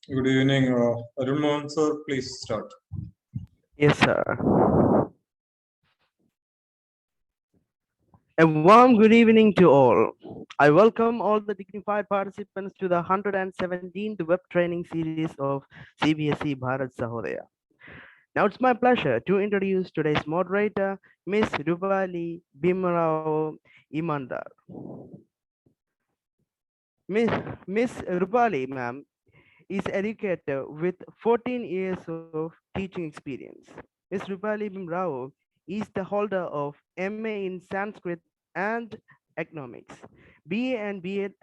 Good evening, Arun Mohan sir. Please start. Yes, sir. A warm good evening to all. I welcome all the dignified participants to the 117th web training series of CBSE Bharat Sahodaya. Now it's my pleasure to introduce today's moderator, Miss Rupali Bimrao Imandar. Miss, Miss Rupali, ma'am, is educator with 14 years of teaching experience. Ms. Rupali Bimrao is the holder of MA in Sanskrit and Economics, BA and BEd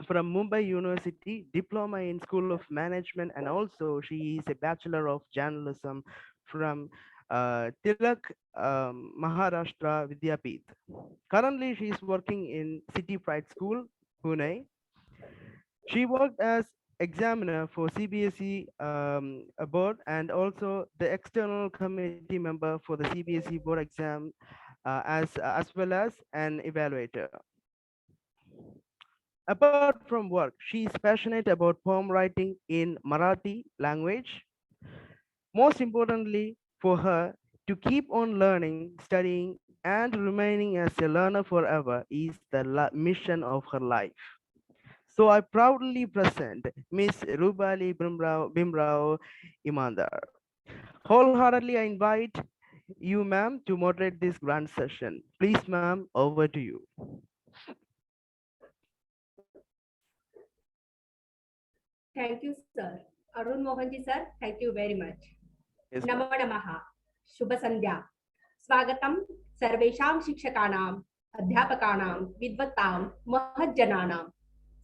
from Mumbai University, diploma in School of Management, and also she is a Bachelor of Journalism from Tilak Maharashtra Vidyapeeth. Currently, she is working in City Pride School, Pune. She worked as examiner for CBSE board and also the external committee member for the CBSE board exam as well as an evaluator. Apart from work, she is passionate about poem writing in Marathi language. Most importantly for her, to keep on learning, studying, and remaining as a learner forever is the mission of her life. So I proudly present Miss Rubali Bimrao Imandar. Wholeheartedly, I invite you, ma'am, to moderate this grand session. Please, ma'am, over to you. Thank you, sir. Arun Mohanji, sir, thank you very much. Yes, ma'am. नमो नमः, शुभ संध्या, स्वागतम सर्वेषां शिक्षकाणां, अध्यापकानां, विद्वत्तां, महज्जनानां,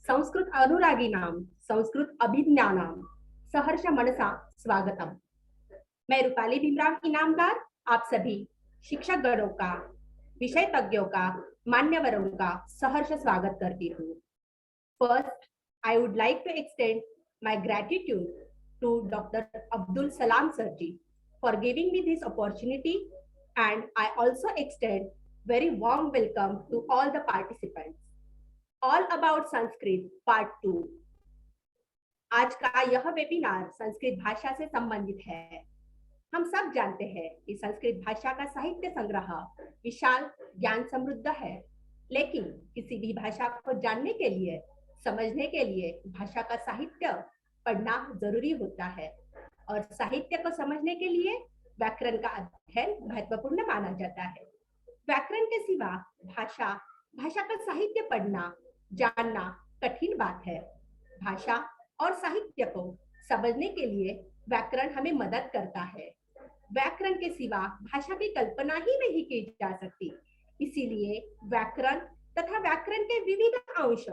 संस्कृत अनुरागिणां, संस्कृत अभिज्ञानां, सहर्ष मनसा स्वागतम। मैं रूपाली भीमराव इनामदार आप सभी शिक्षक गणों का, विषय तज्ञों का, मान्यवरों का सहर्ष स्वागत करती हूँ। First, I would like to extend my gratitude to Dr. Abdul Salam Sarji for giving me this opportunity, and I also extend very warm welcome to all the participants. All about Sanskrit Part 2. आज का यह webinar Sanskrit भाषा से संबंधित है। हम सब जानते हैं कि संस्कृत भाषा का साहित्य संग्रह विशाल ज्ञान समृद्ध है, लेकिन किसी भी भाषा को जानने के लिए, समझने के लिए भाषा का साहित्य पढ़ना जरूरी होता है, और साहित्य को समझने के लिए व्याकरण का अध्ययन महत्वपूर्ण माना जाता है। व्याकरण के सिवा भाषा का साहित्य पढ़ना, जानना कठिन बात है। भाषा और साहित्य को समझने के लिए व्याकरण हमें मदद करता है। व्याकरण के सिवा भाषा की कल्पना ही नहीं की जा सकती। इसीलिए व्याकरण तथा व्याकरण के विविध अंश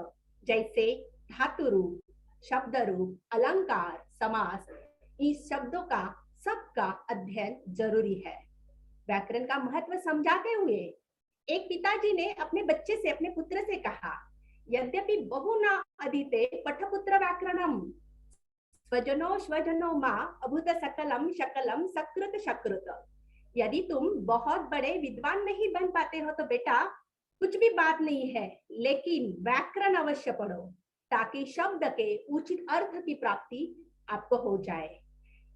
जैसे धातु रूप, शब्द रूप, अलंकार, समास, इस शब्दों का सबका अध्ययन जरूरी है। व्याकरण का महत्व समझाते हुए एक पिताजी ने अपने बच्चे से, अपने पुत्र से कहा, यद्यपि बहुना अधीते पठपुत्र व्याकरणम, स्वजनो स्वजनो माँ अभूत सकलम शकलम सकृत शकृत। यदि तुम बहुत बड़े विद्वान नहीं बन पाते हो तो बेटा कुछ भी बात नहीं है, लेकिन व्याकरण अवश्य पढ़ो ताकि शब्द के उचित अर्थ की प्राप्ति आपको हो जाए।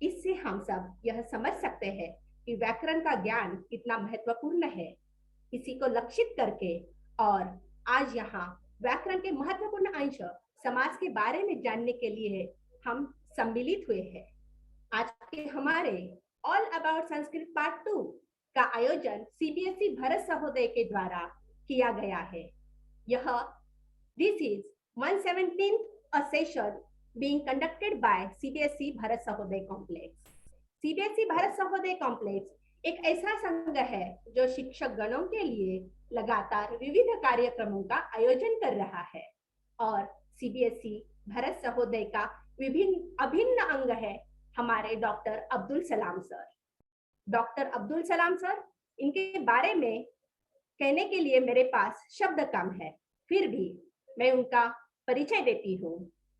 इससे हम सब यह समझ सकते हैं कि व्याकरण का ज्ञान कितना महत्वपूर्ण है। इसी को लक्षित करके और आज यहाँ व्याकरण के महत्वपूर्ण अंश समाज के बारे में जानने के लिए हम सम्मिलित हुए हैं। आज के हमारे ऑल अबाउट संस्कृत पार्ट 2 का आयोजन सीबीएसई भारत सहोदय के द्वारा किया गया है। यह this is 117th session being conducted by CBSE Bharat Sahodaya complex. CBSE Bharat Sahodaya complex एक ऐसा संघ है जो शिक्षक गणों के लिए लगातार विविध कार्यक्रमों का आयोजन कर रहा है, और CBSE भारत सहोदय का अभिन्न अंग है हमारे doctor Abdul Salam sir. Doctor Abdul Salam sir, इनके बारे में कहने के लिए मेरे पास शब्द कम है, फिर भी मैं उनका परिचय देती हूँ।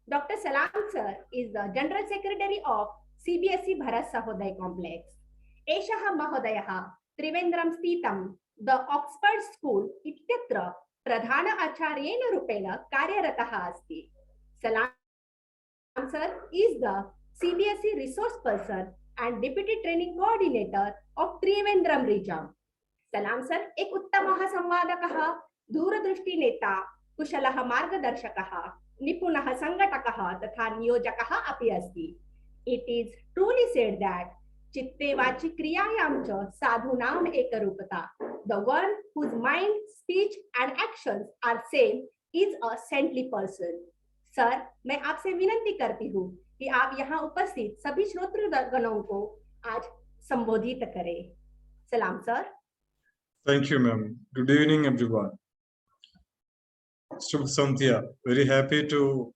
डॉक्टर सलाम sir is the general secretary of CBSE Bharat Sahodaya complex. एषः महोदयः त्रिवेन्द्रं स्थितं द ऑक्सफोर्ड स्कूल इत्यत्र प्रधान आचार्येण रूपेण कार्यरतः अस्ति। सलाम sir is the CBSE resource person and deputy training coordinator of Trivandrum region. Salam sir, एक उत्तमः संवादकः, दूरदृष्टिनेता, कुशलः मार्गदर्शकः, निपुणः संघटकः तथा नियोजकः अपि अस्ति. It is truly said that चित्ते वाचि क्रियायां च साधूनाम एकरूपता. The one whose mind, speech and actions are same is a saintly person. Sir, मैं आपसे विनंती करती हूँ कि आप यहाँ उपस्थित सभी श्रोतृगणों को आज संबोधित करें. सलाम sir. Thank you, ma'am. Good evening, everyone. Shubh Sandhya. Very happy to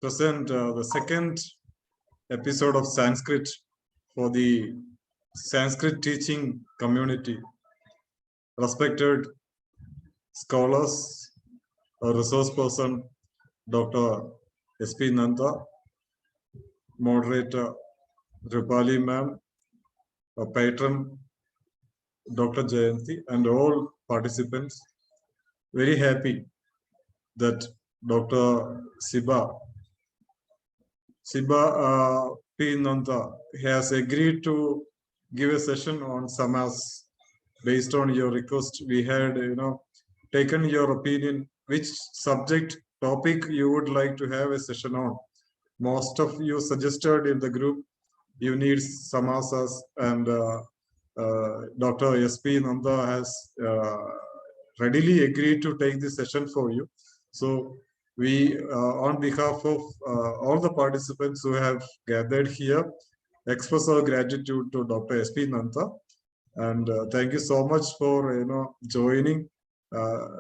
present the second episode of Sanskrit for the Sanskrit teaching community. Respected scholars, a resource person, Dr. S.P. Nanda, moderator Rupali ma'am, a patron Dr. Jayanti, and all participants. Very happy that Dr. Siba P. Nanda has agreed to give a session on Samas. Based on your request, we had taken your opinion, which subject topic you would like to have a session on. Most of you suggested in the group you need samasas, and Dr. S.P. Nanda has readily agreed to take this session for you. So we, on behalf of all the participants who have gathered here, express our gratitude to Dr. S.P. Nanda, and thank you so much for joining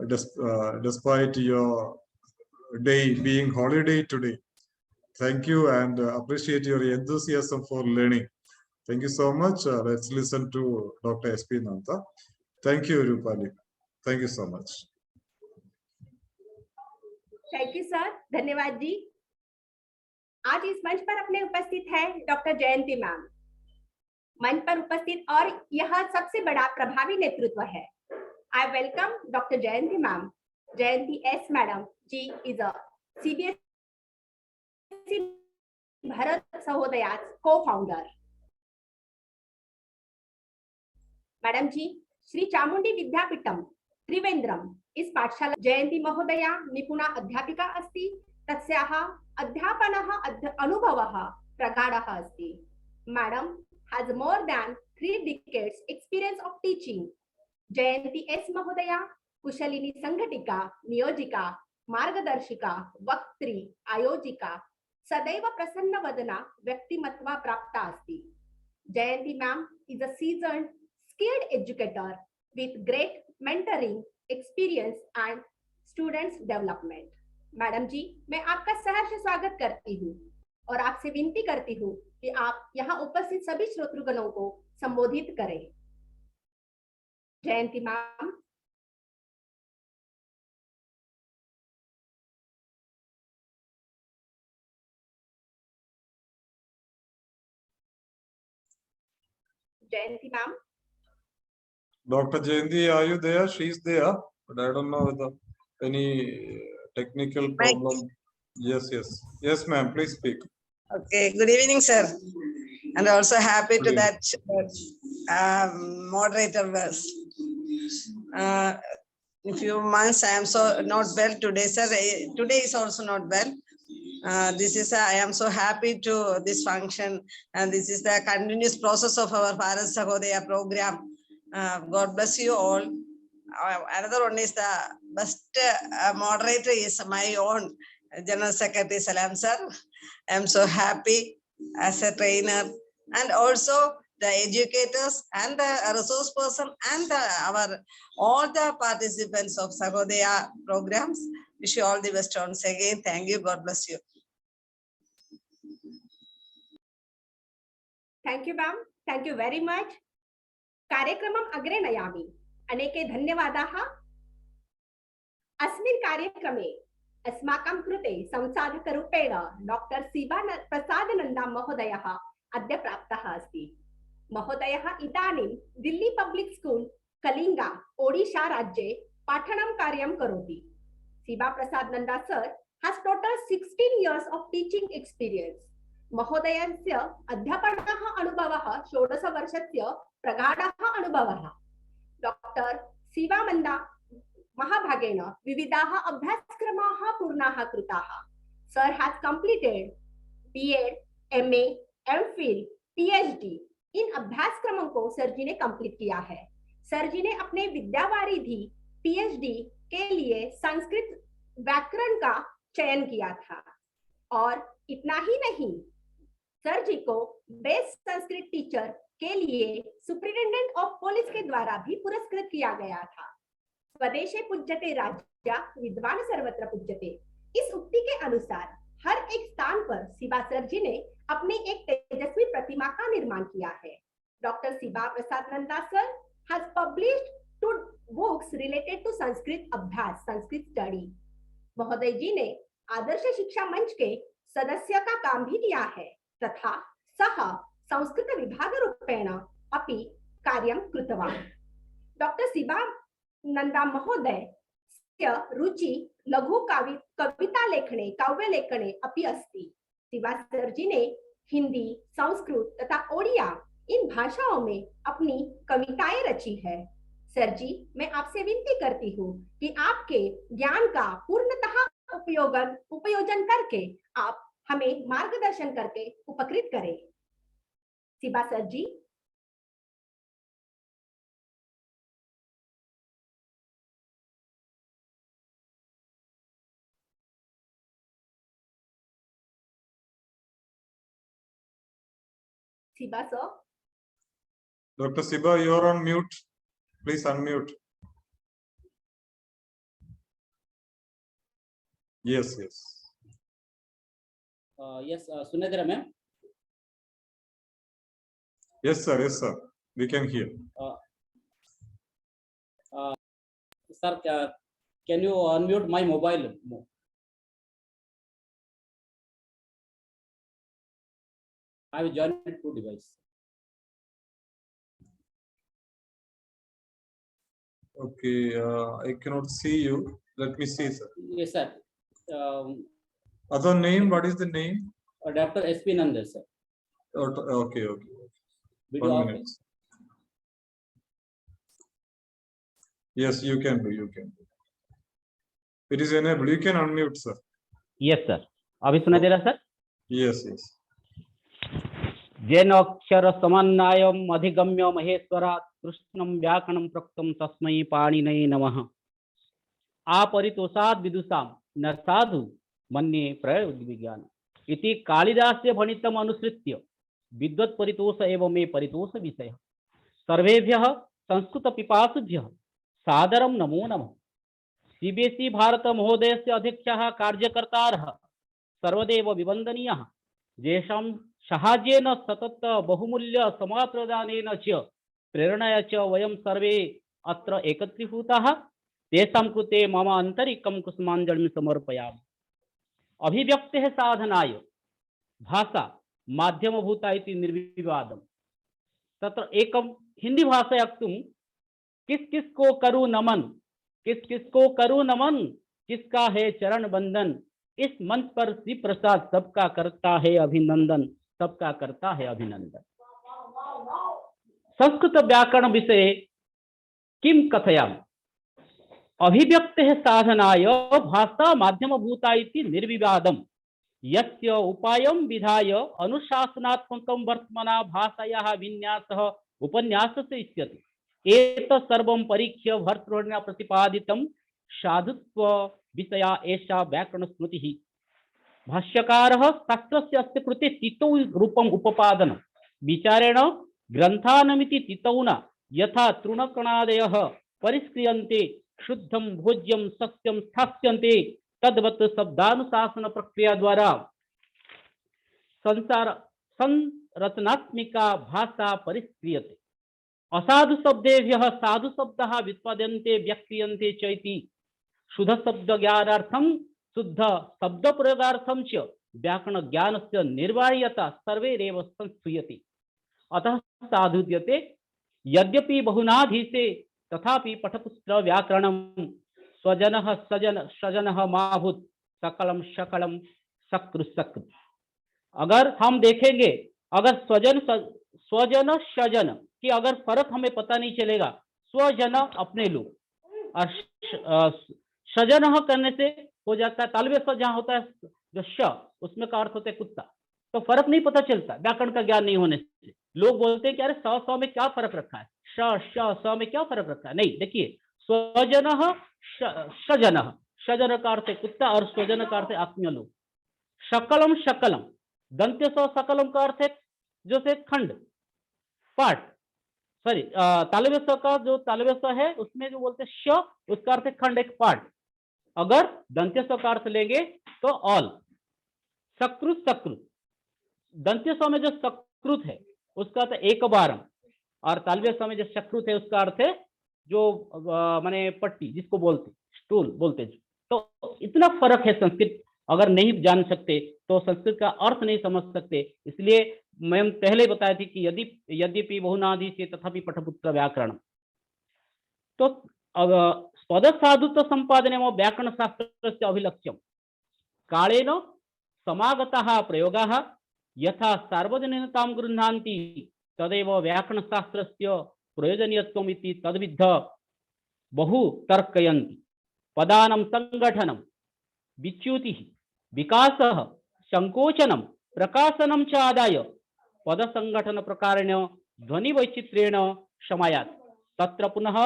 despite your day being holiday today. Thank you, and appreciate your enthusiasm for learning. Thank you so much. Let's listen to Dr. S.P. Nanda. Thank you, Rupali. Thank you so much. Thank you sir. धन्यवाद जी. आज इस मंच पर अपने उपस्थित है doctor Jayanthi ma'am. मंच पर उपस्थित और यह सबसे बड़ा प्रभावी नेतृत्व है. I welcome doctor Jayanthi ma'am. Jayanthi S madam ji is a CBSE Bharat Sahodayas co-founder. Madam ji, Shri Chamundi Vidyapeetham Trivandrum इस पाठशाला जयंती महोदया निपुणा अध्यापिका अस्ति. तस्याः अध्यापनः अनुभवः प्रगाढः अस्ति. Madam has more than 3 decades experience of teaching. Jayanti S महोदया कुशलिनी संघटिका, नियोजिका, मार्गदर्शिका, वक्त्री, आयोजिका, सदैव प्रसन्नवदना व्यक्तिमत्वा प्राप्ता अस्ति. जयंती ma'am is a seasoned, skilled educator with great mentoring experience and students development. Madam ji, मैं आपका सहर्ष स्वागत करती हूँ और आपसे विनती करती हूँ कि आप यहाँ उपस्थित सभी श्रोतृगणों को संबोधित करें. जयंती ma'am. Jayanti ma'am. Dr. Jayanti, are you there? She's there, but I don't know whether any technical problem. Yes, yes. Yes, ma'am, please speak. Okay, good evening, sir. And also happy to Good that moderator was. In few months, I am so not well today, sir. Today is also not well. I am so happy to this function, and this is the continuous process of our Bharat Sahodaya program. God bless you all. Another one is the best moderator is my own General Secretary Salam sir. I am so happy as a trainer, and also the educators and the resource person and all the participants of Sahodaya programs. Wish you all the best once again. Thank you. God bless you. Thank you, ma'am. Thank you very much. कार्यक्रमम् अग्रे नयामि. अनेके धन्यवादाः. अस्मिन् कार्यक्रमे अस्माकं कृते संसाधकरूपेण doctor सीबा प्रसाद नंदा महोदयः अद्य प्राप्तः अस्ति. महोदयः इदानीं दिल्ली पब्लिक स्कूल कलिंगा ओडिशा राज्ये पाठनं कार्यं करोति. सीबा प्रसाद Nanda sir has total 16 years of teaching experience. महोदयस्य अध्यापनः अनुभवः 16 वर्षस्य प्रगाढः अनुभवः. डॉक्टर शिवानन्दा महाभागेन विविधाः अभ्यासक्रमाः पूर्णाः कृताः. Sir has completed B.Ed, M.A, M.Phil, PhD. इन अभ्यासक्रमों को सर जी ने कंप्लीट किया है. सर जी ने अपने विद्यावारिधि PhD के लिए संस्कृत व्याकरण का चयन किया था. और इतना ही नहीं, सर जी को बेस्ट संस्कृत टीचर के लिए सुप्रिंटेंडेंट ऑफ पुलिस के द्वारा भी पुरस्कृत किया गया था. स्वदेशे पूज्यते राजा, विद्वान सर्वत्र पूज्यते. इस उक्ति के अनुसार हर एक स्थान पर शिवा सर जी ने अपनी एक तेजस्वी प्रतिमा का निर्माण किया है. Doctor Shiva Prasad Nanda sir has published 2 books related to Sanskrit अभ्यास, संस्कृत स्टडी. महोदय जी ने आदर्श शिक्षा मंच के सदस्य का काम भी किया है तथा सह संस्कृत विभाग रूपेण अपि कार्यं कृतवान्. डॉक्टर शिवा नंदा महोदय रुचि लघु कविता लेखने, काव्य लेखने अपि अस्ति. शिवा सर जी ने हिंदी, संस्कृत तथा ओडिया इन भाषाओं में अपनी कविताएं रची है. सर जी, मैं आपसे विनती करती हूँ कि आपके ज्ञान का पूर्णतः उपयोजन करके आप हमें मार्गदर्शन करके उपकृत करें. Shiva sir ji. Shiba sir. Dr. Shiba, you are on mute. Please unmute. Yes, yes. Yes, Sunedra ma'am. Yes, sir. Yes, sir. We can hear. Sir, can you unmute my mobile? I have joined 2 devices. Okay, I cannot see you. Let me see, sir. Yes, sir. Other name, what is the name? Dr. S.P. Nanda, sir. Okay, okay. Video 1 off. minute. Yes, you can do, you can do. It is enabled. You can unmute, sir. Yes, sir. अभी सुना दे रहा sir? Yes, yes. जेन अक्षर समन्वयम अधिगम्य महेश्वरात् कृष्णं व्याकरणं प्रक्तं तस्मै पाणिनये नमः. आपरितोषाद् विदुषां न साधु मन्ये प्रयोग विज्ञान इति कालिदास्य भणितम् अनुसृत्य विद्वत् परितोष एवं मे परितोष विषय. सर्वेभ्यः संस्कृत पिपासुभ्यः सादरं नमो नमः. सीबीएसई भारत महोदयस्य अध्यक्षः कार्यकर्तारः सर्वदेव विवन्दनीयः. येषां साहाय्येन सतत बहुमूल्य समाप्रदानेन च प्रेरणया च वयं सर्वे अत्र एकत्रीभूताः. तेषां कृते मम आन्तरिकं कुसुमाञ्जलिं समर्पयामि. अभिव्यक्तेः साधनाय भाषा माध्यमभूता इति निर्विवादम्. तत्र एकं हिंदी भाषा वक्तुं किस किस को करूं नमन, किस किस को करूं नमन, किसका है चरण बंदन. इस मंच पर श्री प्रसाद सबका करता है अभिनंदन, सबका करता है अभिनंदन. संस्कृत व्याकरण विषये किं कथयामि. अभिव्यक्तेः साधनाय भाषा माध्यमभूता इति निर्विवादम्. यस्य उपायं विधाय अनुशासनात्मकं वर्तमाना भाषायाः विन्यासः उपन्यासस्य इष्यते. एतत् सर्वं परीक्ष्य भर्तृहरिणा प्रतिपादितं साधुत्व विषया एषा व्याकरण स्मृतिः. भाष्यकारः शास्त्रस्य अस्य कृते तितौ रूपम् उपपादन विचारेण ग्रन्थानमिति तितौना यथा तृणकणादयः परिष्क्रियन्ते शुद्धं भोज्यं सत्यं स्थास्यन्ते तद्वत् शब्दानुशासन प्रक्रिया द्वारा संसार संरचनात्मिका भाषा परिष्क्रियते. असाधु शब्देभ्यः साधु शब्दाः व्युत्पद्यन्ते व्याक्रियन्ते च इति. शुद्ध शब्द ज्ञानार्थं शुद्ध शब्द प्रयोगार्थं च व्याकरण ज्ञानस्य निर्वाह्यता सर्वैरेव संस्तूयते. अतः साधुद्यते. यद्यपि बहुनाधीशे तथापि पठपुत्र व्याकरणं स्वजनः सजनः माभूत् सकलम शकलम शक्रु शक्रु। अगर हम देखेंगे, अगर स्वजन स्वजन की अगर फर्क हमें पता नहीं चलेगा, स्वजन अपने लोग और सजन करने से हो जाता है तालव्य स जहाँ होता है जो श, उसमें का अर्थ होता है कुत्ता। तो फर्क नहीं पता चलता व्याकरण का ज्ञान नहीं होने से। लोग बोलते हैं कि अरे स में क्या फर्क रखा है, श में क्या फर्क रखा है। नहीं, देखिए स्वजन सजन, सजन का अर्थ है कुत्ता और स्वजन का अर्थ है आत्मीय लोग। शकलम शकलम, दंत्य स सकलम का अर्थ है जैसे खंड पार्ट, सॉरी तालव्य स का जो तालव्य स है उसमें जो बोलते हैं श, उसका अर्थ है खंड, एक पार्ट। अगर दंत्य स का अर्थ लेंगे तो ऑल। सकृत सकृत, दंत्य स में जो सकृत है उसका अर्थ एक बारम, और तालव्य स में जो सकृत है उसका अर्थ है जो माने पट्टी जिसको बोलते स्टूल बोलते। तो इतना फर्क है, संस्कृत अगर नहीं जान सकते तो संस्कृत का अर्थ नहीं समझ सकते। इसलिए मैं पहले बताया थी कि यद्यपि बहुनादि से तथापि पठपुत्र व्याकरण। तो पद साधुत्व संपादने व्याकरण शास्त्र से अभिलक्ष्यम कालेन समागतः प्रयोगः यथा सार्वजनीनतां गृह्णान्ति तदेव व्याकरण शास्त्रस्य प्रयोजनीयत्वम् इति तद्विद्ध बहु तर्कयन्ति। पदानां संगठनं विच्युतिः विकासः संकोचनं प्रकाशनं च आदाय पद संगठन प्रकारेण ध्वनि वैचित्र्येण शमायात्। तत्र पुनः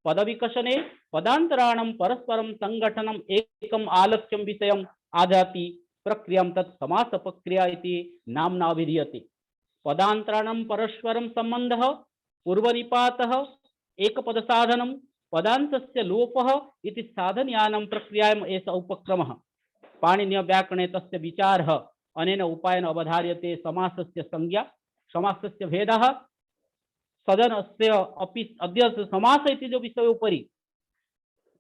पद विकसने पदान्तराणां परस्परं संगठनम् एकम् आलक्ष्यं विषयम् आदति प्रक्रियां तत् समास प्रक्रिया इति नाम्ना अभिधीयते। पदान्तराणां परस्परं सम्बन्धः पूर्वनिपातः एकपद साधनं पदान्तस्य लोपः इति साधनयानं प्रक्रियायाम् एष उपक्रमः। पाणिनीय व्याकरणे तस्य विचारः अनेन उपायेन अवधार्यते। समासस्य संज्ञा, समासस्य भेदः, सदनस्य अपि अद्य समास इति जो विषय उपरि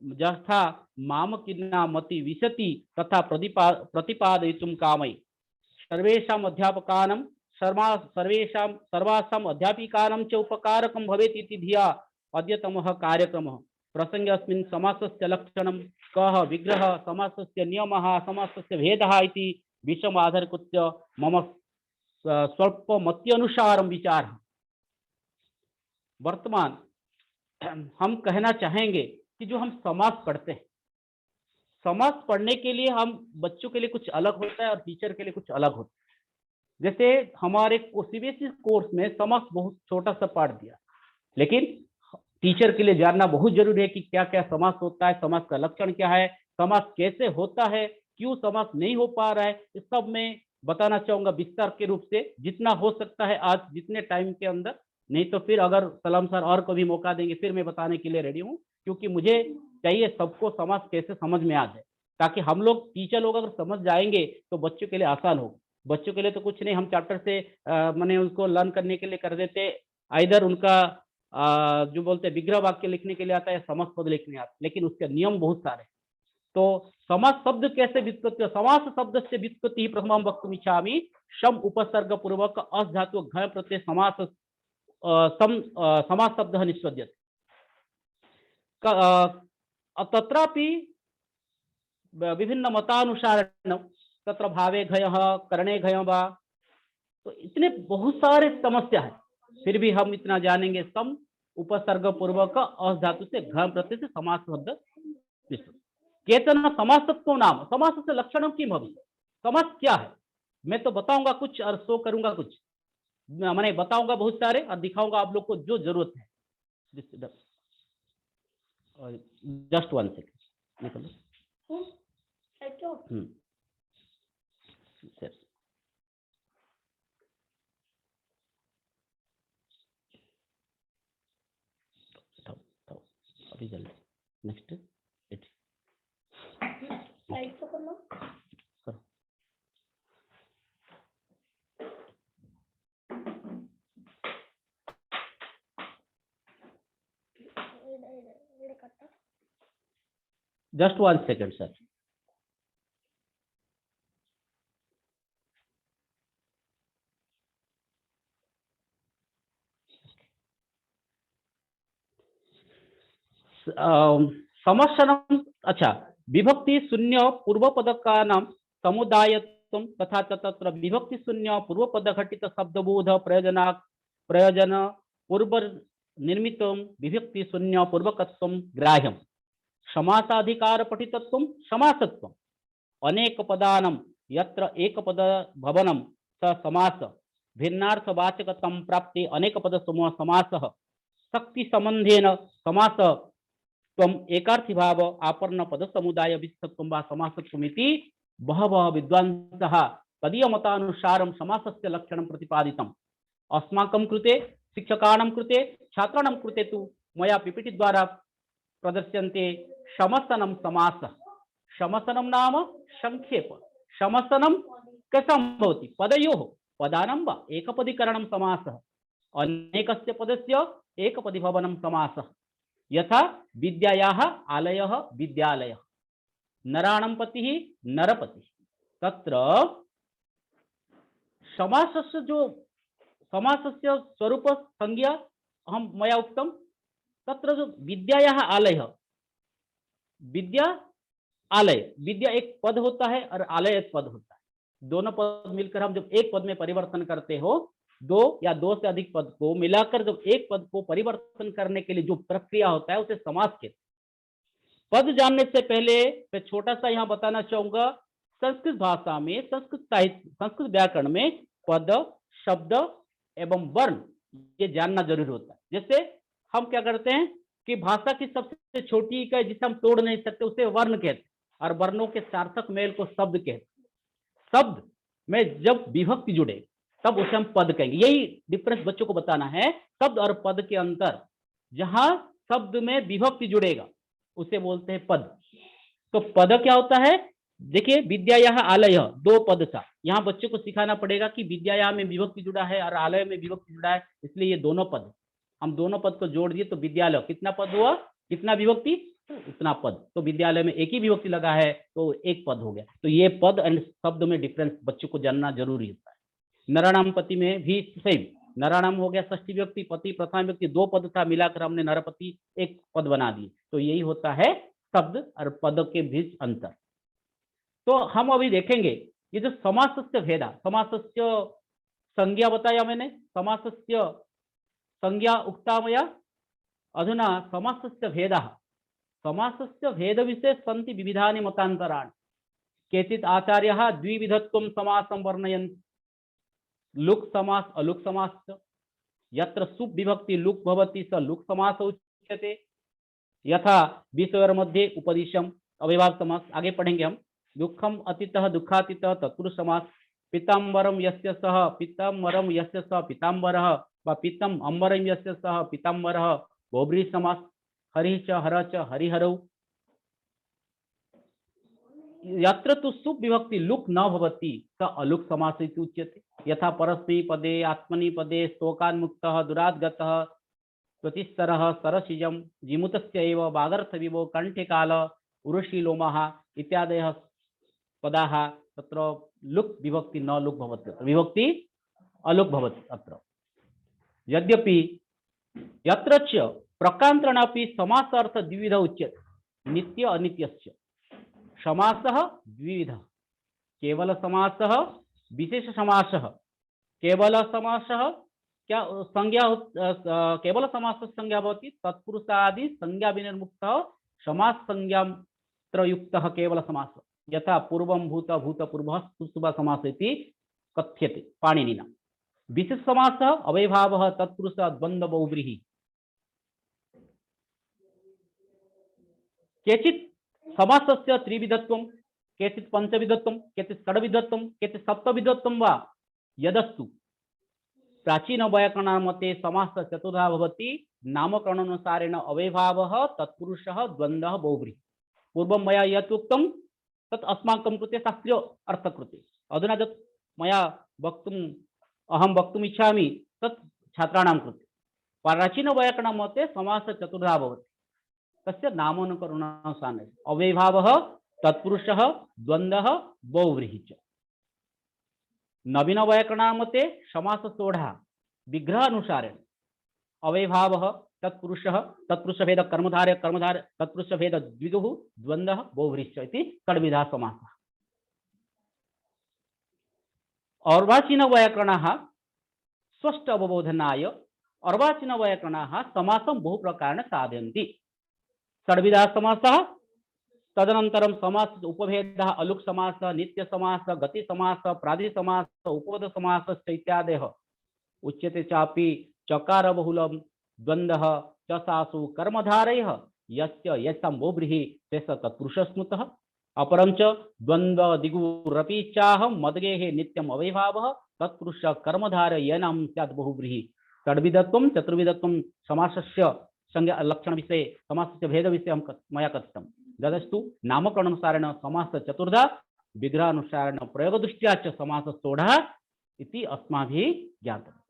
यथा मामकिना मति विशति तथा प्रतिपादयितुं कामये। सर्वेषाम् अध्यापकानां सर्वासाम् अध्यापिकानां च उपकारकं भवेत् इति धिया अद्यतमः कार्यक्रमः। प्रसंगे अस्मिन् समासस्य लक्षणं कः, विग्रहः, समासस्य नियमः, समासस्य भेदः इति विषयम् आधारीकृत्य मम स्वल्पमत्यनुसारं विचारः। वर्तमान हम कहना चाहेंगे कि जो हम समास पढ़ते हैं, समास पढ़ने के लिए हम बच्चों के लिए कुछ अलग होता है और टीचर के लिए कुछ अलग होता है। जैसे हमारे सीबीएसई कोर्स में समास बहुत छोटा सा पाठ दिया, लेकिन टीचर के लिए जानना बहुत जरूरी है कि क्या क्या समास होता है, समास का लक्षण क्या है, समास कैसे होता है, क्यों समास नहीं हो पा रहा है, इस सब में बताना चाहूंगा विस्तार के रूप से जितना हो सकता है आज जितने टाइम के अंदर। नहीं तो फिर अगर सलाम सर और कभी मौका देंगे फिर मैं बताने के लिए रेडी हूँ, क्योंकि मुझे चाहिए सबको समास कैसे समझ में आ जाए, ताकि हम लोग टीचर लोग अगर समझ जाएंगे तो बच्चों के लिए आसान होगा। बच्चों के लिए तो कुछ नहीं, हम चैप्टर से मैंने उनको लर्न करने के लिए कर देते, इधर उनका जो बोलते हैं विग्रह वाक्य लिखने के लिए आता है, समास पद लिखने आता है, लेकिन उसके नियम बहुत सारे। तो समास शब्द कैसे व्युत्पत्ति, समास शब्द से व्युत्पत्ति प्रथमं वक्तुमिच्छामि शम उपसर्ग पूर्वक अस धातु घ प्रत्यय समास समास शब्द निष्पद्यते। तत्रापि विभिन्न मतानुसारेण तत्र भावे घयः करणे घयः वा, तो इतने बहुत सारे समस्या है, फिर भी हम इतना जानेंगे सम उपसर्ग पूर्वक अस धातु से घ प्रत्यय से समास शब्द निष्पद्यते। केचन समासत्व नाम, समास से लक्षणों किम भविष्य, समास क्या है मैं तो बताऊंगा कुछ और शो करूंगा कुछ, मैंने बताऊंगा बहुत सारे और दिखाऊंगा आप लोग को जो जरूरत है। Just 1 second. अभी जल्दी नेक्स्ट करो। Just 1 second, sir. समस्या, अच्छा विभक्ति शून्य पूर्वपदकानां समुदायत्वं तथा च तत्र विभक्ति शून्य पूर्वपदघटित शब्दबोध प्रयोजन पूर्व निर्मितं विभक्ति शून्य पूर्वकत्वं ग्राह्यं समासाधिकार पठितत्वं समासत्वं अनेक पदानां यत्र एक पद भवनं स समास भिन्नार्थवाचकतां प्राप्ते अनेक पद समूह समासः शक्ति संबंधेन समास त्वम एकार्थी भाव आपर्ण पद समुदाय विस्तत्वं वा समासत्वमिति बहवः विद्वांसः तदीयमतानुसारं समासस्य लक्षणं प्रतिपादितम्। अस्माकं कृते शिक्षकाणां कृते छात्राणां कृते तु मया पीपीटी द्वारा प्रदर्श्यन्ते शमसनं समासः। शमसनं नाम संक्षेप। शमसनं कथं भवति? पदयोः पदानां वा एकपदीकरणं समासः। अनेकस्य पदस्य एकपदी भवनं समासः। यथा विद्यायाः आलयः विद्यालयः, नराणां पतिः नरपतिः। तत्र समासस्य स्वरूप संज्ञा मया उक्तं। तत्र जो विद्यायाः आलयः, विद्या आलय, विद्या एक पद होता है और आलय एक पद होता है। दोनों पद मिलकर हम जब एक पद में परिवर्तन करते हो, दो या दो से अधिक पद को मिलाकर जब एक पद को परिवर्तन करने के लिए जो प्रक्रिया होता है उसे समास कहते हैं। पद जानने से पहले मैं छोटा सा यहाँ बताना चाहूंगा, संस्कृत भाषा में, संस्कृत साहित्य, संस्कृत व्याकरण में पद, शब्द एवं वर्ण ये जानना जरूरी होता है। जैसे हम क्या करते हैं कि भाषा की सबसे छोटी इकाई जिसे हम तोड़ नहीं सकते उसे वर्ण कहते हैं, और वर्णों के सार्थक मेल को शब्द कहते हैं। शब्द में जब विभक्ति जुड़े तब उसे हम पद कहेंगे। यही डिफरेंस बच्चों को बताना है, शब्द और पद के अंतर। जहां शब्द में विभक्ति जुड़ेगा उसे बोलते हैं पद। तो पद क्या होता है? देखिए, विद्यायाः आलयः, दो पद था। यहाँ बच्चों को सिखाना पड़ेगा कि विद्यायाः में विभक्ति जुड़ा है और आलय में विभक्ति जुड़ा है, इसलिए ये दोनों पद। हम दोनों पद को जोड़ दिए तो विद्यालय कितना पद हुआ, कितना विभक्ति, उतना पद। तो विद्यालय में एक ही विभक्ति लगा है तो एक पद हो गया। तो ये पद एंड शब्द में डिफरेंस बच्चों को जानना जरूरी होता है। नराणाम पति में भी सेम, नराणाम हो गया षष्ठी व्यक्ति, पति प्रथम व्यक्ति, दो पद था, मिलाकर हमने नरपति एक पद बना दिए। तो यही होता है शब्द और पद के बीच अंतर। तो हम अभी देखेंगे ये जो समासस्य भेदा, समासस्य संज्ञा बताया मैंने, समासस्य संज्ञा उक्ता मया। अधुना समासस्य भेदः। समासस्य भेद विषये सन्ति विविधानि मतान्तराणि। केचित् आचार्याः द्विविधत्वं समासं वर्णयन्ति। लुक् समास अलुक् समास च। यत्र सुप् विभक्ति लुक् भवति स लुक् समास उच्यते। यथा विषयोर्मध्ये उपदिशम् अव्ययभाव समास। आगे पढ़ेंगे हम। दुःखम् अतीतः दुःखातीतः तत्पुरुष समास। पीताम्बरं यस्य सः पीताम्बरं यस्य सः पीताम्बरः वा पीतम् अम्बरं यस्य सः पीताम्बरः बहुब्रीहि समास। हरिः च हरः च हरिहरौ। यत्र तु सुप् विभक्ति लुक् न भवति स अलुक् समास इति उच्यते। यथा परस्मै पदे आत्मनि पदे स्तोकान्मुक्तः दुराद्गतः त्वतिस्तरः सरसिजं जिमुतस्य एव वागर्थविभो कंठे काल उरुषि लोमः इत्यादयः पदाः तत्र लुक् विभक्ति न लुक् भवति, विभक्ति अलुक् भवति अत्र। यद्यपि यत्र च प्रकारान्तरेणापि समासार्थ द्विविध उच्यते, नित्य अनित्यस्य। समासः द्विविधः, केवल समासः विशेष समासः। केवल समासः क्या संज्ञा, केवल समास संज्ञा भवति तत्पुरुषादि संज्ञा विनिर्मुक्तः समास संज्ञात्र युक्तः केवल समास। यथा पूर्वं भूत भूतपूर्वः सुबह समास इति कथ्यते पाणिनिना। विशेष समासः अव्ययभावः तत्पुरुष द्वन्द्व बहुव्रीहि। केचित् समासस्य त्रिविधत्वं, केचित् पंचविधत्वं, केचित् षड्विधत्वं, केचित् सप्तविधत्वं वा यदस्तु प्राचीन व्याकरण मते समास चतुर्धा भवति। नामकरणानुसारेण अव्ययभावः तत्पुरुषः द्वन्द्वः बहुव्रीहि। पूर्वं मया यत् उक्तं तत् अस्माकं कृते शास्त्रीय अर्थकृते। अधुना यत् मया अहं वक्तुम् इच्छामि तत् छात्राणां कृते। प्राचीन व्याकरण मते समास चतुर्धा भवति, तस्य नामानुकरणानुसारेण अव्ययभावः तत्पुरुषः द्वन्द्वः बहुव्रीहि च। नवीन व्याकरण मते समास सोढ़ा विग्रह अनुसारेण अव्ययभावः तत्पुरुषः तत्पुरुषभेद कर्मधारय कर्मधारय तत्पुरुषभेद द्विगुः द्वन्द्वः बहुव्रीश्च इति षड्विधः समासः। अर्वाचीन वैयाकरणाः स्पष्ट अवबोधनाय अर्वाचीन वैयाकरणाः समासं बहु प्रकारेण साधयन्ति। षड्विधः समासः, तदनन्तरं समास उपभेदः अलुक समासः, नित्य समासः, गति समासः, प्रादि समासः, उपपद समासश्च इत्यादयः उच्यते। चापि चकार बहुलं द्वन्द्वः चसासु कर्मधारयः यस्य यस्यां बहुव्रीहि तेष तत्पुरुषः स्मृतः। अपरं च द्वन्द्व दिगुरपि चाहं मद्गेः नित्यम् अवैभावः तत्पुरुषः कर्मधारय येनां स्यात् बहुव्रीहि। षड्विधत्वं चतुर्विधत्वं समासस्य संज्ञा लक्षणविषये समासस्य भेदविषये मया कथितं। तदस्तु नामकरणानुसारेण समासः चतुर्धा, विग्रहानुसारेण प्रयोगदृष्ट्या च समासः षोडशः इति अस्माभिः ज्ञातम्।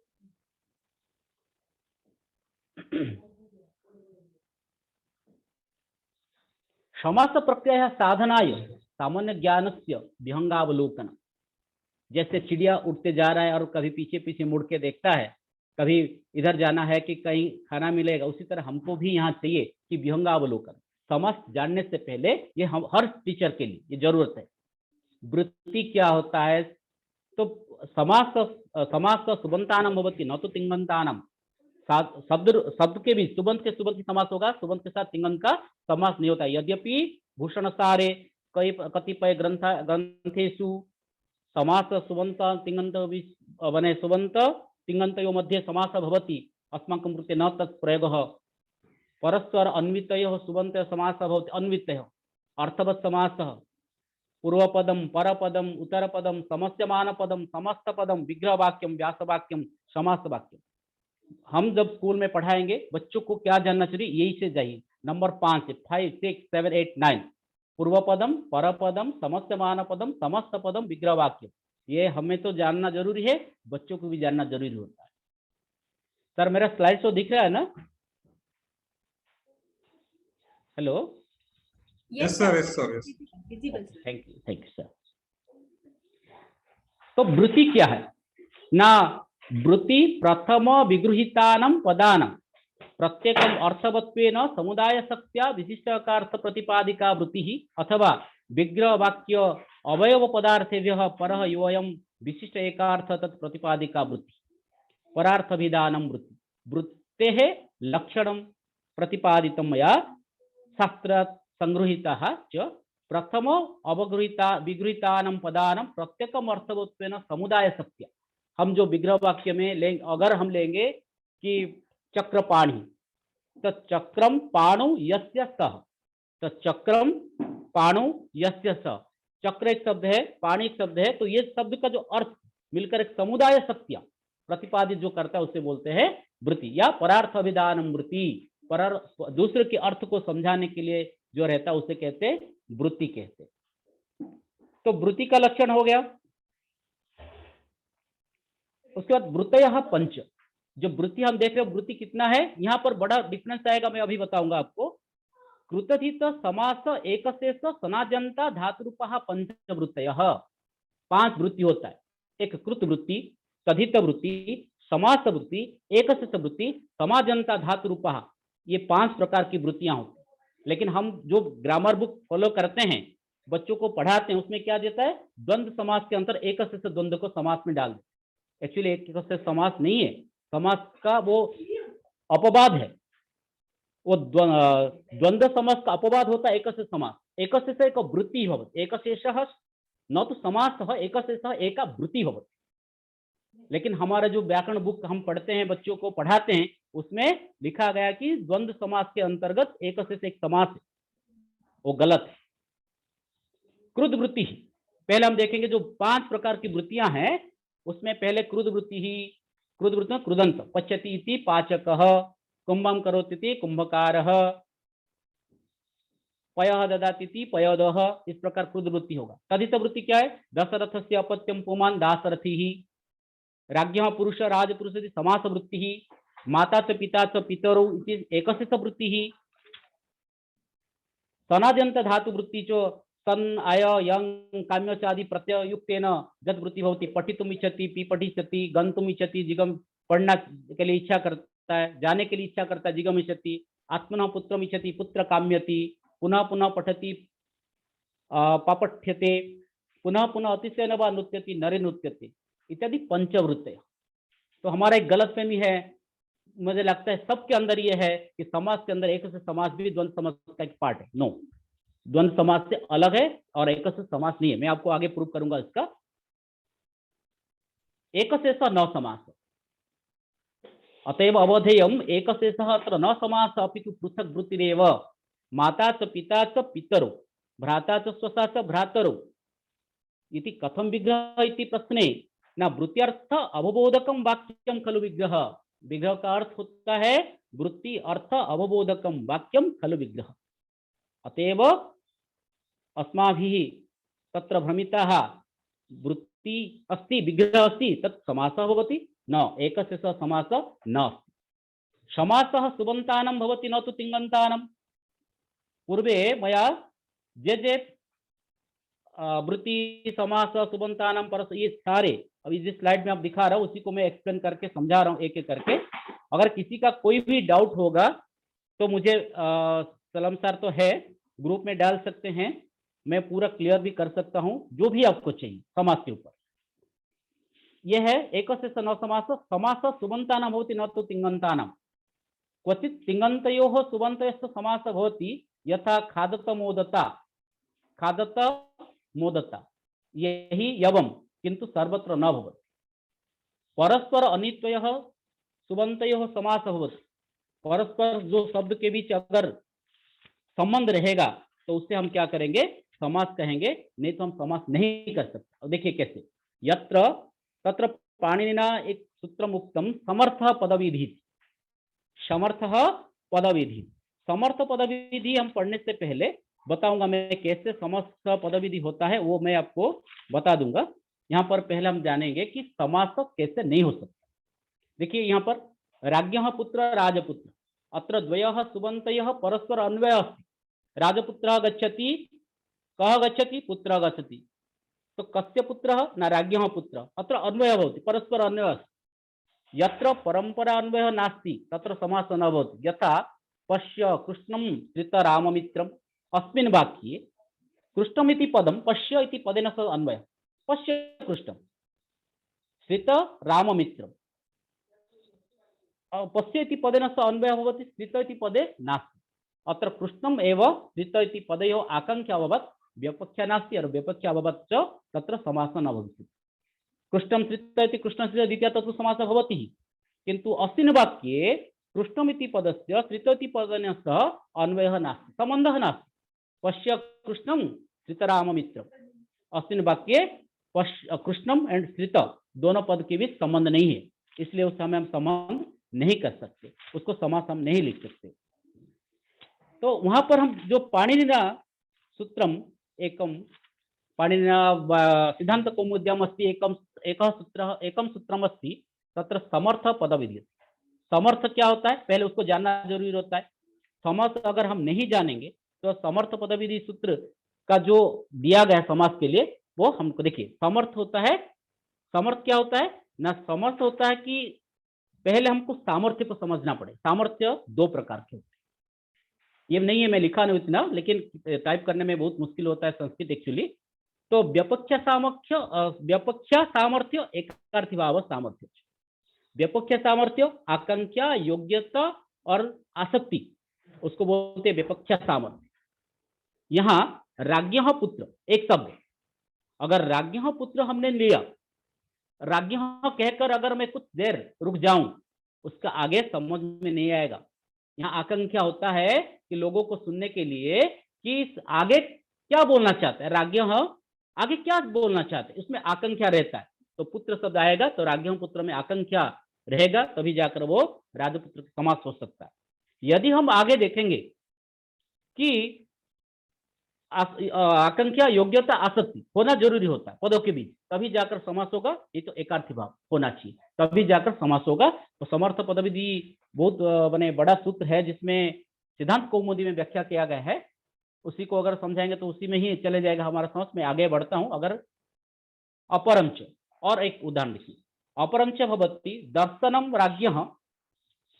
समास प्रक्रिया साधनाय सामान्य ज्ञानस्य विहंगावलोकन। जैसे चिड़िया उड़ते जा रहा है और कभी पीछे पीछे मुड़ के देखता है, कभी इधर जाना है कि कहीं खाना मिलेगा, उसी तरह हमको भी यहाँ चाहिए कि विहंगावलोकन। समास जानने से पहले ये हम हर टीचर के लिए ये जरूरत है। वृत्ति क्या होता है, तो समास सुबंतानाम भवति न तो तिङन्तानाम। शब्द के भी सुबंत के समास होगा, सुबंत के साथ तिङन्त का समास नहीं होता। यद्यपि भूषण सारे कई कतिपय ग्रंथेषु समास सुबंत तिङन्त बने सुबंत तिङन्तयोः मध्ये समासः भवति, अस्माकं कृते न तत् प्रयोगः। परस्पर अन्वितयोः सुबन्तयोः समासः भवति अन्वितयोः। अर्थवत् समासः पूर्वपदम परपदम उत्तरपदम समस्यमानपदम समस्तपदम विग्रहवाक्यम व्यासवाक्यम समासवाक्यम। हम जब स्कूल में पढ़ाएंगे बच्चों को क्या जानना चाहिए, यही से जाइए। नंबर 5 5 6 7 8 9 पूर्वपदम परपदम समस्यमानपदम समस्तपदम विग्रहवाक्यम। ये हमें तो जानना जरूरी है, बच्चों को भी जानना जरूरी होता है। सर मेरा स्लाइड शो दिख रहा है ना? Hello. Yes, sir. Yes, sir. Yes. Visible. Thank you sir. तो वृत्ति क्या है ना? वृत्ति प्रथम विगृहीतानां पदानां प्रत्येकम अर्थवत्वेन समुदाय शक्त्या विशिष्टार्थ प्रतिपादिका वृत्तिः अथवा विग्रह वाक्य अवयव पदार्थेभ्यः परः योऽयं विशिष्ट एकार्थ तत् प्रतिपादिका वृत्ति परार्थविधानं वृत्ति। वृत्तेः लक्षणं प्रतिपादितं मया शास्त्रात् संगृहीतः च। प्रथम विगृहीतानां पदानां प्रत्येकम अर्थवत्वेन समुदाय शक्त्या। हम जो विग्रह वाक्य में लेंगे, अगर हम लेंगे कि चक्रपाणि, तो चक्रम पाणु यस्य सः, तो चक्रम पाणु यस्य सः, चक्र एक शब्द है, पाणि एक शब्द है, तो ये शब्द का जो अर्थ मिलकर एक समुदाय शक्तियां प्रतिपादित जो करता है उसे बोलते हैं वृत्ति या परार्थ अभिधानम वृत्ति। दूसरे के अर्थ को समझाने के लिए जो रहता है उसे कहते हैं वृत्ति कहते हैं। तो वृत्ति का लक्षण हो गया। उसके बाद वृत्तयः पंच। जो वृत्ति हम देख रहे हैं, वृत्ति कितना है, यहाँ पर बड़ा डिफरेंस आएगा, मैं अभी बताऊंगा आपको। कृतधित समास एकशेष सनाजंता धातुरूपः पंचवृत्तयः। 5 वृत्ति होता है। एक कृत वृत्ति, तथित वृत्ति, समास वृत्ति, एकशेष वृत्ति, समाजंता धातुरूपः। ये 5 प्रकार की वृत्तियां होती हैं। लेकिन हम जो ग्रामर बुक फॉलो करते हैं, बच्चों को पढ़ाते हैं, उसमें क्या देता है, द्वंद्व समास के अंतर एकशेष द्वंद्व को समास में डाल देते। एक्चुअली एकशेष समास नहीं है, समास का वो अपवाद है, वो द्वंद्व समास का अपवाद होता है एकशेष समास। एकशेष एक वृत्ति भवति, एकशेषः न तो समासः, एकशेषः एका वृत्ति भवति। लेकिन हमारा जो व्याकरण बुक हम पढ़ते हैं, बच्चों को पढ़ाते हैं, उसमें लिखा गया कि द्वंद्व समास के अंतर्गत एकशेष एक समास है, वो गलत है। क्रुद्ध वृत्ति, पहले हम देखेंगे जो 5 प्रकार की वृत्तियां हैं, उसमें पहले क्रुद्ध वृत्ति ही, क्रुद्ध वृत्ति क्रुदंत, पच्यति इति पाचकः, कुंभम करोति इति कुंभकारः, पयः ददाति इति पयोदः। इस प्रकार क्रुद्ध वृत्ति होगा। तथित वृत्ति क्या है, दशरथस्य अपत्यम पुमान् दासरथिः, राज्ञः पुरुष राजपुरुष इति समास वृत्तिः, माता च पिता च पितरौ इति एकशेष वृत्तिः, सनाद्यन्त धातु वृत्ति च सन आय यं काम्य च आदि प्रत्ययुक्तेन जद वृत्ति भवति। पठितुम् इच्छति, पि पठिष्यति, गन्तुम् इच्छति, जिगम पढ़ना के लिए इच्छा कर करता है, जाने के लिए इच्छा करता है, जिगमिष्यति, आत्मनः पुत्रम इच्छति, पुत्र काम्यति, पुनः पुनः पठति, पापठ्यते, पुनः पुनः अतिशयन वा नृत्यति, नरे नृत्यति इत्यादि पंचवृत्तय। तो हमारा एक गलतफहमी है, मुझे लगता है सबके अंदर ये है कि समास के अंदर एक से समास भी द्वंद्व समास का एक पार्ट है। नो, द्वंद्व समास से अलग है और एक से समास नहीं है। मैं आपको आगे प्रूव करूंगा इसका। एकशेषः न समास, अतएव अवधेयम् एकशेषः अत्र न समासः अपितु पृथक् वृत्तिरेव। माता च पिता च पितरो, भ्राता च स्वसा च भ्रातरो इति कथं विग्रह इति प्रश्ने न वृत्त्यर्थ अवबोधकम वाक्यम खलु विग्रह। विग्रह का अर्थ होता है वृत्ति अर्थ अवबोधकम वाक्यम खलु विग्रह। अतएव अस्माभिः तत्र भ्रमिताः, वृत्ति अस्ति विग्रह अस्ति तत् समासः भवति न, एकशेषः समासः न। समासः सुबन्तानां भवति न तु तिङन्तानां। पूर्वे मया जे वृत्ति समास सुबंतानां परस ये सारे अभी जिस स्लाइड में आप दिखा रहा हूं उसी को मैं एक्सप्लेन करके समझा रहा हूं एक एक करके। अगर किसी का कोई भी डाउट होगा तो मुझे सलाम सर तो है, ग्रुप में डाल सकते हैं, मैं पूरा क्लियर भी कर सकता हूं जो भी आपको चाहिए समास के ऊपर। यह है एकशेष न समास। समास सुबंतानां भवति न तु तिङन्तानां। क्वचित् तिङन्तयोः सुबन्तयोश्च समासः भवति, यथा खादत मोदता, खादत मोदता, यही यवम, किंतु सर्वत्र न भवति। परस्पर अनित्वयः सुबन्तयोः समासः भवति। परस्पर जो शब्द के बीच अगर संबंध रहेगा तो उससे हम क्या करेंगे, समास कहेंगे, नहीं तो हम समास नहीं कर सकते। देखिए कैसे, यत्र तत्र पाणिनिना एक सूत्रम उक्तम समर्थ पदविधि। समर्थ पदविधि, समर्थ पदविधि हम पढ़ने से पहले बताऊंगा मैं कैसे समस्त पदविधि होता है, वो मैं आपको बता दूंगा। यहाँ पर पहले हम जानेंगे कि समास कैसे नहीं हो सकता। देखिए यहाँ पर राज्ञः पुत्र राजपुत्र, अत्र द्वयः सुबन्तयः परस्पर अन्वयः अस्ति। राजपुत्रः गच्छति, कः गच्छति, पुत्रः गच्छति, तो कस्य पुत्रः न राज्ञः पुत्रः, अत्र अन्वयः भवति, परस्पर अन्वयः अस्ति। यत्र परंपरा अन्वयः नास्ति तत्र समासः न भवति। यथा पश्य कृष्णं धृतराममित्रम्, अस्मिन् वाक्ये कृष्णम् इति पदं पश्य इति पदेन सह अन्वयः, पश्य कृष्णं, श्रित राममित्रम्, पश्य इति पदेन सह अन्वयः भवति, श्रित इति पदे नास्ति। अत्र कृष्णम् एव श्रित इति पदयोः आकांक्षा अभवत्, व्यपख्या नास्ति और व्यपख्या अभवत् च तत्र समासः न भवति। कृष्णं श्रित इति कृष्णस्य द्वितीया तत्तु समासः भवति, किन्तु अस्मिन् वाक्ये कृष्णमिति पदस्य श्रित इति पदेन सह अन्वयः नास्ति, सम्बन्धः नास्ति। पश्य कृष्णं श्रितराममित्रम्, अस्मिन् वाक्ये कृष्णम एंड श्रित दोनों पद के बीच संबंध नहीं है, इसलिए उस समय हम संबंध नहीं कर सकते, उसको समास हम नहीं लिख सकते। तो वहां पर हम जो पाणिनिना सूत्रम एकम, पाणिनिना सिद्धांत कौमुद्याम अस्ति एकम सूत्रम अस्ति, तत्र समर्थ पदविधि। समर्थ क्या होता है पहले उसको जानना जरूरी होता है। समर्थ अगर हम नहीं जानेंगे तो समर्थ पदविधि सूत्र का जो दिया गया समास के लिए वो हमको, देखिए समर्थ होता है, समर्थ क्या होता है ना, समर्थ होता है कि पहले हमको सामर्थ्य को समझना पड़े। सामर्थ्य दो प्रकार के होते हैं, ये नहीं है मैं लिखा नहीं इतना, लेकिन टाइप करने में बहुत मुश्किल होता है संस्कृत एक्चुअली। तो व्यपख्या सामर्थ्य, व्यपख्या सामर्थ्य, एकार्थी भाव सामर्थ्य। व्यपख्या सामर्थ्य आकांक्षा, योग्यता और आसक्ति, उसको बोलते हैं व्यपख्या सामर्थ्य। यहाँ राज्ञः पुत्र एक शब्द, अगर राज्ञः पुत्र हमने लिया, राज्ञः कहकर अगर मैं कुछ देर रुक जाऊं, उसका आगे समझ में नहीं आएगा। यहाँ आकांक्षा होता है कि लोगों को सुनने के लिए कि आगे क्या बोलना चाहते हैं, राज्ञः आगे क्या बोलना चाहते हैं, उसमें आकांक्षा रहता है। तो पुत्र शब्द आएगा तो राज्ञः पुत्र में आकांक्षा रहेगा, तभी जाकर वो राजपुत्र का समास हो सकता है। यदि हम आगे देखेंगे कि आकांक्षा, योग्यता, आसक्ति होना जरूरी होता है पदों के बीच, तभी जाकर समास होगा। ये तो एकार्थी भाव होना चाहिए, तभी जाकर समास होगा। तो समर्थ पदविधि बहुत बने बड़ा सूत्र है जिसमें सिद्धांत कौमुदी में व्याख्या किया गया है, उसी को अगर समझाएंगे तो उसी में ही चले जाएगा हमारा समझ में। आगे बढ़ता हूं। अगर अपरंच, और एक उदाहरण लिखिए, अपरंच भवति दर्शनम राज्ञः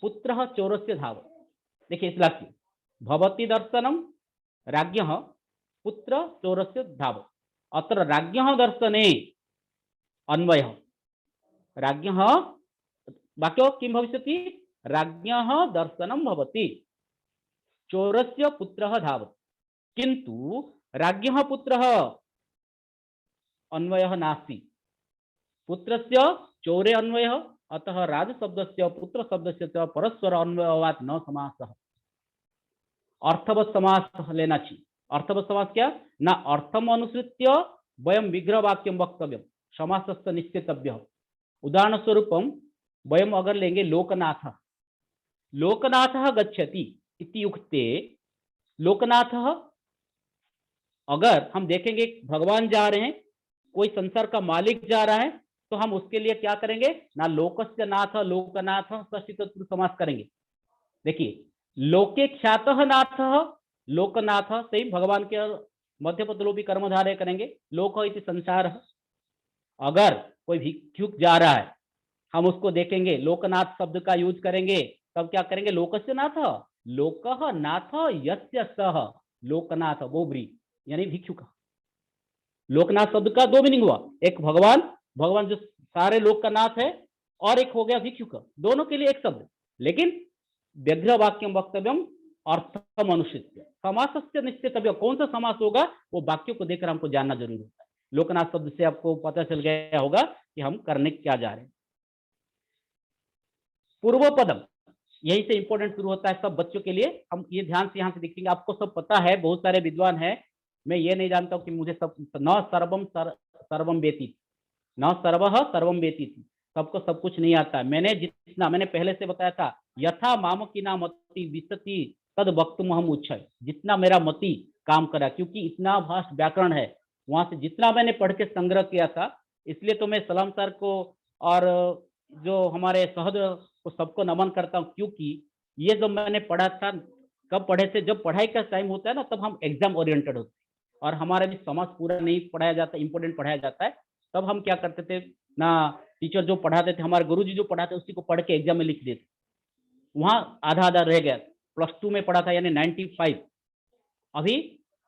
पुत्रः चोरस्य धावत्। देखिए इस वाक्य, भवति दर्शनम राज्ञः पुत्र चोरस्य धावत्। अत्र राज्ञः दर्शने अन्वयः, राज्ञः वाक्यो किं भविष्यति, राज्ञः दर्शनं भवति, चोरस्य पुत्रः धावत्। किन्तु राज्ञः पुत्रः अन्वयः नास्ति, पुत्रस्य चौरे अन्वयः, अतः राजशब्दस्य पुत्र शब्दस्य च परस्पर अन्वयवात् न समासः। अर्थवत् समास लेना चाहिए। अर्थवत् समास क्या, न अर्थम अनुसृत्य वयम विग्रह वाक्यम वक्तव्यम, समासस्य निश्चितव्यः। उदाहरण स्वरूपम वयम अगर लेंगे लोकनाथ, लोकनाथः गच्छति इति युक्ते, लोकनाथः अगर हम देखेंगे भगवान जा रहे हैं, कोई संसार का मालिक जा रहा है, तो हम उसके लिए क्या करेंगे, ना लोकस्य नाथ लोकनाथ षष्ठी तत्पुरुष समास करेंगे। देखिए लोके ख्यातः नाथः लोकनाथ से ही भगवान के मध्यपदलोपी कर्मधारय करेंगे, लोक इति संसार। अगर कोई भिक्षुक जा रहा है, हम उसको देखेंगे लोकनाथ शब्द का यूज करेंगे, तब क्या करेंगे, लोकस्य नाथ, लोकः नाथ यस्य सह लोकनाथ, बोबरी यानी भिक्षुक। लोकनाथ शब्द का दो मीनिंग हुआ, एक भगवान, भगवान जो सारे लोक का नाथ है, और एक हो गया भिक्षुक, दोनों के लिए एक शब्द। लेकिन व्यग्र वाक्यम वक्तव्यम अर्थम अनुसृत्य, समासस्य निश्चितव्य, कौन सा समास होगा वो वाक्यों को देखकर हमको जानना जरूरी होता है। लोकनाथ शब्द से आपको पता चल गया होगा कि हम करने क्या जा रहे हैं। पूर्व पदम, यही से इंपॉर्टेंट शुरू होता है सब बच्चों के लिए। हम ये ध्यान से यहाँ से देखेंगे, आपको सब पता है, बहुत सारे विद्वान है, मैं ये नहीं जानता हूँ कि मुझे सब, न सर्वम सर्वम वेति, न सर्वः सर्वम वेति, सबको सब कुछ नहीं आता है। मैंने पहले से बताया था, यथा मामकिना मति विसति तद वक्तुम अहम उच्चय, जितना मेरा मति काम करा, क्योंकि इतना वास्ट व्याकरण है, वहां से जितना मैंने पढ़ के संग्रह किया था, इसलिए तो मैं सलाम सर को और जो हमारे सहद को सबको नमन करता हूँ, क्योंकि ये जो मैंने पढ़ा था, कब पढ़े थे, जब पढ़ाई का टाइम होता है ना, तब हम एग्जाम ओरिएंटेड होते हैं, और हमारे भी समाज पूरा नहीं पढ़ाया जाता, इंपोर्टेंट पढ़ाया जाता है। तब हम क्या करते थे ना, टीचर जो पढ़ाते थे, हमारे गुरुजी जो पढ़ाते, उसी को पढ़ के एग्जाम में लिख देते, वहां आधा आधा रह गया। +2 में पढ़ा था, यानी 95। अभी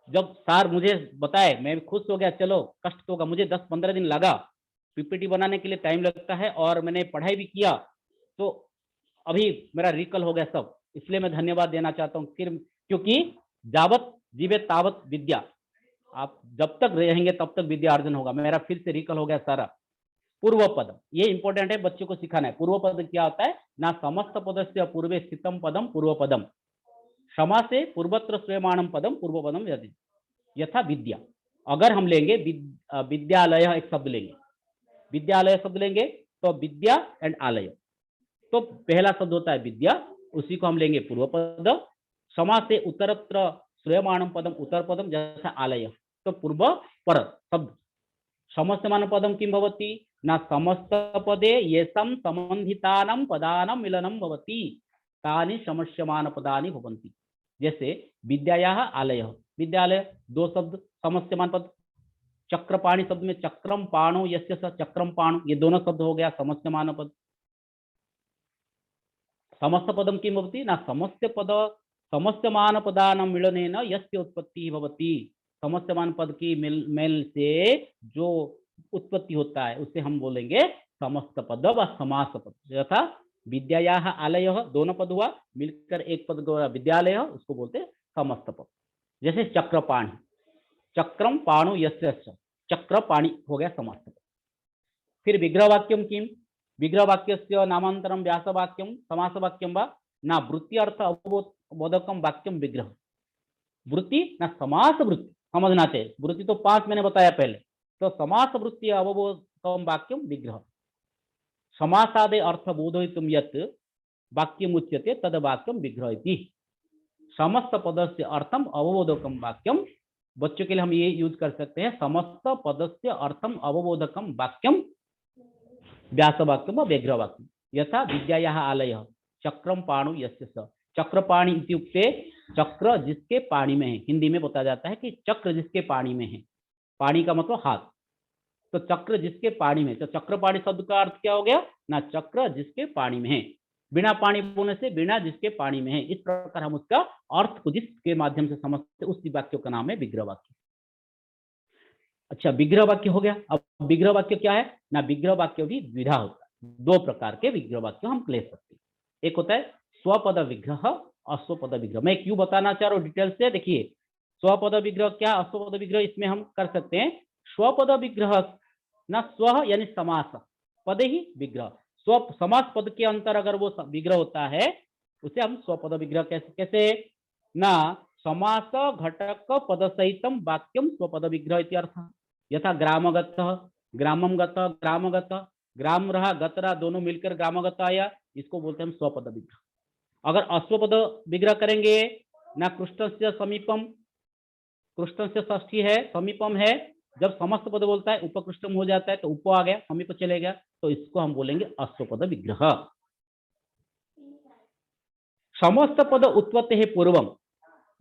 जब सर मुझे बताए, मैं खुश हो गया, चलो कष्ट तो होगा, मुझे 10-15 दिन लगा, पीपीटी बनाने के लिए टाइम लगता है, और मैंने पढ़ाई भी किया, तो अभी मेरा रिकल हो गया सब। इसलिए मैं धन्यवाद देना चाहता हूँ, फिर क्योंकि जावत जीवे तावत विद्या, आप जब तक रहेंगे तब तक विद्या अर्जन होगा। मेरा फिर से रिकल हो गया सारा। पूर्व पदम, ये इंपॉर्टेंट है, बच्चों को सिखाना है। पूर्व पद क्या होता है, ना समस्त पदस्य पूर्वे स्थितम पदम पूर्व पदम, क्षमा से पूर्वत्र स्वयमाणम पदम पूर्व पदम यदि, यथा विद्या। अगर हम लेंगे विद्यालय, एक शब्द लेंगे, विद्यालय शब्द लेंगे, तो विद्या एंड आलय, तो पहला शब्द होता है विद्या, उसी को हम लेंगे पूर्व पद। क्षमा से उत्तरत्र श्रूयमाणम पदम उत्तर पदम जैसा आलय, तो पूर्व पर शब्द। समस्यमान पदम किं भवति, न समस्त पदे येषां संबंधितानां पदानां मिलनं भवति तानि समस्यमान पदानि भवन्ति। जैसे विद्यायाः आलयः, विद्यालय दो शब्द, समस्यमान पद। चक्रपाणि शब्द में चक्रम पाणो यस्य स चक्रम पाणो, ये दोनों शब्द हो गया समस्यमान पद। समस्त पदम किं भवति, न समस्य पद समस्यमान पदानां मिलनेन यस्य उत्पत्ति भवति, समस्यमान पद की मेल से जो उत्पत्ति होता है उसे हम बोलेंगे समस्त पद व समास पद। यथा विद्यायाः आलयः, दोनों पद हुआ, मिलकर एक पद विद्यालय, उसको बोलते समस्त पद। जैसे चक्रपाणि, चक्रम पाणु यस्य स, चक्रपाणि हो गया समस्त पद। फिर विग्रह वाक्यम किम, विग्रह वाक्यस्य नामांतरम व्यासवाक्यम समासवाक्यम वा ना वृत्ति अर्थ अवबोधकम वाक्यम विग्रह। वृत्ति ना समास वृत्ति समझना चाहिए, वृत्ति तो 5 मैंने बताया पहले, तो समास वृत्ति अवबोधकम वाक्यम विग्रह। समासादे अर्थ बोधयितुम यत् वाक्यम उच्यते तद वाक्यम विग्रह इति। समस्त पदस्य अर्थम अवबोधकम वाक्यम, बच्चों के लिए हम ये यूज कर सकते हैं, समस्त पदस्य अर्थम अवबोधकम वाक्यम व्यासवाक्यम व विग्रहवाक्यम। यथा विद्यायाः आलयः चक्रम पाणु यस्य स, चक्रपाणि इत्युक्ते चक्र जिसके पाणी में है। हिंदी में बताया जाता है कि चक्र जिसके पाणी में है, पाणी का मतलब हाथ, तो चक्र जिसके पाणी में, तो चक्रपाणी शब्द का अर्थ क्या हो गया ना, चक्र जिसके पाणी में है। बिना पानी बोने से बिना जिसके पानी में है, इस प्रकार हम उसका अर्थ को जिसके माध्यम से समझते उस वाक्यों का नाम है विग्रह वाक्य। अच्छा, विग्रह वाक्य हो गया। अब विग्रह वाक्य क्या है ना, विग्रह वाक्य भी द्विधा होता है, दो प्रकार के विग्रह वाक्य हम ले सकते हैं। एक होता है स्वपद विग्रह और स्वपद विग्रह। मैं क्यों बताना चाह रहा हूँ डिटेल से, देखिए स्वपद विग्रह क्या, अस्वपद विग्रह इसमें हम कर सकते हैं। स्वपद विग्रह ना, स्व यानी समास, पद ही विग्रह, स्व समास पद के अंतर अगर वो विग्रह होता है उसे हम स्वपद विग्रह कैसे ना, समास घटक पद सहितम वाक्यम स्वपद विग्रह इत्यर्थ। यथा ग्रामगत, ग्रामम गत, ग्रामगत, ग्राम रहा गत रहा दोनों मिलकर ग्रामगत आया, इसको बोलते हैं हम स्वपद विग्रह। अगर अश्वपद विग्रह करेंगे ना, कृष्णस्य समीपम, कृष्ण से षष्ठी है, समीपम है, जब समस्त पद बोलता है उपकृष्टम हो जाता है तो उप आ गया, समीप चले गया, तो इसको हम बोलेंगे अश्वपद विग्रह। समस्त पद उत्पत्ति है पूर्वम,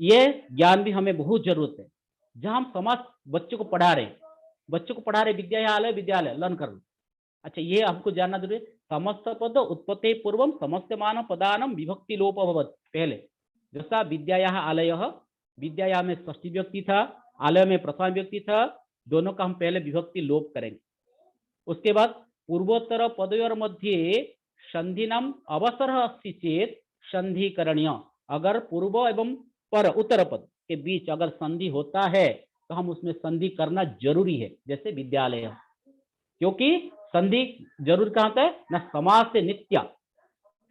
ये ज्ञान भी हमें बहुत जरूरत है। जहां हम समाज बच्चों को पढ़ा रहे विद्यालय विद्यालय लर्न कर लो। अच्छा, ये हमको जानना जरूरी है। समस्त पद उत्पत्ति पूर्वम समस्तमान पदानम विभक्ति लोप अभवत्। पहले जैसा विद्यायाः आलयः, विद्याया में षष्ठी व्यक्ति था, आलय में प्रथम व्यक्ति था, दोनों का हम पहले विभक्ति लोप करेंगे। उसके बाद पूर्वोत्तर पदयोर मध्ये संधिनाम अवसर अस्ति चेत संधि करणीय। अगर पूर्व एवं पर उत्तर पद के बीच अगर संधि होता है तो हम उसमें संधि करना जरूरी है, जैसे विद्यालय, क्योंकि संधि जरूर कहाँ होता है ना, समास से नित्य,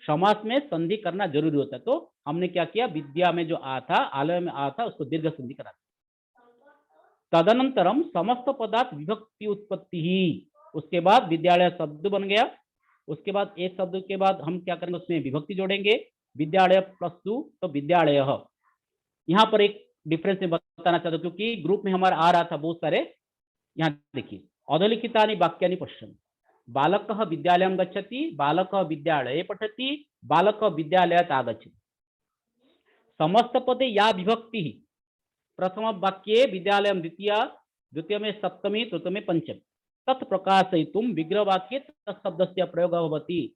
समास में संधि करना जरूरी होता है। तो हमने क्या किया, विद्या में जो आ था, आलय में आ था, उसको दीर्घ संधि करा। तदनंतरम समस्त पदार्थ विभक्ति उत्पत्ति ही, उसके बाद विद्यालय शब्द बन गया। उसके बाद एक शब्द के बाद हम क्या करेंगे, उसमें विभक्ति जोड़ेंगे, विद्यालय प्लस 2 तो विद्यालय। यहाँ पर एक डिफरेंस में बताना चाहता हूँ क्योंकि ग्रुप में हमारा आ रहा था बहुत सारे। यहाँ देखिए, अधोलिखितानि वाक्यानि पश्यन्तु। बालकः विद्यालयं गच्छति, बालकः विद्यालये पठति, बालकः विद्यालयात् आगच्छति। समस्त पदे या विभक्ति प्रथम वाक्ये विद्यालयं द्वितीया, द्वितीय में सप्तमी, तृतीय में पंचमी, तत्प्रकाशयितुं विग्रह वाक्ये तत्शब्दस्य प्रयोगः भवति।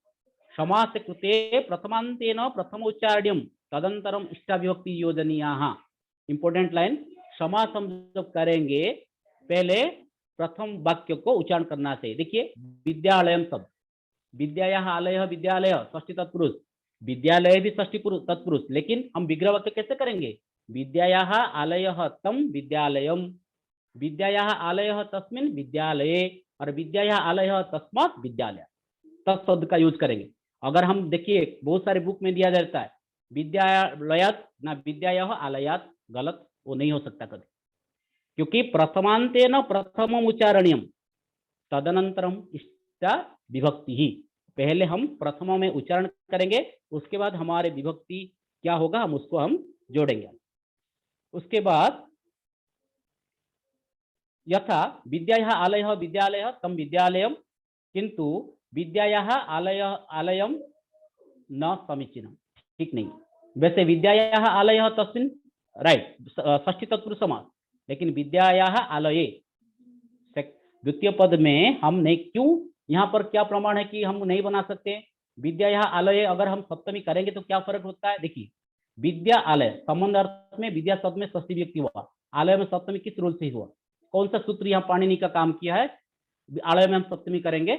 समास कृते प्रथमान्तेन प्रथमोच्चार्यं तदंतरम इष्टाविभक्ति योजनीयाः। इंपोर्टेंट लाइन, समास हम जब करेंगे पहले प्रथम वाक्य को उच्चारण करना चाहिए। देखिए विद्यालयम शब्द, विद्यायाः आलयः विद्यालय षष्ठी तत्पुरुष, विद्यालय भी षष्ठी तत्पुरुष, लेकिन हम विग्रह वाक्य कैसे करेंगे, विद्यायाः आलयः तम विद्यालयम, विद्यायाः आलयः तस्मिन् विद्यालये, और विद्यायाः आलयः तस्मात् विद्यालय, तत्शब्द का यूज करेंगे। अगर हम देखिए बहुत सारे बुक में दिया जाता है विद्यालयात् ना विद्यायाः आलयात्, गलत, वो नहीं हो सकता कभी, क्योंकि प्रथमांतेन प्रथमम उच्चारणीयम तदनंतरम इष्टा विभक्ति ही। पहले हम प्रथम में उच्चारण करेंगे, उसके बाद हमारे विभक्ति क्या होगा, हम उसको हम जोड़ेंगे। उसके बाद यथा विद्यायाः आलयः विद्यालयः तम विद्यालयम, किंतु विद्यायाः आलयम न समीचीनम, ठीक नहीं। वैसे विद्यायाः आलयः तस्मिन्, राइट, षष्ठी तत्पुरुष समास, लेकिन विद्यायाः आलये द्वितीय पद में हम नहीं, क्यों, यहाँ पर क्या प्रमाण है कि हम नहीं बना सकते। विद्यायाः आलये अगर हम सप्तमी करेंगे तो क्या फर्क होता है, देखिए विद्या आलय संबंध अर्थ में विद्या शब्द में षष्ठी व्यक्ति हुआ, आलय में सप्तमी किस रूल से हुआ, कौन सा सूत्र यहाँ पाणिनि का काम किया है, आलय में हम सप्तमी करेंगे,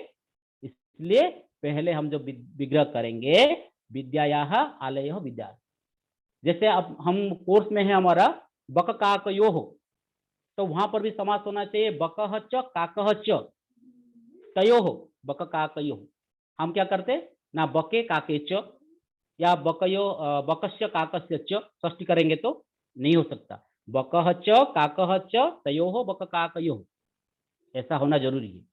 इसलिए पहले हम जो विग्रह करेंगे विद्यायाः आलयः विद्यालय। जैसे अब हम कोर्स में है हमारा बक काकयोः, तो वहां पर भी समास होना चाहिए, बकः च काकः च तयोः, बक काकयोः। हम क्या करते ना, बके काके च या बकयो बकस्य काकस्य च, षष्ठी करेंगे तो नहीं हो सकता, बकः च काकः च तयोः बक काकयोः, ऐसा होना जरूरी है।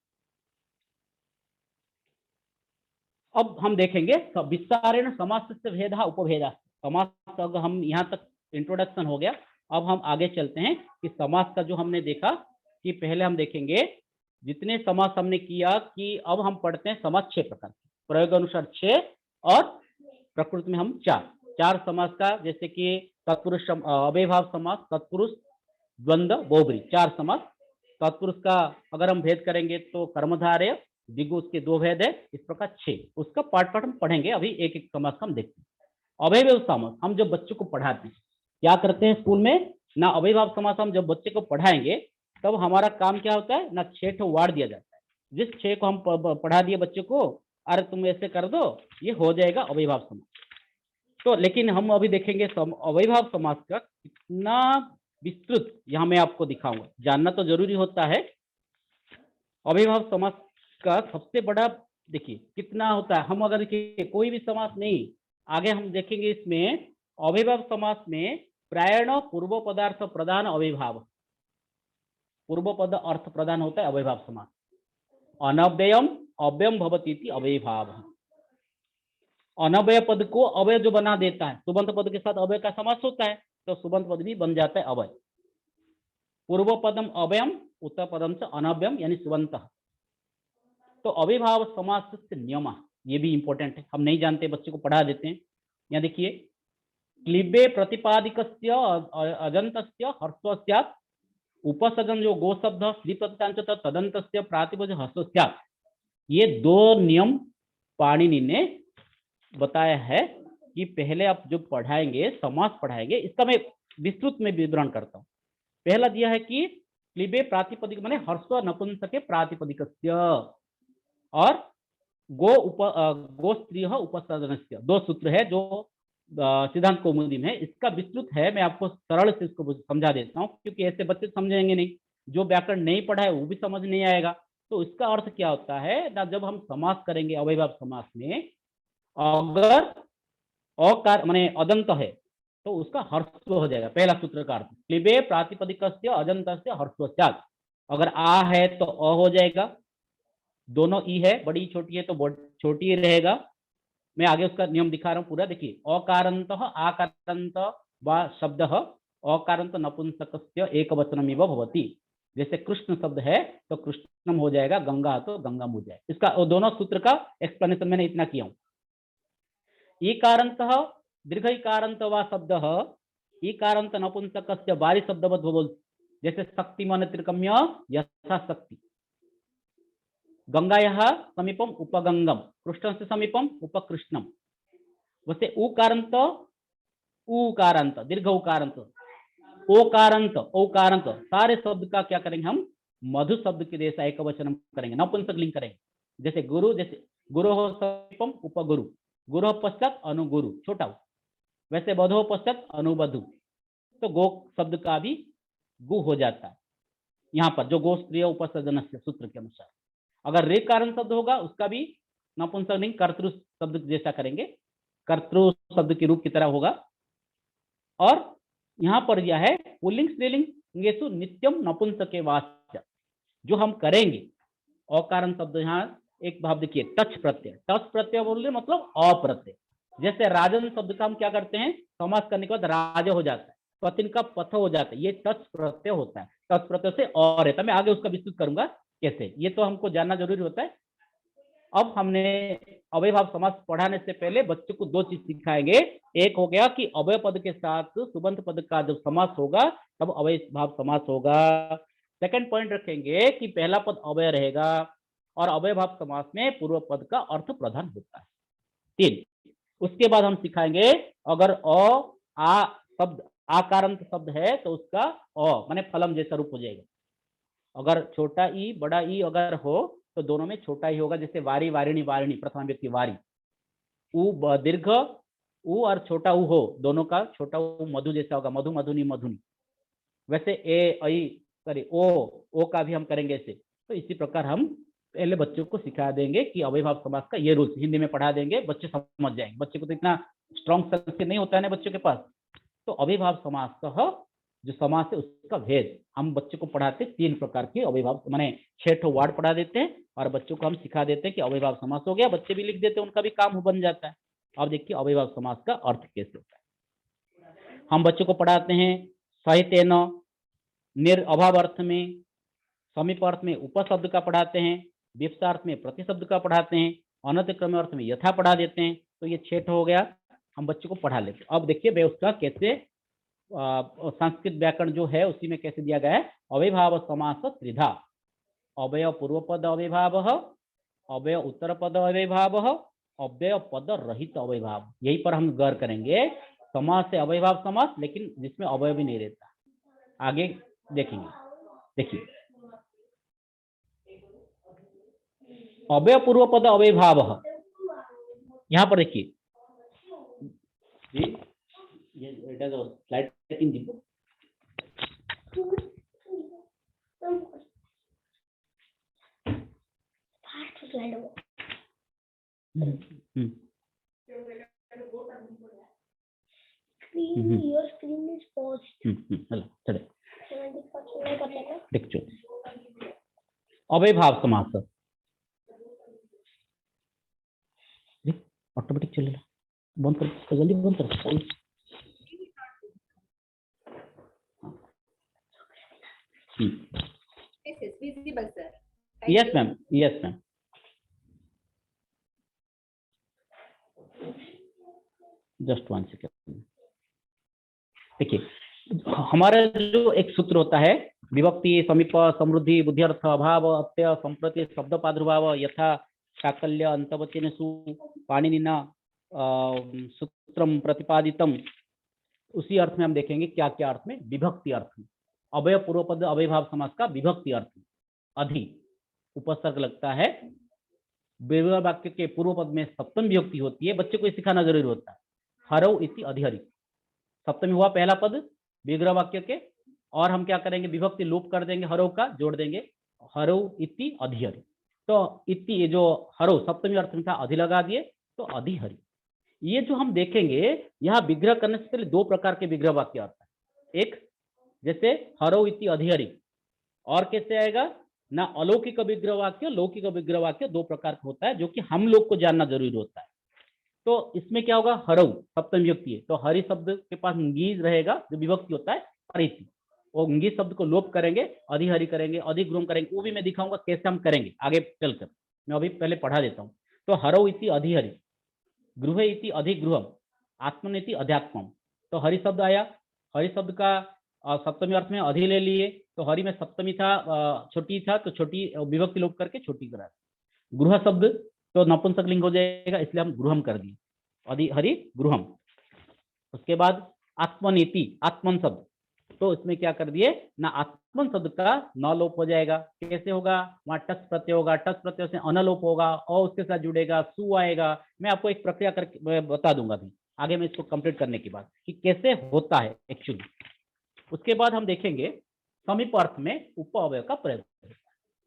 अब हम देखेंगे विस्तारेण समासस्य भेदः उपभेदः। समास अगर हम यहाँ तक इंट्रोडक्शन हो गया, अब हम आगे चलते हैं कि समास का जो हमने देखा कि पहले हम देखेंगे जितने समास हमने किया कि अब हम पढ़ते हैं समास 6 प्रकार, प्रयोग अनुसार 6 और प्रकृति में हम 4 समास का, जैसे कि तत्पुरुष अव्ययभाव समास, तत्पुरुष, द्वंद्व, बहुब्री, 4 समास। तत्पुरुष का अगर हम भेद करेंगे तो कर्मधारय, दिगु उसके दो भेद है, इस प्रकार 6। उसका पार्ट पार्ट हम पढ़ेंगे, अभी एक एक समास का हम देखते हैं। अवयव समास हम जब बच्चों को पढ़ाते हैं क्या करते हैं स्कूल में ना, अवयव समास हम जब बच्चे को पढ़ाएंगे तब हमारा काम क्या होता है ना, 6 ठो वार्ड दिया जाता है। जिस 6 को हम पढ़ा दिए बच्चे को, अरे तुम ऐसे कर दो, ये हो जाएगा अवयव समास। तो लेकिन हम अभी देखेंगे अवयव समास का कितना विस्तृत, यहाँ मैं आपको दिखाऊंगा। जानना तो जरूरी होता है। अवयव समास का सबसे बड़ा देखिए कितना होता है। हम अगर देखिए कोई भी समास नहीं, आगे हम देखेंगे इसमें अवयव समास में प्रायण पूर्व पदार्थ प्रधान अविभाव, पूर्व पद अर्थ प्रधान होता है अवयव समास। अनव्ययम अव्ययम भवति इति अवयभाव। अनव्यय पद को अवय जो बना देता है, सुबंत पद के साथ अवय का समास होता है तो सुबंत पद भी बन जाता है अवय। पूर्व पदम अवयम उत्तर पदम से अनव्ययम यानी सुबंत। तो अविभाव समास से नियम, ये भी इंपॉर्टेंट है, हम नहीं जानते, बच्चे को पढ़ा देते हैं। यहाँ देखिए क्लिबे प्रतिपादिकस्य अजंतस्य हर्षो स्यात्, उपसर्जन जो गो शब्द स्त्रीप्रत्ययांत तदंतस्य प्रातिपद हर्षो स्यात्। ये दो नियम पाणिनि ने बताया है कि पहले आप जो पढ़ाएंगे समास पढ़ाएंगे, इसका मैं विस्तृत में विवरण करता हूँ। पहला दिया है कि क्लिबे प्रातिपदिक माने हर्ष नपुंसके प्रातिपदिकस्य, और गो स्त्री उपसर्जनस्य, दो सूत्र है जो सिद्धांत कौमुदी में है। इसका विस्तृत है, मैं आपको सरल से इसको समझा देता हूँ क्योंकि ऐसे बच्चे समझेंगे नहीं, जो व्याकरण नहीं पढ़ा है वो भी समझ नहीं आएगा। तो इसका अर्थ क्या होता है ना, जब हम समास करेंगे अवयव समास में, अगर अकार माने अदंत है तो उसका हर्ष हो जाएगा। पहला सूत्र का अर्थ क्लिबे प्रातिपदिकस्य अजंतस्य हर्षो स्यात्। अगर आ है तो अ हो जाएगा, दोनों ई है, बड़ी छोटी है तो छोटी रहेगा। मैं आगे उसका नियम दिखा रहा हूं पूरा, देखिए अकारंत आकारंत व शब्द अकारंत नपुंसकस्य एकवचनमिव भवति। जैसे कृष्ण शब्द है तो कृष्णम हो जाएगा, गंगा तो गंगम हो जाएगा। इसका दोनों सूत्र का एक्सप्लेनेशन मैंने इतना किया हूं। ईकारंत दीर्घ इकारंत व शब्द ईकारंत नपुंसकस्य बारी शब्दवत् भवति। जैसे शक्तिमान त्रिकम्य यथा शक्ति, गंगायाः समीपम उपगंगम, कृष्ण से समीपम उपकृष्णम। वैसे उकारांत उकारांत दीर्घ उकारांत ओकारांत ओकारांत, सारे शब्द का क्या करेंगे हम मधु शब्द के जैसा एक वचन करेंगे, नपुंसक लिंग करेंगे। जैसे गुरु, जैसे गुरु हो समीपम उपगुरु, गुरु पश्चात अनुगुरु छोटा, वैसे बधो पश्चात अनुबधु, तो गो शब्द का भी गु हो जाता है यहाँ पर, जो गो स्त्रीय उपसर्जन सूत्र के अनुसार। अगर रे कारण शब्द होगा उसका भी नपुंसक लिंग कर्तृ शब्द जैसा करेंगे, कर्तृ शब्द के रूप की तरह होगा। और यहाँ पर यह है पुल्लिंग स्त्रीलिंगेषु नित्यम नपुंसके वाच्य, जो हम करेंगे अकारण शब्द। यहाँ एक भाव देखिए टच प्रत्यय, टच प्रत्यय बोल मतलब अप्रत्यय। जैसे राजन शब्द का हम क्या करते हैं, समास करने के बाद राज हो जाता है, पतिन का पथ हो जाता है, ये टच प्रत्यय होता है। टच प्रत्यय से और रहता है, मैं आगे उसका विस्तृत करूंगा कैसे, ये तो हमको जानना जरूरी होता है। अब हमने अव्ययभाव समास पढ़ाने से पहले बच्चों को दो चीज सिखाएंगे। एक हो गया कि अव्यय पद के साथ सुबंत पद का जब समास होगा तब अव्ययभाव समास होगा। सेकंड पॉइंट रखेंगे कि पहला पद अव्यय रहेगा और अव्ययभाव समास में पूर्व पद का अर्थ प्रधान होता है। 3, उसके बाद हम सिखाएंगे अगर आ शब्द आकारांत शब्द है तो उसका माने फलम जैसा रूप हो जाएगा। अगर छोटा ई बड़ा ई अगर हो तो दोनों में छोटा ही होगा। जैसे वारी वारिणी वारिणी, प्रथम व्यक्ति वारी, उ दीर्घ उ और छोटा उ हो, दोनों का छोटा उ मधु जैसा होगा, मधु मधुनी मधुनी। वैसे ए ऐ सॉरी ओ का भी हम करेंगे ऐसे। तो इसी प्रकार हम पहले बच्चों को सिखा देंगे कि अव्ययभाव समास का ये रूल्स हिंदी में पढ़ा देंगे, बच्चे समझ जाएंगे। बच्चे को तो इतना स्ट्रॉन्ग संस्कृत नहीं होता है ना बच्चों के पास। तो अव्ययभाव समास का जो समास है उसका भेद हम बच्चों को पढ़ाते 3 प्रकार के अव्ययभाव, माने 6 ठो वर्ड पढ़ा देते हैं और बच्चों को हम सिखा देते हैं कि अव्ययभाव समास हो गया, बच्चे भी लिख देते हैं, उनका भी काम बन जाता है। अब देखिए अव्ययभाव समास का अर्थ कैसे होता है। हम बच्चों को पढ़ाते हैं सहितेन, निर अभाव अर्थ में, समीप अर्थ में उपशब्द का पढ़ाते हैं, विपसार्थ में प्रतिशब्द का पढ़ाते हैं, अनतिक्रम्य अर्थ में यथा पढ़ा देते हैं। तो ये 6 ठो हो गया, हम बच्चों को पढ़ा लेते हैं। अब देखिए वे उसका कैसे संस्कृत व्याकरण जो है उसी में कैसे दिया गया है। अव्ययभाव समास त्रिधा, अव्यय पूर्व पद अव्ययभाव, अव्यय उत्तर पद अव्ययभाव, अव्यय पद रहित अव्ययभाव, यही पर हम गौर करेंगे। समास से अव्ययभाव समास, लेकिन जिसमें अवयव भी नहीं रहता। आगे देखेंगे। देखिए, अव्यय पूर्व पद अव्ययभाव, यहाँ पर देखिए slide 3 the. Your screen is paused. चले 70% नहीं कर लेना। देखो, अव्ययभाव समास ऑटोमेटिक चलेगा। बंद कर, जल्दी बंद कर। This is visible, sir. Thank yes you. Ma'am, yes ma'am. Just 1 second. देखिए, हमारा जो एक सूत्र होता है, विभक्ति, समीप, समृद्धि, बुद्ध्यर्थ, अभाव, अत्यय, संप्रति, शब्द प्रादुर्भाव, यथा शाकल्य अंतवचनेषु पाणिनिना सूत्रम प्रतिपादितम, उसी अर्थ में हम देखेंगे क्या क्या अर्थ में, विभक्ति अर्थ में। अव्यय पूर्व पद अव्ययभाव समास का विभक्ति अर्थ में अधि उपसर्ग लगता है। विग्रह वाक्य के पूर्व पद में सप्तमी विभक्ति होती है, बच्चे को सिखाना जरूरी होता है। हरौ इति अधिहरि, सप्तमी हुआ पहला पद विग्रह वाक्य के, और हम क्या करेंगे, विभक्ति लोप कर देंगे, हरौ का जोड़ देंगे, हरौ इति अधिहरि। तो इति जो हरौ सप्तमी अर्थ में था, अधि लगा दिए तो अधिहरि। ये जो हम देखेंगे, यहाँ विग्रह करने से पहले 2 प्रकार के विग्रह वाक्य आता है। एक जैसे हरौ इति अधिहरि, और कैसे आएगा ना, अलौकिक विग्रह वाक्य, लौकिक विग्रह वाक्य, 2 प्रकार का होता है, जो कि हम लोग को जानना जरूरी होता है। तो इसमें क्या होगा, हरौ सप्तमी विभक्ति है, तो हरि शब्द के पास ंगीज रहेगा, जो विभक्ति होता है परिति, वो ंगीज शब्द को लोप करेंगे, अधिहरि करेंगे, अधिगृहम करेंगे। वो भी मैं दिखाऊंगा कैसे हम करेंगे आगे चलकर, मैं अभी पहले पढ़ा देता हूँ। तो हरौ इति अधिहरि, गृह इति अधिगृहम, आत्मन इति अध्यात्मम। तो हरि शब्द आया, हरि शब्द का सप्तमी अर्थ में अधि ले लिए, तो हरि में सप्तमी था, छोटी था, तो छोटी विभक्ति लोप करके छोटी करा। गृह शब्द तो नपुंसक लिंग हो जाएगा, इसलिए हम गृहम कर दिए, अधि हरि गृहम। उसके बाद आत्मनीति, आत्मन शब्द, तो इसमें क्या कर दिए ना, आत्मन शब्द का न लोप हो जाएगा। कैसे होगा, वहां टच प्रत्यय होगा, टच प्रत्यय से अनलोप होगा, और उसके साथ जुड़ेगा सु आएगा। मैं आपको एक प्रक्रिया करके बता दूंगा अभी आगे में, इसको कंप्लीट करने के बाद कि कैसे होता है एक्चुअली। उसके बाद हम देखेंगे समीप अर्थ में उप अव्यय का प्रयोग।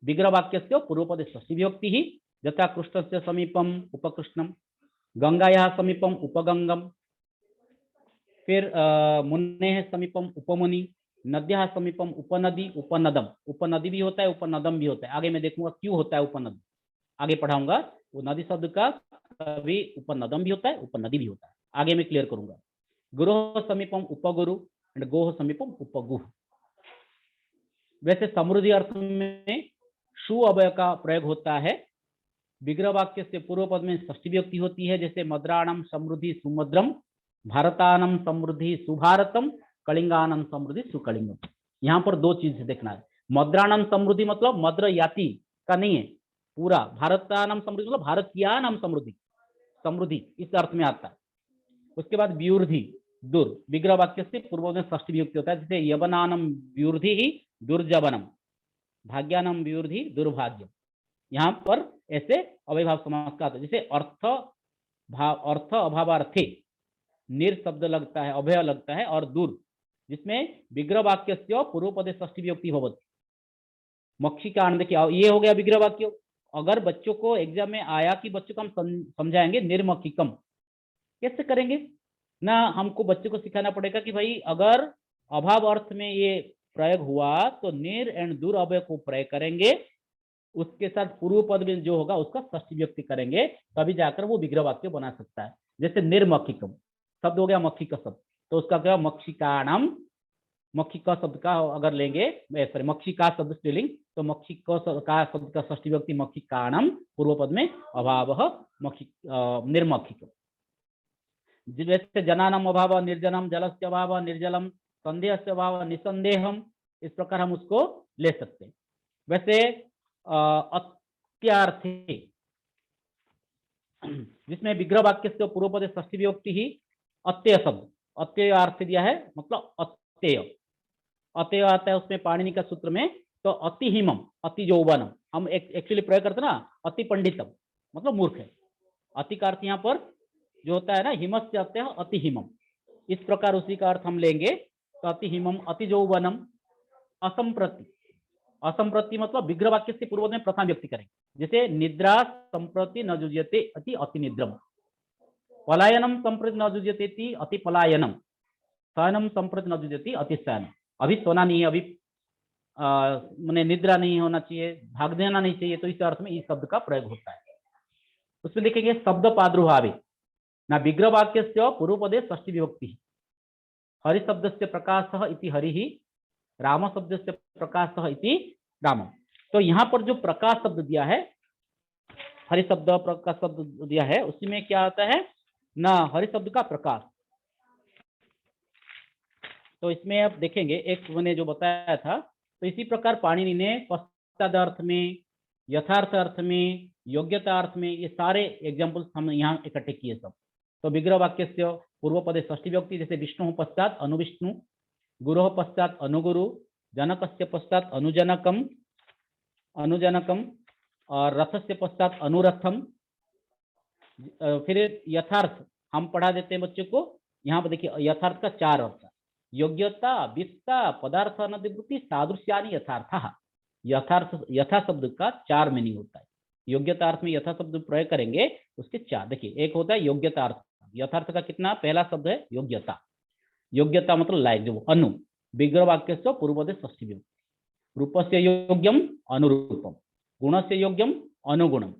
विग्रह वाक्य से पूर्व पद षष्ठी विभक्ति ही, यथा कृष्ण से समीपम उपकृष्णम, गंगाया समीपम उपगंगम, फिर मुन्ने समीपम उपमुनि, नद्या समीपम उपनदी उपनदम। उपनदी भी होता है, उपनदम भी होता है। आगे मैं देखूंगा क्यों होता है उपनद, आगे पढ़ाऊंगा। वो नदी शब्द का कभी उपनदम भी होता है, उपनदी भी होता है, आगे मैं क्लियर करूंगा। गुरु समीपम उपगुरु एंड गोह समीपम उपगुह। वैसे समृद्धि अर्थ में शु अव्यय का प्रयोग होता है। विग्रह वाक्य से पूर्व पद में षष्ठी विभक्ति होती है, जैसे मद्राणम समृद्धि सुमद्रम, भारतानम समृद्धि सुभारतम, कलिंगानम समृद्धि सुकलिंगम। यहाँ पर 2 चीज देखना है। मद्राणम समृद्धि मतलब मद्र याति का नहीं है, पूरा भारतानम समृद्धि मतलब भारतीयानम समृद्धि, समृद्धि इस अर्थ में आता है। उसके बाद व्यूर्धि दुर, विग्रह वाक्य से पूर्व में षष्ठी विभक्ति होता है, जैसे यवनानम व्यूर्धि ही दुर्जवनम, भाग्यानम व्यूर्धि दुर्भाग्य। यहाँ पर ऐसे अव्ययभाव समास का आता है। जैसे अर्थ अभावार्थे निर शब्द लगता है, अभय लगता है, और दूर जिसमें विग्रह वाक्य से पूर्व पदे षष्ठी विभक्ति भवति। मक्षी का आनंद, देखिए ये हो गया विग्रह वाक्य। अगर बच्चों को एग्जाम में आया कि बच्चों को हम समझाएंगे निर्मक्षिकम, कैसे करेंगे ना, हमको बच्चे को सिखाना पड़ेगा कि भाई अगर अभाव अर्थ में ये प्रयोग हुआ तो निर एंड दूर अव्यय को प्रयोग करेंगे, उसके साथ पूर्व पद में जो होगा उसका षष्ठी विभक्ति करेंगे, तभी जाकर वो विग्रह वाक्य बना सकता है। जैसे निर्मक्षिकम शब्द हो गया मक्षिक शब्द, तो उसका क्या मक्षिकाणम, मक्षिका शब्द का अगर लेंगे, सॉरी मक्षिका शब्द स्त्रीलिंग, तो मक्षिका शब्द का षष्ठी विभक्ति मक्षिकाणम, पूर्व पद में अभाव निर्मक्षिकम। जैसे जनानम अभाव निर्जनम, जलस्य अभाव निर्जलम, संदेहस्य अभाव निसंदेहम, इस प्रकार हम उसको ले सकते हैं। वैसे अत्यार्थे जिसमें विग्रह वाक्य से पूर्व पद षष्ठी विभक्ति ही अत्यय शब्द, अत्यय अर्थ दिया है, मतलब अत्यय, अत्यय आता है उसमें पाणिनि का सूत्र में। तो अति हिमम, अति यौवनम, हम एक्चुअली प्रयोग करते ना अति पंडितम, मतलब मूर्ख है। अति का अर्थ यहाँ पर जो होता है ना हिमस्य अत्यय अति हिमम, इस प्रकार उसी का अर्थ हम लेंगे। तो अति हिमम अति यौवनम असंप्रति, असंप्रति मतलब विग्रह वाक्य से पूर्व में प्रथम व्यक्ति करेंगे, जैसे निद्रा संप्रति न जुज्यते अति अति निद्रम, पलायनम संप्रति न जुज्यते अति अति पलायनम, शयनम संप्रति न जुज्यते अति शयनम। अभी सोना नहीं है, अभी मैंने निद्रा नहीं होना चाहिए, भाग देना नहीं चाहिए, तो इस अर्थ में इस शब्द का प्रयोग होता है। उसमें देखेंगे शब्द प्रादुर्भावे ना विग्रह वाक्य से पूर्व पदे षष्ठी विभक्ति, हरि शब्द से प्रकाशः इति हरिः, राम शब्द से प्रकाशः इति रामम। तो यहाँ पर जो प्रकाश शब्द दिया है, हरि शब्द प्रकाश शब्द दिया है, उसी में क्या आता है ना हरि शब्द का प्रकाश। तो इसमें आप देखेंगे एक मैंने जो बताया था, तो इसी प्रकार पाणिनि ने पश्चाद अर्थ में, यथार्थ अर्थ में, योग्यता अर्थ में, ये सारे एग्जाम्पल्स हम यहाँ इकट्ठे किए सब। तो विग्रह वाक्य से पूर्व पदे षष्ठी व्यक्ति, जैसे विष्णु पश्चात अनुविष्णु, गुरु पश्चात अनुगुरु, जनकस्य पश्चात अनुजनकम, अनुजनकम, और रथस्य पश्चात अनुरथम। फिर यथार्थ हम पढ़ा देते हैं बच्चों को, यहाँ पर देखिए यथार्थ का 4 अर्थ, योग्यता, वित्ता, पदार्थ अनधिवृत्ति, सादृश्यानि यथार्थ। यथार्थ, यथा शब्द का 4 मीनिंग होता है। योग्यता अर्थ में यथा शब्द प्रयोग करेंगे उसके 4, देखिए एक होता है योग्यता अर्थ, यथार्थ का कितना, पहला शब्द है योग्यता, योग्यता मतलब लायक, जो अनु, विग्रह वाक्य से पूर्व पदे षष्ठी विभक्ति, रूपस्य योग्यम अनुरूपम, गुणस्य योग्यम अनुगुणम।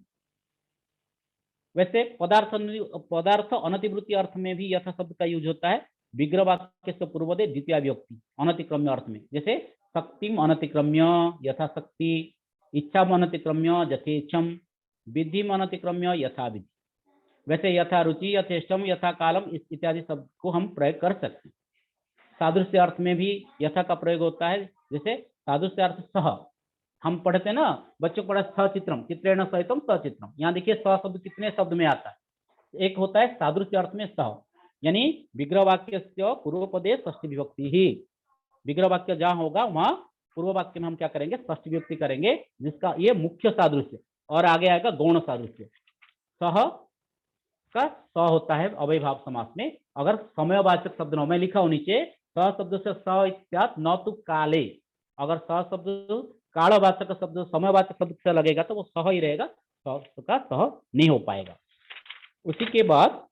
वैसे पदार्थ अनतिवृत्ति अर्थ में भी यथा शब्द का यूज होता है, विग्रह वाक्य से पूर्व पदे द्वितीय विभक्ति अनतिक्रम्य अर्थ में, जैसे शक्तिम अनतिक्रम्य यथाशक्ति, इच्छाम अनतिक्रम्य यथेच्छम, विधिम अनतिक्रम्य यथा विधि। वैसे यथा रुचि, यथेष्टम, यथा कालम इत्यादि शब्द को हम प्रयोग कर सकते हैं। सादृश्य अर्थ में भी यथा का प्रयोग होता है, जैसे सादृश्य अर्थ सह, हम पढ़ते हैं ना बच्चों को पढ़ा सचित्रम, चित्रेण सहितम सचित्रम। यहाँ देखिए स शब्द कितने शब्द में आता है, एक होता है सादृश्य अर्थ में सह, यानी विग्रह वाक्य से पूर्व पदे षष्ठी विभक्ति ही, विग्रह वाक्य जहां होगा वहां पूर्व वाक्य में हम क्या करेंगे, षष्ठी विभक्ति करेंगे, जिसका ये मुख्य सादृश्य। और आगे आएगा गौण सादृश्य, सह का स होता है अव्ययभाव समास में। अगर समयवाचक शब्द न, मैं लिखा हूं नीचे, स शब्द से स इत्यादि न तो काले, अगर स शब्द कालवाचक शब्द समयवाचक शब्द से लगेगा तो वो सह ही रहेगा, स का सह नहीं हो पाएगा। उसी के बाद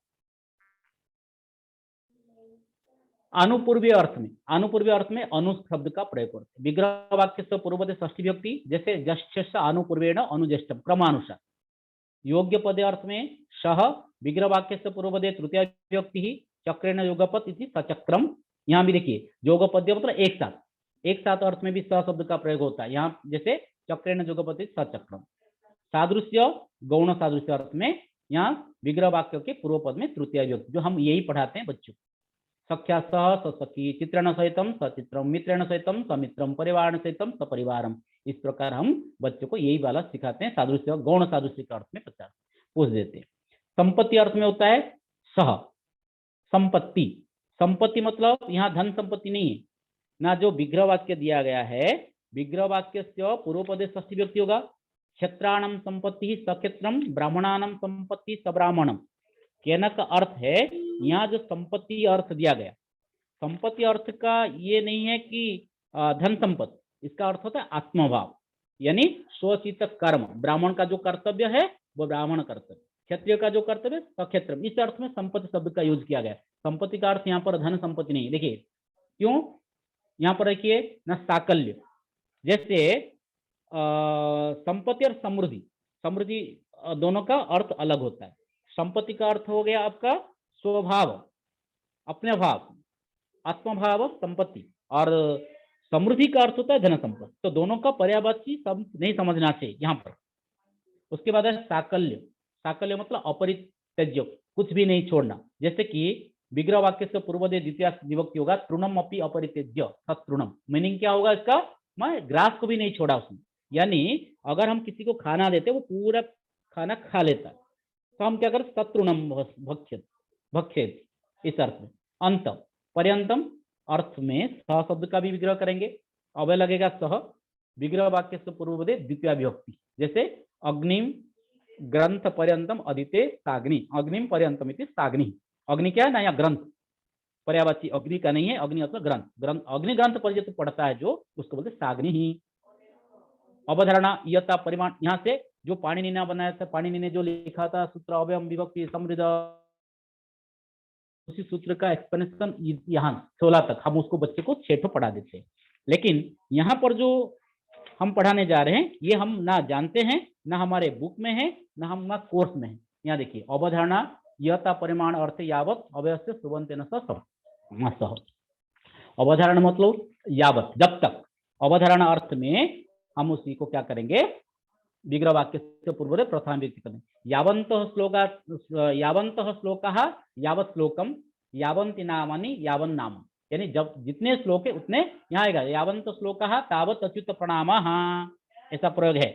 अनुपूर्वीय अर्थ में, अनुपूर्वीय अर्थ में अनु शब्द का प्रयोग करते हैं, विग्रह वाक्य से पूर्व पदे षष्ठी व्यक्ति, जैसे ज्येष्ठ अनुपूर्वेण अनुज्येष्ठम क्रमानुसार। योग्य पदे अर्थ में सह, विग्रह वाक्य से पूर्व पदे तृतीय व्यक्ति ही, चक्रेण योगपत इति सचक्रम। यहाँ भी देखिए योगपद्य मतलब एक साथ, एक साथ अर्थ में भी स शब्द का प्रयोग होता है, यहाँ जैसे चक्रेण योगपत इति सचक्रम। सादृश्य गौण सादृश्य अर्थ में यहाँ विग्रह वाक्य के पूर्व पद में तृतीय व्यक्ति, जो हम यही पढ़ाते हैं बच्चों, सख्या सह सखी, चित्रेण सहितम सचित्रम, मित्रेण सहितम समित्रम, परिवार सहितम सपरिवारम। इस प्रकार हम बच्चों को यही वाला सिखाते हैं। सादृश्य गौण सादृश्य के अर्थ में 50 पूछ देते हैं। संपत्ति अर्थ में होता है सह, संपत्ति, संपत्ति मतलब यहाँ धन संपत्ति नहीं है ना, जो विग्रह वाक्य दिया गया है, विग्रह वाक्य से पूर्व पदे षष्ठी व्यक्ति होगा, क्षेत्राणम संपत्ति सक्षेत्रम, ब्राह्मणानम संपत्ति सब्राह्मणम। कहने का अर्थ है यहाँ जो संपत्ति अर्थ दिया गया, संपत्ति अर्थ का ये नहीं है कि धन संपत्ति, इसका अर्थ होता है आत्मभाव, यानी स्वचित कर्म। ब्राह्मण का जो कर्तव्य है वो ब्राह्मण कर्तव्य, क्षत्रिय का जो कर्तव्य सक्षेत्र, इस अर्थ में संपत्ति शब्द का यूज किया गया। संपत्ति का अर्थ यहाँ पर धन संपत्ति नहीं। देखिए क्यों, यहाँ पर देखिए न साकल्य, जैसे संपत्ति और समृद्धि, समृद्धि दोनों का अर्थ अलग होता है। संपत्ति का अर्थ हो गया आपका स्वभाव, अपने भाव, आत्मभाव संपत्ति, और समृद्धि का अर्थ होता है धन संपत्ति। तो दोनों का पर्यायवाची सब नहीं समझना चाहिए यहाँ पर। उसके बाद है साकल्य, साकल्य मतलब अपरित्यज्य, कुछ भी नहीं छोड़ना। जैसे कि विग्रह वाक्य से पूर्व द्वितीय विभक्ति होगा, तृणम अपि अपरित्यज्य सतृणम। मीनिंग क्या होगा इसका, मैं ग्रास को भी नहीं छोड़ा उसने, यानी अगर हम किसी को खाना देते वो पूरा खाना खा लेता है, तो हम क्या करें, शत्रुनम भक्षेत, भक्षेत इस अर्थ में। अंत पर्यंतम अर्थ में सह शब्द का भी विग्रह करेंगे, अवय लगेगा सह, विग्रह वाक्य से पूर्वपदे द्वितीय विभक्ति, जैसे अग्निम ग्रंथ पर्यंतम अदिते साग्नि, अग्निम पर्यंतम इति साग्नि। अग्नि क्या है ना, यहाँ ग्रंथ पर्यायवाची अग्नि का नहीं है, अग्नि अथवा ग्रंथ, ग्रंथ अग्नि ग्रंथ पर जो पढ़ता है जो, उसको बोलते साग्नि ही। अवधारणा यथा परिमाण, यहाँ से जो पाणिनि ने बनाया था, पाणिनि ने जो लिखा था सूत्र अवयम विभक्ति समृद्ध, उसी सूत्र का एक्सप्लेनेशन यहाँ 16 तक हम उसको बच्चे को 6 पढ़ा देते हैं। लेकिन यहाँ पर जो हम पढ़ाने जा रहे हैं ये हम ना जानते हैं, ना हमारे बुक में है, ना हमारे कोर्स में है। यहाँ देखिए, अवधारणा यथा परिमाण अर्थ यावत अवयस्य सुबंतेन सह। अवधारणा मतलब यावत, जब तक। अवधारणा अर्थ में हम उसी को क्या करेंगे, विग्रह वाक्य से पूर्व प्रथम व्यक्ति करें। यावंत श्लोका, यावंत श्लोका यावत श्लोकम, यावंती नामानि यावन नाम, यानी जब जितने श्लोक है उतने यहाँ आएगा। यावंत श्लोका तावत अच्युत प्रणाम, ऐसा प्रयोग है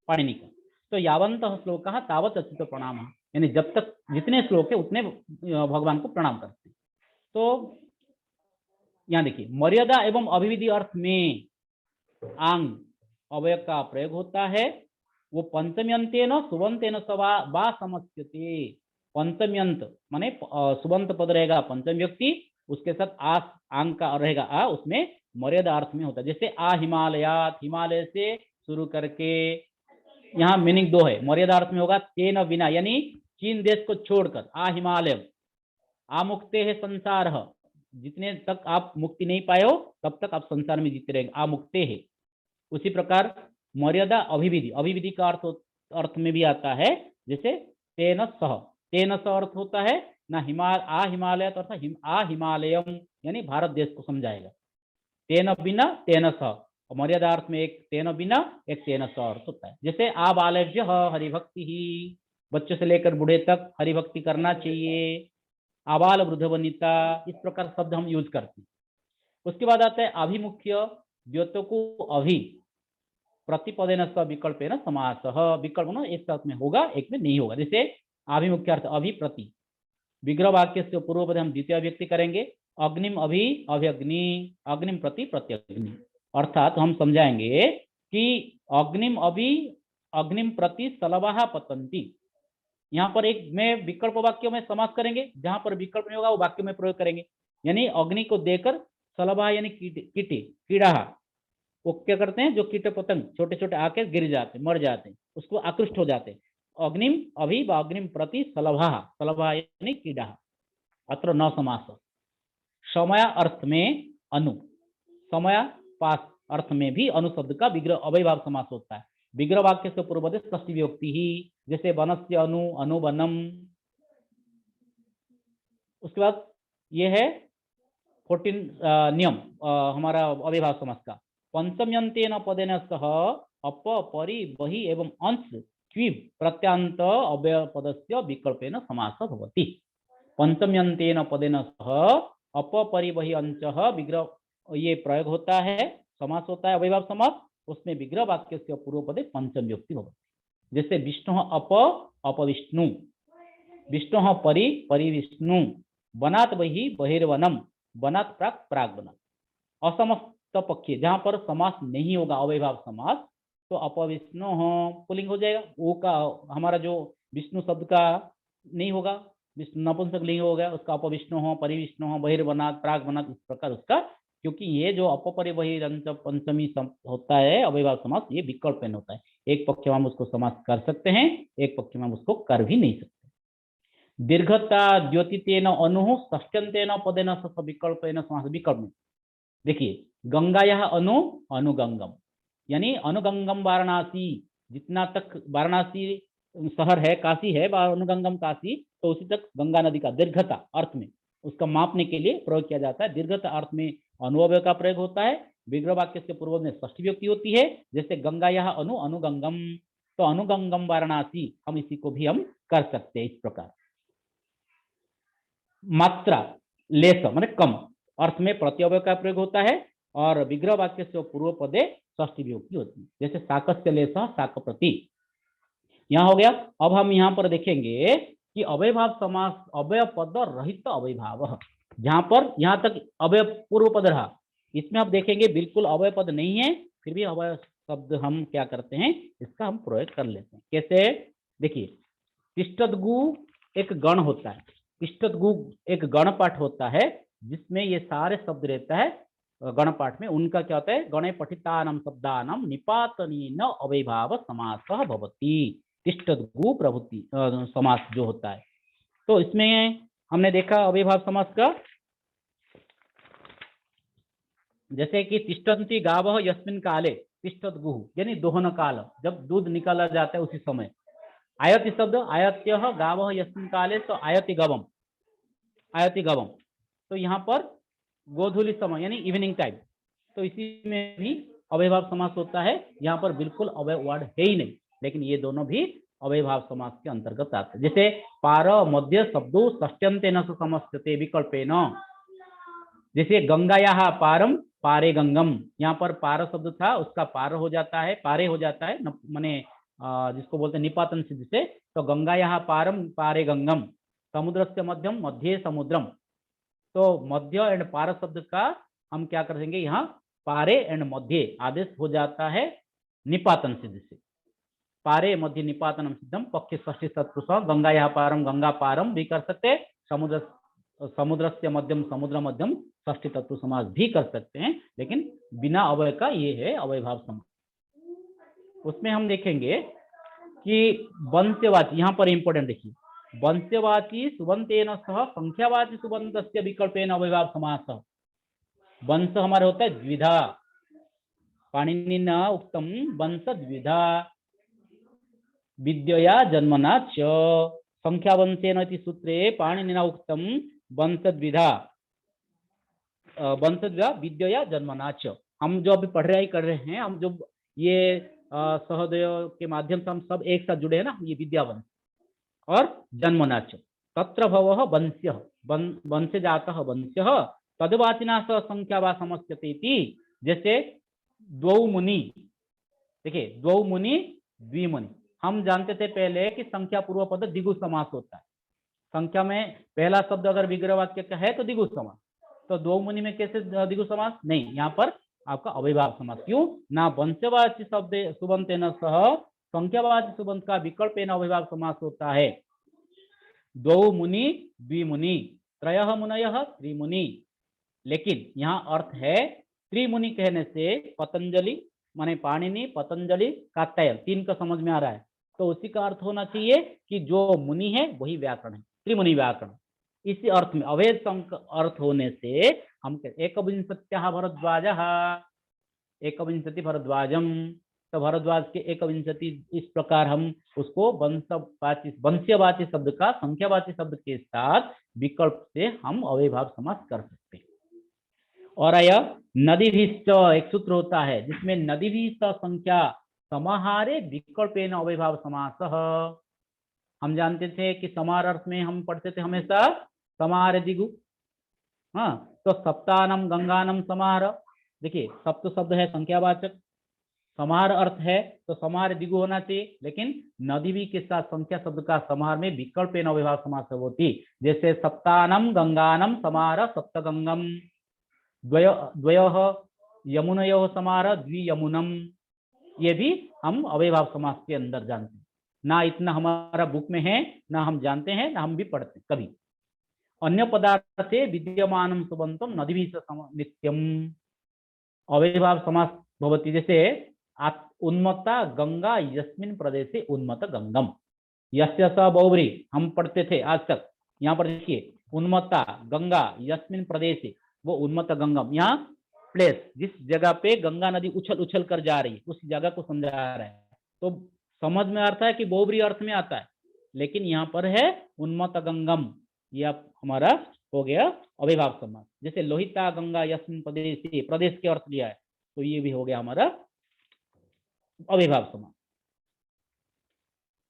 पाणिनि का। तो यावंत श्लोका तावत अच्युत प्रणाम, यानी जब तक जितने श्लोक है उतने भगवान को प्रणाम करते हैं। तो यहाँ देखिए, मर्यादा एवं अभिविधि अर्थ में आंग अवय का प्रयोग होता है, वो पंचम्यंतेन सुबंतेन वा समस्यते। पंचम्यंत माने सुबंत पद रहेगा पंचम व्यक्ति, उसके साथ आ आंग का रहेगा आ, उसमें मर्यादा अर्थ में होता है। जैसे आ हिमालयात, हिमालय से शुरू करके, यहाँ मीनिंग 2 है। मर्यादा अर्थ में होगा तेन बिना, यानी चीन देश को छोड़कर, आ हिमालय। आ मुक्ते है संसार, जितने तक आप मुक्ति नहीं पाए हो तब तक आप संसार में जीते रहेंगे, आ मुक्ते है। उसी प्रकार मर्यादा अभिविधि, अभिविधि का अर्थ में भी आता है, जैसे तेन सह, तेन सह अर्थ होता है ना आ हिमालय अर्थात आ हिमालयम, यानी भारत देश को समझाएगा। तेन बिना तेन सह, मर्यादा अर्थ में एक तेन बिना एक तेन सह अर्थ होता है। जैसे आ बालभ्य हरिभक्ति ही, बच्चों से लेकर बूढ़े तक हरिभक्ति करना चाहिए। आबाल वृद्ध वनिता, इस प्रकार शब्द हम यूज करते हैं। उसके बाद आता है अभिमुख्य, द्योतों को अभि प्रतिपदेन स विकल्पेन समासः, विकल्प ना एक साथ में होगा एक में नहीं होगा। जैसे अभिमुख्य अर्थ अभि प्रति, विग्रह वाक्य से पूर्व पद हम द्वितीय व्यक्ति करेंगे। अग्निम अभि अभ्यग्नि, अग्निम प्रति प्रत्यग्नि, अर्थात हम समझाएंगे कि अग्निम अभि अग्निम प्रति सलवाहा पतंती। यहाँ पर एक में विकल्प वाक्य में समास करेंगे, जहां पर विकल्प नहीं होगा वो वाक्य में प्रयोग करेंगे। यानी अग्नि को देकर सलवा यानी कीटे, कीड़ा, वो क्या करते हैं, जो कीट पतंग छोटे छोटे आके गिर जाते, मर जाते, उसको आकृष्ट हो जाते। अग्निम अभि व अग्निम प्रति सलभा, सलभा यानी कीड़ा। अत्र न समास। समय अर्थ में अनु, समय पास अर्थ में भी अनु शब्द का विग्रह अवयभाव समास होता है। विग्रह वाक्य से पूर्व षष्ठी विभक्ति ही, जैसे वनस्य अनु, अनुवनम। उसके बाद ये है 14 नियम हमारा अवयभाव समास का। पंचम्यंतेन पदेन सह अप परि बहि एवं अंश क्विब प्रत्यांत अव्यय पदस्य विकल्पेन समासः भवति। पंचम्यंतेन पदेन सह अप परि बहि अंशः विग्रह, ये प्रयोग होता है, समास होता है अवयभाव समास। उसमें विग्रह वाक्य से पूर्व पदे पंचम व्यक्ति भवति। जैसे विष्णु अप अपविष्णु, विष्णु परि परिविष्णु, वनात् बहि बहिर्वनम, वनात् प्राक् प्राग्वनम। असमस्त पक्षी, जहां पर समास नहीं होगा अवयभाव समास, तो अपविष्णु पुल्लिंग हो जाएगा। वो का हमारा जो विष्णु शब्द का नहीं होगा, विष्णु नपुंसक लिंग हो गया, उसका अपविष्णु परिविष्णु बहिर्वनात् प्राग्वनात्, इस प्रकार उसका, क्योंकि ये जो अपपरि बहिरंच पंचमी होता है अवयभाव समास, ये विकल्प में होता है। एक पक्ष में हम उसको समास कर सकते हैं, एक पक्ष में हम उसको कर भी नहीं सकते। दीर्घता द्योतितेन अनु षष्ट्यंतेन पदेन सह विकल्पेन समास। विकल्प में देखिए, गंगायाः अनु अनुगंगम, यानी अनुगंगम वाराणसी, जितना तक वाराणसी शहर है, काशी है, अनुगंगम काशी, तो उसी तक गंगा नदी का दीर्घता अर्थ में उसका मापने के लिए प्रयोग किया जाता है। दीर्घता अर्थ में अनुअव्यय का प्रयोग होता है। विग्रह वाक्य से पूर्व में षष्ठी व्यक्ति होती है, जैसे गंगायाः अनु अनुगंगम, तो अनुगंगम वाराणसी, हम इसी को भी हम कर सकते हैं इस प्रकार। मात्रा लेस माने कम अर्थ में प्रत्यवय का प्रयोग होता है, और विग्रह वाक्य से पूर्व पदे षष्ठी विभक्ति होती है, जैसे साकस्य लेस साक प्रति। यहाँ हो गया। अब हम यहाँ पर देखेंगे कि अव्ययभाव समास अव्यय पद रहित अव्ययभाव, जहां पर यहाँ तक अव्यय पूर्व पद रहा, इसमें आप देखेंगे बिल्कुल अव्यय पद नहीं है, फिर भी अव्यय शब्द हम क्या करते हैं, इसका हम प्रयोग कर लेते हैं। कैसे? देखिए, तिष्ठद्गु एक गण होता है, तिष्ठद्गु एक गण पाठ होता है जिसमें ये सारे शब्द रहता है गण पाठ में। उनका क्या होता है, गणे पठितानां शब्दानां निपातनेन अव्ययभाव समासः भवति, तिष्ठद्गु प्रभृति समास जो होता है। तो इसमें हमने देखा अव्ययभाव समास का, जैसे कि तिष्ठन्ति गावः यस्मिन् काले, तिष्ठद्गुः यानी दोहन काल, जब दूध निकाला जाता है उसी समय। आयति शब्द, आयत्यः गावः यस्मिन् काले, तो आयति गवम, आयति गवम, तो यहाँ पर गोधूली समय यानी इवनिंग टाइम, तो इसी में भी अव्ययभाव समास होता है। यहाँ पर बिल्कुल अव्यय वर्ड है ही नहीं, लेकिन ये दोनों भी अव्ययभाव समास के अंतर्गत आते हैं। जैसे पार मध्य शब्दों षष्ट्यन्तेन समस्यते विकल्पेन, जैसे गंगायाः पारम पारे गंगम, यहाँ पर पार शब्द था, उसका पार हो जाता है, पारे हो जाता है, माने जिसको बोलते हैं निपातन सिद्ध से, तो गंगायाः पारम पारे गंगम, समुद्रस्य मध्यम मध्ये समुद्रम, तो मध्य एंड पार शब्द का हम क्या करेंगे, यहाँ पारे एंड मध्य आदेश हो जाता है निपातन सिद्ध से। पारे मध्य निपातनम सिद्धम पक्ष षष्ठी तत्पुरुष, गंगायाः पारम गंगा पारम भी कर सकते, समुद्र समुद्रस्य मध्यम समुद्र मध्यम षष्ठी तत्व समास भी कर सकते हैं, लेकिन बिना अव्यय का ये है अव्ययभाव समास। उसमें हम देखेंगे कि वंश्यवाची, यहाँ पर इंपॉर्टेंट देखिए, वंश्यवाची सुबंतेन सह संख्यावाची सुबंतस्य विकल्पेन अव्ययभाव समासः। वंश हमारे होता है द्विधा, पाणिनिना उक्तम वंश द्विधा, विद्यया जन्मना च, संख्यावंशेन इति सूत्रे पाणिनिना उक्तम वंश द्विधा, वंश द्विधा विद्यया जन्मना च। हम जो अभी पढ़ाई कर रहे हैं, हम जो ये सहोदय के माध्यम से हम सब एक साथ जुड़े हैं ना, ये विद्यावंश और जन्मनाच, तत्र भवः वंश्यः, वंशे जातः वंश्यः, तद्वाचिना सह संख्या वा समस्यते इति। जैसे द्वौ मुनि, देखिए द्वौ मुनि द्विमुनि, हम जानते थे पहले कि संख्या पूर्व पद द्विगु समास होता है, संख्या में पहला शब्द अगर विग्रह वाक्य का है तो द्विगु समास, तो द्वौ मुनि में कैसे द्विगु समास नहीं, यहाँ पर आपका अव्ययभाव समास। क्यों ना, वंशवाची शब्द सुबंतेन सह संख्यावाची सुबंत का विकल्पेन अव्ययभाव समास होता है। द्वौ मुनि द्विमुनि, त्रयः मुनयः त्रिमुनि, लेकिन यहाँ अर्थ है त्रिमुनि कहने से पतंजलि माने पाणिनि पतंजलि कात्यायन तीन का समझ में आ रहा है, तो उसी का अर्थ होना चाहिए कि जो मुनि है वही व्याकरण है, त्रिमुनि व्याकरण। इसी अर्थ में अभेद अर्थ होने से हम एकविंशत्यः भरद्वाजः, एकविंशति भरद्वाजम, तो भरद्वाज के एकविंशति, इस प्रकार हम उसको वंश्यवाची शब्द का संख्यावाची शब्द के साथ विकल्प से हम अव्ययभाव समास कर सकते हैं। और यह नदीभिश्च एक सूत्र होता है जिसमें नदीभिश्च संख्या समाहारे विकल्पेन अव्ययभाव समासः। हम जानते थे कि समाहार अर्थ में हम पढ़ते थे हमेशा समाहार दिगु, हाँ, तो सप्तानम गंगानम समाहार, देखिए सप्त शब्द है संख्यावाचक, समाहार अर्थ है तो समाहार दिगु होना चाहिए, लेकिन नदी भी के साथ संख्या शब्द का समाहार में विकल्पेन अव्ययभाव समास होती। जैसे सप्तानम गंगानम समाहार सप्तगंगम, द्वयोः यमुनयोः समाहार द्वियमुनम, ये भी हम अव्ययभाव समास के अंदर जानते हैं। ना इतना हमारा बुक में है, ना हम जानते हैं, ना हम भी पढ़ते कभी। अन्य पदार्थे विद्यमानम सुबंतम नदीभिः नित्यम अव्ययभाव समास भवति। जैसे उन्मत्ता गंगा यस्मिन् प्रदेशे उन्मत्त गंगम, यस्य स बहुव्रीहि हम पढ़ते थे आज तक। यहाँ पर देखिए उन्मत्ता गंगा यस्मिन् प्रदेशे, वो उन्मत्त गंगम, यहाँ प्लेस जिस जगह पे गंगा नदी उछल उछल कर जा रही है उस जगह को समझा रहा है, तो समझ में आता है कि बहुव्रीहि अर्थ में आता है, लेकिन यहाँ पर है उन्मत्त गंगम, ये हमारा हो गया अव्ययभाव समास। जैसे लोहिता गंगा यस्मिन् प्रदेशे, प्रदेश के अर्थ लिया है, तो ये भी हो गया हमारा अव्ययभाव समास।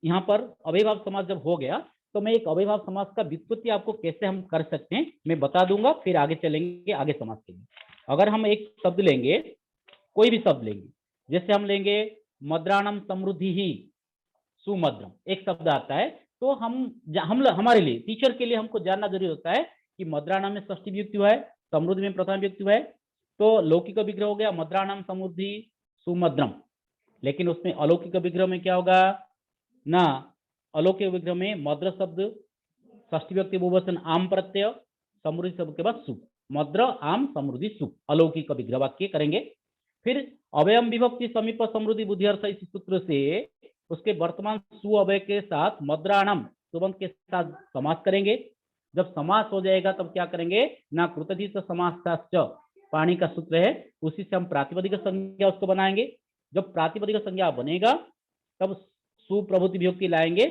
यहाँ पर अव्ययभाव समास जब हो गया तो मैं एक अव्ययभाव समास का व्युत्पत्ति आपको कैसे हम कर सकते हैं मैं बता दूंगा, फिर आगे चलेंगे आगे समास के लिए। अगर हम एक शब्द लेंगे, कोई भी शब्द लेंगे, जैसे हम लेंगे मद्राणम समृद्धि ही सुमद्रम, एक शब्द आता है तो हमारे लिए टीचर के लिए हमको जानना जरूरी होता है कि मद्राणाम में षष्ठी विभक्ति हुआ है, समृद्धि में प्रथम विभक्ति हुआ है, तो लौकिक विग्रह हो गया मद्राणाम समृद्धि सुमद्रम। लेकिन उसमें अलौकिक विग्रह में क्या होगा ना, अलौकिक विग्रह में मद्र शब्द षष्ठी विभक्ति बहुवचन आम प्रत्यय समृद्धि शब्द के बाद सु, मद्र आम समृद्धि सु, अलौकिक विग्रह वाक्य करेंगे। फिर अवयम विभक्ति समीप समृद्धि बुद्धि अर्थ इस सूत्र से उसके वर्तमान सु अवय के साथ मद्राणाम सुबंध के साथ समास करेंगे। जब समास हो जाएगा तब क्या करेंगे ना, कृतधित समास पाणी का सूत्र है, उसी से हम प्रातिपदिक संज्ञा उसको बनाएंगे। जब प्रातिपदिक संज्ञा बनेगा तब सुप्रभुति विभक्ति लाएंगे।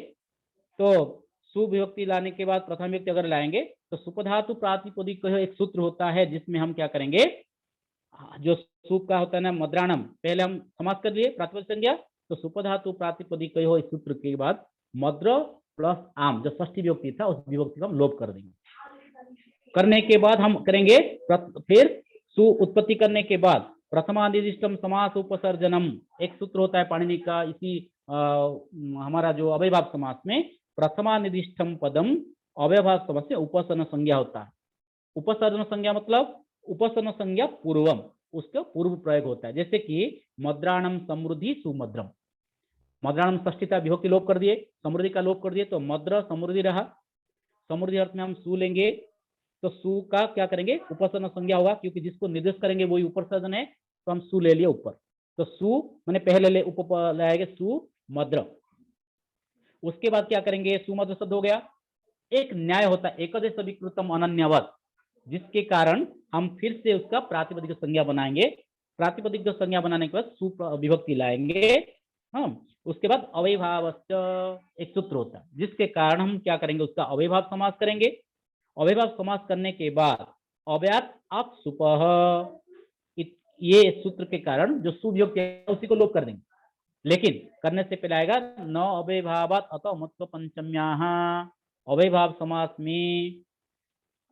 तो सुविभक्ति लाने के बाद प्रथम विभक्ति अगर लाएंगे तो सुपधातु प्रातिपदिक एक सूत्र होता है जिसमें हम क्या करेंगे, जो सुप का होता है ना मद्राणम, पहले हम समास कर लिए प्रातिपदिक संज्ञा, तो सुपधातु प्रातिपदिक इस सूत्र के बाद मद्र प्लस आम जो षष्ठी विभक्ति था उस विभक्ति को हम लोप कर देंगे। करने के बाद हम करेंगे फिर सु उत्पत्ति करने के बाद प्रथमानिदिष्टम समास उपसर्जनम एक सूत्र होता है पाणिनि का। इसी हमारा जो अव्ययभाव समास में प्रथमानिदिष्टम पदम अव्ययभाव समास में उपसर्जन संज्ञा होता है। उपसर्जन संज्ञा मतलब उपसर्जन संज्ञा पूर्वम, उसका पूर्व प्रयोग होता है। जैसे कि मद्राणम समृद्धि सुमद्रम, मद्राणम षष्ठीता विभक्ति लोप कर दिए, समृद्धि का लोप कर दिए, तो मद्र समृद्धि रहा। समृद्धि अर्थ में हम सु लेंगे तो सु का क्या करेंगे, उपसर्जन संज्ञा होगा, क्योंकि जिसको निर्देश करेंगे वही उपसर्जन है, तो हम सु ले लिए ऊपर, तो सु मैंने पहले ले उप लाएंगे सु मद्र। उसके बाद क्या करेंगे, सुमद्र शब्द हो गया। एक न्याय होता है एकदश विकृतम अनन्यवत, जिसके कारण हम फिर से उसका प्रातिपदिक संज्ञा बनाएंगे। प्रातिपदिक संज्ञा बनाने के बाद सु विभक्ति लाएंगे हम। उसके बाद अव्ययभावश्च एक सूत्र होता है जिसके कारण हम क्या करेंगे, उसका अव्ययभाव समास करेंगे। अव्ययभाव समास करने के बाद अव्यात आप सुपह, ये सूत्र के कारण जो सुविभक्ति है उसी को लोप कर देंगे। लेकिन करने से पहले आएगा न अव्ययभावात् अतः महत्व पंचम्याः। अव्ययभाव समास में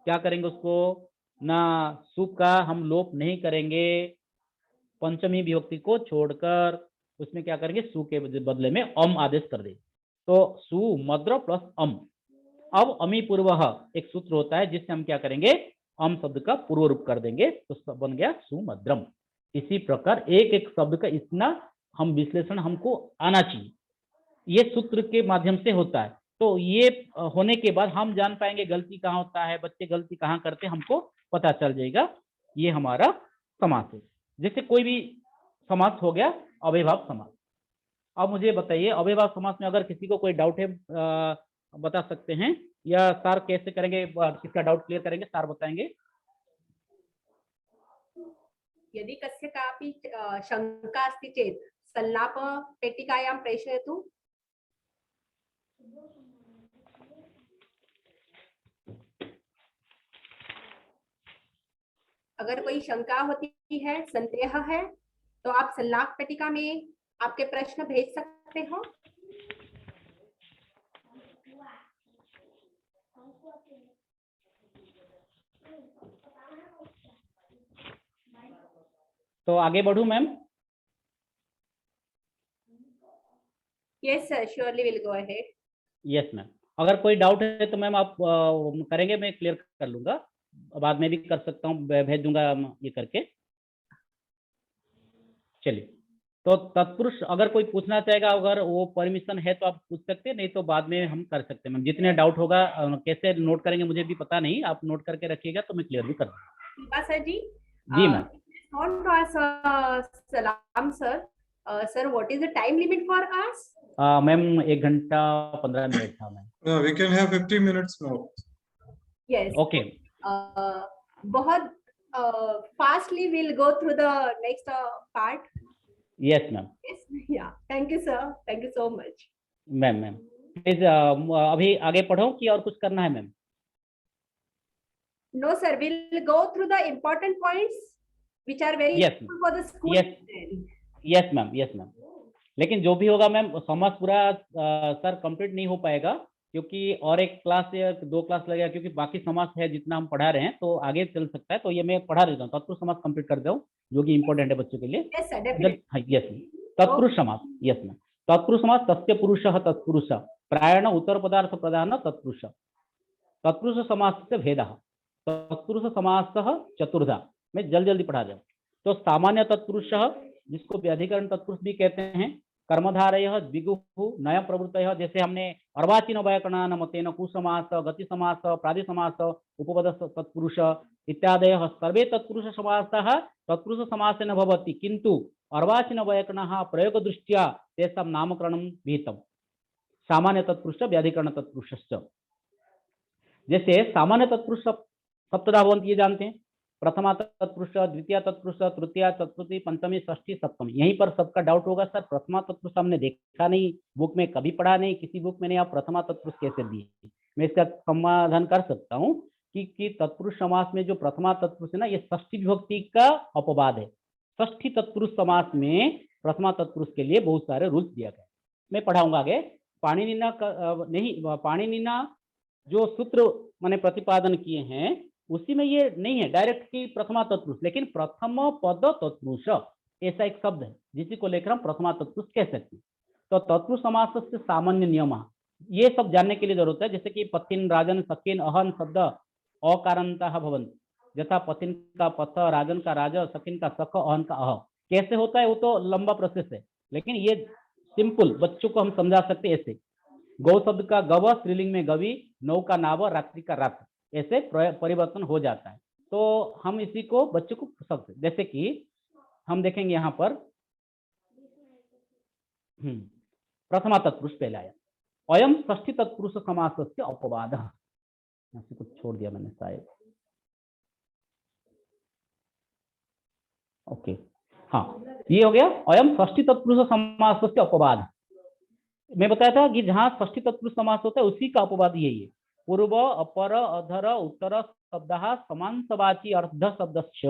क्या करेंगे, उसको ना सु का हम लोप नहीं करेंगे, पंचमी विभक्ति को छोड़कर उसमें क्या करेंगे, सु के बदले में अम आदेश कर देंगे। तो सु मद्र प्लस अम। अब अमी पूर्व एक सूत्र होता है जिससे हम क्या करेंगे, अम शब्द का पूर्व रूप कर देंगे, तो बन गया सुमद्रम। इसी प्रकार एक एक शब्द का इतना हम विश्लेषण हमको आना चाहिए, ये सूत्र के माध्यम से होता है। तो ये होने के बाद हम जान पाएंगे गलती कहाँ होता है, बच्चे गलती कहाँ करते हैं, हमको पता चल जाएगा। ये हमारा समास है। जैसे कोई भी समास हो गया अव्ययभाव समास। अब मुझे बताइए अव्ययभाव समास में अगर किसी को कोई डाउट है बता सकते हैं, या सर कैसे करेंगे, किसका डाउट क्लियर करेंगे, सर बताएंगे। यदि कस्य कापि शंका अस्ति चेत् संलाप पेटिकायां प्रेषयतु। अगर कोई शंका होती है, संदेह है, तो आप संलाप पेटिका में आपके प्रश्न भेज सकते हो। तो आगे बढ़ूं ma'am? Yes sir, surely will go ahead. Yes ma'am, अगर कोई डाउट है तो मैम आप करेंगे, मैं क्लियर कर लूंगा, बाद में भी कर सकता हूँ, भेज दूंगा ये करके। चलिए, तो तत्पुरुष अगर कोई पूछना चाहेगा, अगर वो परमिशन है तो आप पूछ सकते हैं, नहीं तो बाद में हम कर सकते हैं मैम। जितने डाउट होगा कैसे नोट करेंगे मुझे भी पता नहीं, आप नोट करके रखिएगा तो मैं क्लियर भी कर दूंगा। Sir ji ma'am. सलाम sir. Sir, what is the time limit for us? Ma'am 1 घंटा 15 मिनट था ma'am. We can have 50 minutes more. Yes, okay. बहुत fastly will go through the next part. Yes ma'am. Yes, yeah, thank you sir, thank you so much. Ma'am please अभी आगे पढ़ो कि और कुछ करना है ma'am? No sir, we'll go through the important points which are very Yes, useful for the school. Yes ma'am. लेकिन जो भी होगा मैम, समास पूरा सर कंप्लीट नहीं हो पाएगा, क्योंकि और एक क्लास या 2 क्लास लगेगा, क्योंकि बाकी समास है जितना हम पढ़ा रहे हैं, तो आगे चल सकता है। तो ये मैं पढ़ा देता हूँ, तत्पुरुष समास कंप्लीट कर दो, जो कि इंपॉर्टेंट है बच्चों के लिए। Yes sir, definitely. यस, तत्पुरुष समास। Yes ma'am. तत्पुरुष समास तस्य पुरुषः तत्पुरुष प्रायण उत्तर पदार्थ प्रधान तत्पुरुष तत्पुरुष समास से भेदः तत्पुरुष समासः चतुर्धा। मैं जल्दी पढ़ा जाऊं तो सामान्य तत्पुरुष जिसको व्याधिकरण तत्पुरुष भी कहते हैं, कर्मधारयः द्विगुः नय प्रवृत्तयः, जैसे हमने अर्वाचीन व्याकरणान मतेन कुसमास गति समास प्रादि समास उपपद तत्पुरुष इत्यादयः सर्वे तत्पुरुष समासः तत्पुरुष समासेन भवति, किंतु अर्वाचीन व्याकरणः प्रयोग दृष्ट्या तेषां नामकरणं विहितम्। सामान्य तत्पुरुष व्याधिकरण तत्पुरुषश्च। जैसे सामान्य तत्पुरुष सप्तधा भवन्ति, ये जानते हैं, प्रथमा तत्पुरुष, द्वितीय तत्पुरुष, तृतीय चतुर्थी पंचमी षष्ठी सप्तमी। यहीं पर सबका डाउट होगा, सर प्रथमा तत्पुरुष हमने देखा नहीं, बुक में कभी पढ़ा नहीं, किसी बुक में नहीं, आप प्रथमा तत्पुरुष कैसे दिए? मैं इसका समाधान कर सकता हूँ कि तत्पुरुष समास में जो प्रथमा तत्पुरुष है ना, ये षष्ठी विभक्ति का अपवाद है। षष्ठी तत्पुरुष समास में प्रथमा तत्पुरुष के लिए बहुत सारे रूल्स दिया गया। मैं पढ़ाऊंगा आगे। पाणिनि जो सूत्र मैंने प्रतिपादन किए हैं उसी में ये नहीं है डायरेक्ट की प्रथमा तत्पुरुष, लेकिन प्रथम पद तत्पुरुष ऐसा एक शब्द है जिसी को लेकर हम प्रथमा तत्पुरुष कह सकते हैं। तो तत्पुरुष समास से सामान्य नियम ये सब जानने के लिए जरूरत है। जैसे कि पथिन राजन सकिन अहन शब्द अकारणतः भवन्ति, यथा पथिन का पथ, राजन का राज, सकिन का सख, अहन का अह। कैसे होता है वो तो लंबा प्रोसेस है, लेकिन ये सिंपल बच्चों को हम समझा सकते हैं ऐसे। गौ शब्द का गव स्त्रीलिंग में गवी, नौ का नाव, रात्रि का रात, ऐसे परिवर्तन हो जाता है। तो हम इसी को बच्चों को सकते, जैसे कि हम देखेंगे यहाँ पर प्रथमा तत्पुरुष पहले आया, अयम षष्ठी तत्पुरुष समासस्य अपवादः। कुछ छोड़ दिया मैंने शायद, ओके हाँ ये हो गया अयम षष्ठी तत्पुरुष समासस्य अपवाद। मैं बताया था कि जहां षष्ठी तत्पुरुष समास होता है उसी का अपवाद यही है। पूर्व अपर अधर उत्तर शब्दः समांसवाची अर्ध शब्दस्य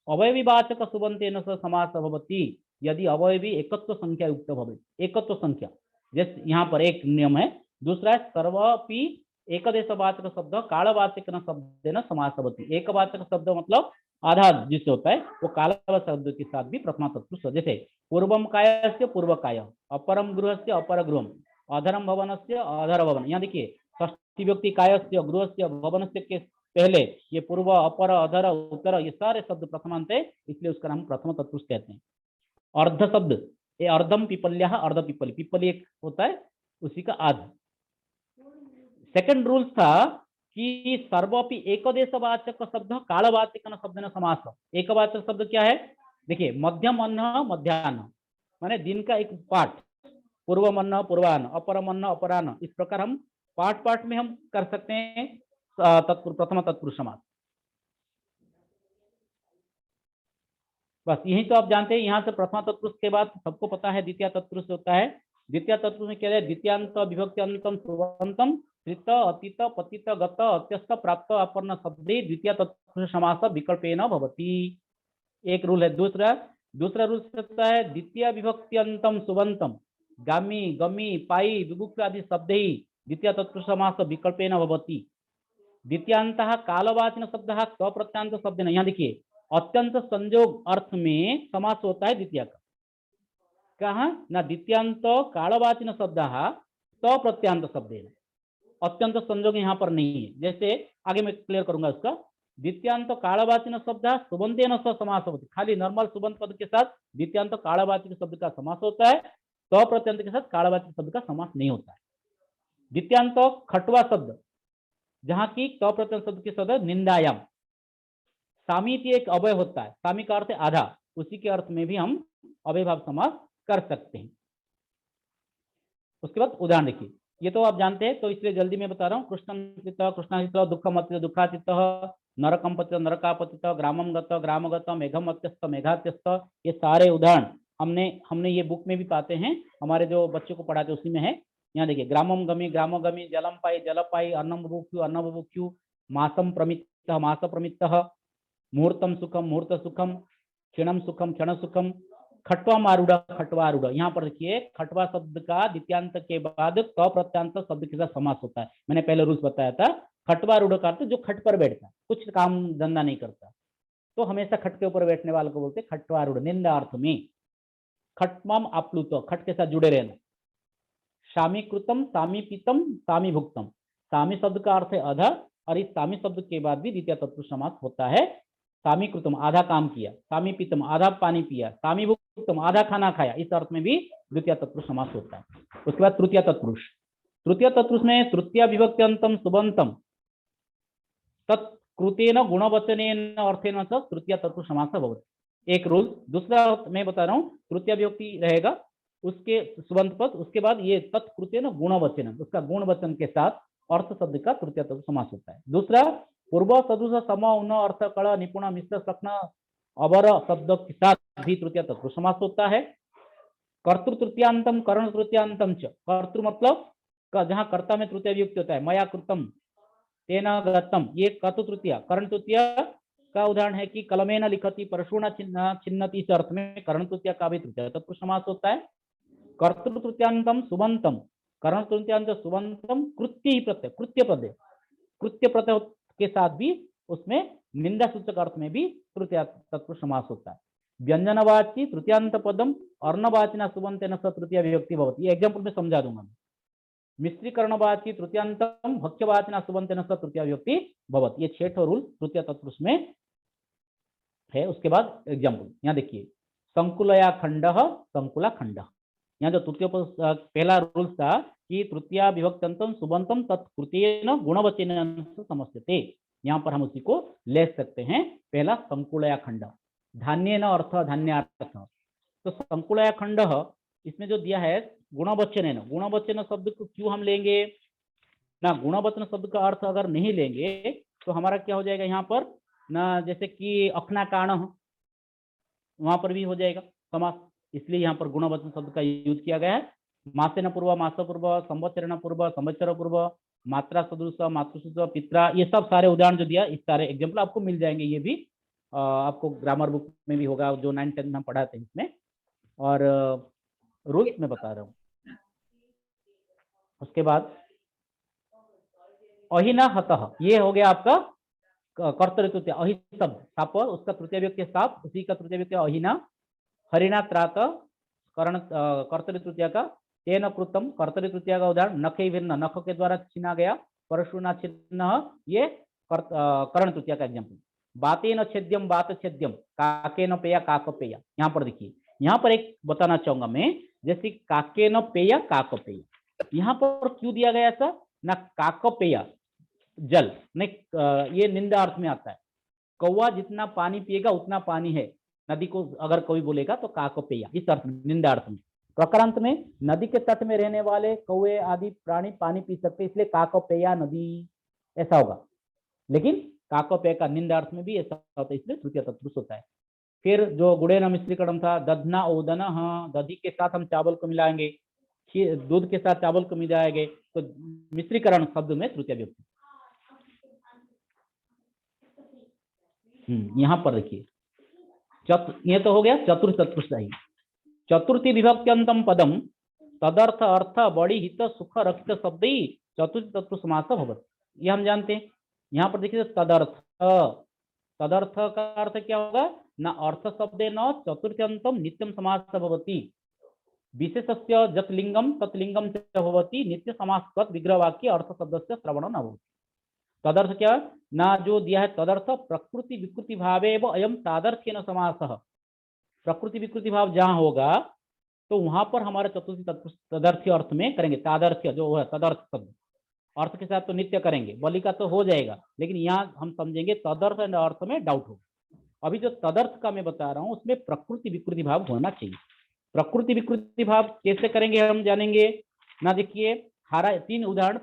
अवयविवाचक सुबंतेन सह समास भवति यदि अवयवी एकत्व संख्या युक्त भवेत्। एकत्व संख्या जैसे यहाँ पर एक नियम है। दूसरा है सर्वपि एकदेशवाचक शब्द कालवाचक शब्देन समास भवति। एकवाचक शब्द मतलब आधा जिससे होता है वो कालवाचक शब्द के साथ भी प्रथमा तत्पुरुष। जैसे पूर्वम कायस्य पूर्व काय, अपरम गृहस्य अपर गृहम, अधरम भवनस्य अधर भवन। यहाँ देखिए षष्ठी व्यक्ति कायस्य गृहस्य भवनस्य के पहले ये पूर्व अपर अधर उत्तर ये सारे शब्द प्रथमांत है, इसलिए उसका नाम प्रथम तत्पुरुष कहते हैं। अर्ध शब्द ये अर्धम पिपल्या अर्ध पिपली, पिपली एक होता है उसी का आध। सेकंड रूल था कि सर्वपि एकदेशवाचक शब्द कालवाचक शब्द समास। एकवाचक शब्द क्या है? देखिए मध्यम अन्न मध्याह्न माने दिन का एक पार्ट, पूर्व मन्न पूर्वान्न, अपर मन्न अपराह्न। इस प्रकार हम पार्ट पार्ट में हम कर सकते हैं प्रथम तत्पुरुष समास। बस यही तो आप जानते हैं। यहाँ से प्रथमा तत्पुरुष के बाद सबको पता है द्वितीय तत्पुरुष होता है। द्वितीय तत्पुरुष में क्या है? द्वितीयांत विभक्ति अंतम सुबंतम त्रित अतीत पतित गत अत्यस्त प्राप्त अपर्ण शब्दे द्वितीय तत्पुरुष समास विकल्पेन भवति। एक रूल है। दूसरा रूल होता है द्वितीय विभक्ति अंतम सुबंतम गामी गमी पाई विभुक्ति आदि शब्दे द्वितीय तत्पुरुष समास विकल्पेन भवति। द्वितीयांतः कालवाचन शब्दः सप्रत्यांत शब्देन। यहाँ देखिए अत्यंत संयोग अर्थ में समास होता है द्वितीय का। कहाँ ना द्वितीयांत कालवाचन शब्दः सप्रत्यांत शब्देन, अत्यंत संयोग यहाँ पर नहीं है। जैसे आगे मैं क्लियर करूंगा उसका। द्वितीयांत कालवाचन शब्द सुबंतेन सह समास होता है, खाली नॉर्मल सुबंत पद के साथ द्वितीयांत कालवाचक शब्द का समास होता है, सप्रत्यांत के साथ कालवाचक शब्द का समास नहीं होता है। द्वितीयांत खटवा शब्द जहाँ की सप्रत्यांत शब्द के शब्द निंदायाम, सामीति एक अवय होता है, सामी का अर्थ है आधा, उसी के अर्थ में भी हम अवयभाव समास कर सकते हैं। उसके बाद उदाहरण देखिए, ये तो आप जानते हैं तो इसलिए जल्दी मैं बता रहा हूँ। कृष्णाचित कृष्णाचित दुःखमत्य दुःखाचित नरकम पतित नरकापतित ग्रामम गत ग्रामगत मेघम अत्यस्त मेघात्यस्त। ये सारे उदाहरण हमने ये बुक में भी पाते हैं, हमारे जो बच्चों को पढ़ाते उसी में है। यहाँ देखिए ग्रामम गमी ग्रामो गमी, जलम पाई जल पाई, अन्नम बुभुक्षु अन्न बुभुक्षु, मासम प्रमित मास प्रमित, मुहूर्तम सुखम मुहूर्त सुखम, क्षणम सुखम क्षण सुखम, खटवा मारूढ़ खटवा आरूढ़। यहाँ पर देखिए खटवा शब्द का द्वितीयांत के बाद सप्रत्यांत शब्द के साथ समास होता है। मैंने पहले रूल्स बताया था। खटवा आरूढ़ का अर्थ जो खट पर बैठता है, कुछ काम धंधा नहीं करता, तो हमेशा खट के ऊपर बैठने वाले को बोलते खटवा आरूढ़। निंदा अर्थ में खटमम आप्लुत, खट के साथ जुड़े रहना, सामीकृतम, सामीपितम, सामीभुक्तम। सामी शब्द का अर्थ है आधा, और इस सामी शब्द के बाद भी द्वितीय तत्पुरुष समास होता है। सामीकृतम आधा काम किया, सामीपितम आधा पानी पिया, सामीभुक्तम आधा खाना खाया, इस अर्थ में भी द्वितीय तत्पुरुष समास होता है। उसके बाद तृतीय तत्पुरुष। तृतीय तत्पुरुष में तृतीय विभक्त्यंतम सुबंतम तत्कृतेन गुणवचनेन अर्थेन च तृतीय तत्पुरुष समासः भवति। एक रूल। दूसरा मैं बता रहा हूँ, तृतीय विभक्ति रहेगा, उसके सुबंत पद, उसके बाद ये तत्कृतेन गुणवचन, उसका गुण वचन के साथ अर्थ शब्द का तृतीय तत्पुरुष समास होता है। दूसरा, पूर्व सदृश सम उन अर्थ कल निपुण मिश्र सख्न अवर शब्द के साथ भी तृतीय तत्पुरुष समास होता है। कर्तृ तृतीयांतम करण तृतीयांतम च। कर्तृ मतलब जहाँ कर्ता में तृतीय विभक्ति होता है, मया कृतम तेना गतम, ये कतु तृतीय। करण तृतीय का उदाहरण है कि कलमेन लिखति परशुना छिन्नति, इस अर्थ में करण तृतीय का भी तृतीय तत्पुरुष समास होता है। कर्तृ तृतीयांतम सुबंतम, करण तृतीयांत सुबंतम कृत्य ही प्रत्यय, कृत्य प्रत्यय, कृत्य प्रत्यय के साथ भी उसमें निंदा सूचक अर्थ में भी तृतीय तत्पुरुष समास होता है। व्यंजनवाची तृतीयांत पदम अर्णवाचिना सुबंतेन स तृतीय विभक्ति भवति। ये एग्जांपल में समझा दूंगा। मिश्रीकरणवाची तृतीयांतम भक्ष्यवाचिना सुबंतेन स तृतीय विभक्ति भवति। ये 6 रूल तृतीय तत्पुरुष में है। उसके बाद एग्जांपल यहाँ देखिए, संकुलया खंड, संकुला खंड। यहाँ जो तृतीय पहला रूल था कि तृतीय विभक्त्यंतम सुबंतम तत्कृतेन गुणवचनेन समस्यते, यहाँ पर हम उसी को ले सकते हैं। पहला संकुलया खंड, धान्येन अर्थ धान्यार्थ। तो संकुलया खंड इसमें जो दिया है गुणवचनेन, गुणवचन शब्द को क्यों हम लेंगे ना, गुणवचन शब्द का अर्थ अगर नहीं लेंगे तो हमारा क्या हो जाएगा यहाँ पर ना, जैसे कि अखना कारण, वहां पर भी हो जाएगा समास, इसलिए यहाँ पर गुणवचन शब्द का यूज किया गया है। मासेन पूर्व, मास पूर्व, संवत्सरेण पूर्व, संवत्सर पूर्व, मात्रा सदृश, मातृसदृश, पित्रा, ये सब सारे उदाहरण जो दिया, इस सारे एग्जाम्पल आपको मिल जाएंगे। ये भी आपको ग्रामर बुक में भी होगा, जो 9th-10th में हम पढ़ाते हैं इसमें, और रूल्स में बता रहा हूँ। उसके बाद अहिना हतः, ये हो गया आपका कर्तृ तृतीय। अहि शब्द साप, उसका तृतीय व्यक्ति साप, उसी का तृतीय व्यक्ति अहिना। हरिणा त्रात करण कर्तृ तृतीय का। तेन कृतम कर्तृ तृतीय का उदाहरण, नखे भिन्न, नख के द्वारा छीना गया, परशुना छिन्न, ये करण तृतीय का एग्जाम्पल। बातेन छेद्यम, बात छेद्यम, काकेन पेया, काक पेया। यहाँ पर देखिए, यहाँ पर एक बताना चाहूंगा मैं, जैसे काकेन पेया, काक पेया, यहाँ पर क्यों दिया गया ऐसा ना, काक पेया जल नहीं, ये निंदा अर्थ में आता है। कौवा जितना पानी पिएगा उतना पानी है, नदी को अगर कोई बोलेगा तो काकपेया, इस अर्थ में, निंदा अर्थ में। प्रकरांत में नदी के तट में रहने वाले कौवे आदि प्राणी पानी पी सकते, इसलिए काकपेया नदी, ऐसा होगा। लेकिन काकपेय का निंदा अर्थ में भी ऐसा होता है, इसलिए तृतीय तत्पुरुष होता है। फिर जो गुड़ेन मिश्रीकरण था, दधना ओदन, हाँ, दधी के साथ हम चावल को मिलाएंगे, दूध के साथ चावल को मिलाएंगे, तो मिश्रीकरण शब्द में तृतीय विभक्ति। यहाँ पर देखिए, ये तो हो गया चतुर्थ तत्पुरुष। चतुर्थी विभक्त्यंतम पदम तदर्थ अर्थ बड़ी हित सुख रक्त शब्द ही चतुर्थ तत्पुरुष समास भवति। ये हम जानते हैं। यहाँ पर देखिए तदर्थ, तदर्थ का अर्थ क्या होगा न, अर्थ शब्दे न चतुर्थ्यंतम नित्यम समास भवति, विशेषस्य जत लिंगम तत्लिंगम च भवति, नित्य समास तत् विग्रह वाक्य अर्थ शब्दस्य श्रवण न भवति। तदर्थ क्या ना, जो दिया है तदर्थ प्रकृति विकृति भावे एवं अयम तादर्थ्यन समासः। प्रकृति विकृति भाव जहां होगा तो वहां पर हमारे चतुर्थी तदर्थ्य अर्थ में करेंगे। तादर्थ्य जो है तदर्थ शब्द, अर्थ के साथ तो नित्य करेंगे, बलि का तो हो जाएगा, लेकिन यहाँ हम समझेंगे तदर्थ एंड अर्थ में डाउट होगा। अभी जो तदर्थ का मैं बता रहा हूँ उसमें प्रकृति विकृति भाव होना चाहिए। प्रकृति विकृति भाव कैसे करेंगे हम जानेंगे ना। देखिए हारा, 3 उदाहरण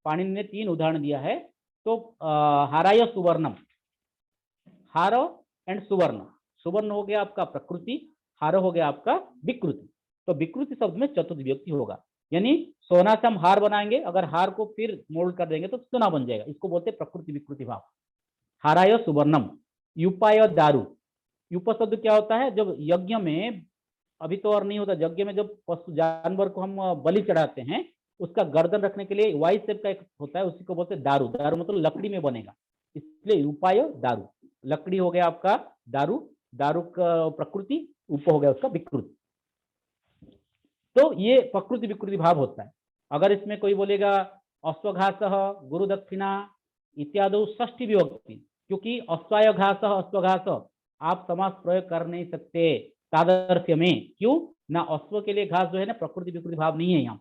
पाणिनि ने 3 उदाहरण दिया है। तो हाराय सुवर्णम, हार एंड सुवर्ण, सुवर्ण हो गया आपका प्रकृति, हार हो गया आपका विकृति। तो विकृति शब्द में चतुर्थ विभक्ति होगा, यानी सोना से हम हार बनाएंगे, अगर हार को फिर मोल्ड कर देंगे तो सोना बन जाएगा, इसको बोलते हैं प्रकृति विकृति भाव। हाराय सुवर्णम। युपाय दारू, युप शब्द क्या होता है, जब यज्ञ में, अभी तो और नहीं होता, यज्ञ में जब पशु जानवर को हम बलि चढ़ाते हैं, उसका गर्दन रखने के लिए वाई शेप का एक होता है, उसी को बोलते हैं दारू। दारू मतलब लकड़ी में बनेगा, इसलिए उपाय दारू, लकड़ी हो गया आपका दारू, दारू का प्रकृति, उप हो गया उसका विकृति। तो ये प्रकृति विकृति भाव होता है। अगर इसमें कोई बोलेगा अश्वघासः गुरु दक्षिणा इत्यादि षष्ठी विभक्ति, क्योंकि अश्वाय घासः अश्वघास आप समास प्रयोग कर नहीं सकते तादर्थ्य में। क्यों ना, अश्व के लिए घास जो है ना प्रकृति विकृति भाव नहीं है। यहाँ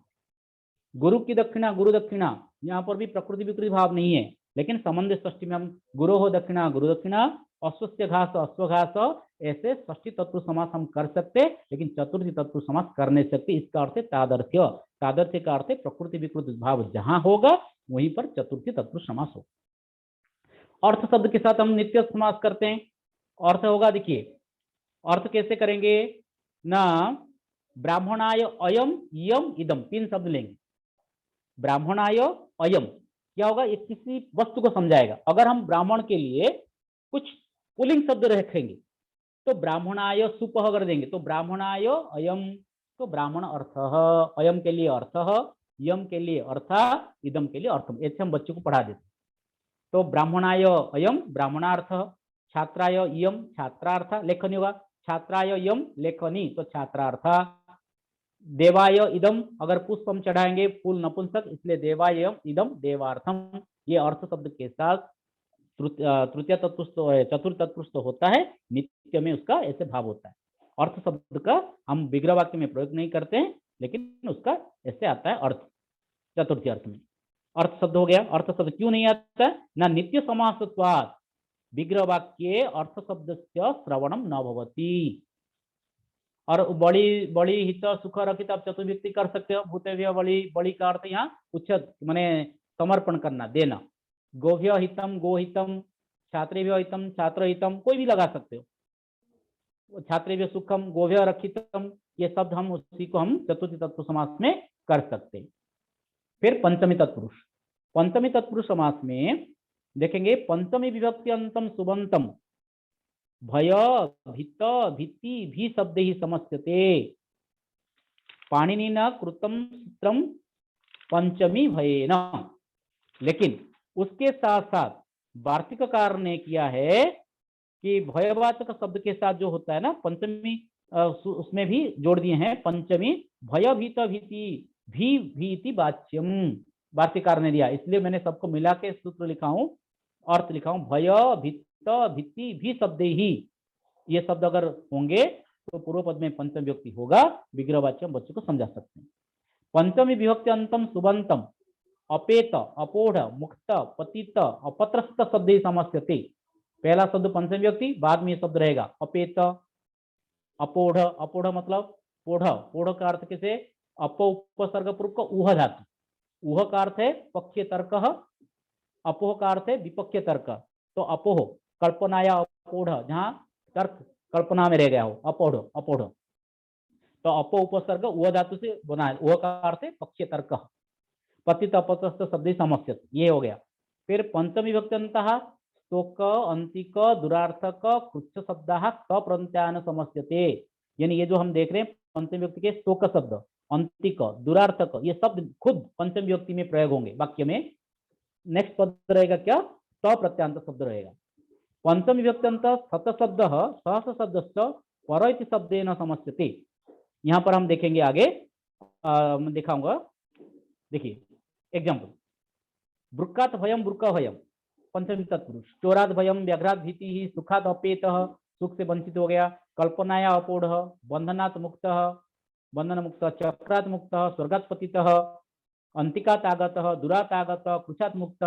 गुरु की दक्षिणा गुरु दक्षिणा, यहाँ पर भी प्रकृति विकृति भाव नहीं है, लेकिन संबंध षष्ठी में हम गुरु हो दक्षिणा गुरु दक्षिणा, अश्वस्य घास अश्वघास, ऐसे षष्ठी तत्पुरुष समास हम कर सकते, लेकिन चतुर्थी तत्पुरुष समास कर नहीं सकते। इसका अर्थ है तादर्थ्य। तादर्थ्य का अर्थ है प्रकृति विकृति भाव जहां होगा वहीं पर चतुर्थी तत्पुरुष समास हो। अर्थ शब्द के साथ हम नित्य समास करते हैं। अर्थ होगा, देखिए अर्थ कैसे करेंगे ना, ब्राह्मणाय अयम यम इदम, तीन शब्द लेंगे। ब्राह्मणाय अयम क्या होगा, ये किसी वस्तु को समझाएगा। अगर हम ब्राह्मण के लिए कुछ पुल्लिंग शब्द रखेंगे तो ब्राह्मणाय सुपह अगर देंगे तो ब्राह्मणाय अयम, तो ब्राह्मण अर्थ, अयम के लिए अर्थ, यम के लिए अर्था, इदम के लिए अर्थम, ऐसे हम बच्चों को पढ़ा देते। तो ब्राह्मणाय अयम ब्राह्मणार्थ, छात्राय यम छात्रार्थ, लेखनी होगा छात्राय यम लेखनी तो छात्रार्थ, देवाय इदम अगर पुष्प हम चढ़ाएंगे फूल नपुंसक, इसलिए देवाय इदम देवार्थम। ये अर्थ शब्द के साथ तृतीय तत्पुरुष तो है, चतुर्थ तत्पुरुष तो होता है, नित्य में उसका ऐसे भाव होता है। अर्थ शब्द का हम विग्रह वाक्य में प्रयोग नहीं करते हैं, लेकिन उसका ऐसे आता है अर्थ चतुर्थी अर्थ में। अर्थ शब्द हो गया। अर्थ शब्द क्यों नहीं आता है ना, नित्य समासत्वात् विग्रह वाक्ये अर्थ शब्द से श्रवणम न भवति। और बड़ी बड़ी हित सुख रखित आप चतुर्व्यक्ति कर सकते हो। भूतव्य बड़ी बड़ी का अर्थ यहाँ उच्छेद माने समर्पण करना, देना। गोभ्य हितम गोहितम, छात्रेभ्य हितम छात्र हितम, कोई भी लगा सकते हो। छात्रेभ्य सुखम गोभ्य रक्षितम, ये शब्द हम उसी को हम चतुर्थी तत्पुरुष समास में कर सकते हैं। फिर पंचमी तत्पुरुष, पंचमी तत्पुरुष समास में देखेंगे पंचमी विभक्ति अंतम सुबंतम, भय भित्त भित्ति भी शब्द ही समस्यते, पाणिनिना कृतम सूत्रम पंचमी भयेन। लेकिन उसके साथ साथ वार्तिककार ने किया है कि भयवाचक शब्द के साथ जो होता है ना पंचमी, उसमें भी जोड़ दिए हैं पंचमी भय भीत भीति भी भीति वाच्यम, वार्तिककार ने दिया। इसलिए मैंने सबको मिला के सूत्र लिखा हूं, अर्थ लिखा हूं, भय भित्त भित्ति भी शब्द ही। ये शब्द अगर होंगे तो पूर्व पद में पंचम विभक्ति होगा, विग्रहवाच्य हम बच्चों को समझा सकते हैं। पंचमी विभक्ति अंतम सुबंतम, अपेत अपोढ़ मुक्त पतित अपत्रस्त शब्द ही समस्यते। पहला शब्द पंचमी विभक्ति, बाद में ये शब्द रहेगा अपेत अपोढ़, अपोढ़ मतलब पोढ़, पोढ़ का अर्थ कैसे, अप उपसर्ग पूर्व को ऊह धातु, ऊह का अर्थ है पक्षीय तर्क, अपोह का अर्थ है विपक्षीय तर्क। तो अपोह कल्पनाया अपोढ़, जहां तर्क कल्पना में रह गया हो, अपोढ़ अपोढ़, तो अपो उपसर्ग ऊह धातु से बना है, ऊह का अर्थ है पक्षीय तर्क, पतित अपतस्थ शब्द समस्यत, ये हो गया। फिर पंचमी विभक्ति अंतः स्तोक अंतिक दुरार्थक कृच्छ शब्द कप्रंत्यान समस्यते, यानी ये जो हम देख रहे हैं पंचमी विभक्ति के स्तोक शब्द अंतिक दुरार्थक, ये शब्द खुद पंचमी विभक्ति में प्रयोग होंगे वाक्य में। नेक्स्ट पद रहेगा क्या, प्रत्यांत शब्द रहेगा। पंचमी विभक्ति अंत सत शब्द सहस शब्द पर इति शब्देन समस्यते। यहाँ पर हम देखेंगे आगे, दिखाऊंगा। देखिए एग्जाम्पल, वृक्कात भयम वृक्क भयम पंचमी तत्पुरुष, चोरात भयम व्याघ्रात भीति ही, सुखात अपेत सुख से वंचित हो गया, कल्पनाया अपोढ़, बंधनात् मुक्त बंधन मुक्त, चक्रात मुक्त स्वर्गात पतित, अंतिकात आगत दुरात आगत कृच्छात मुक्त,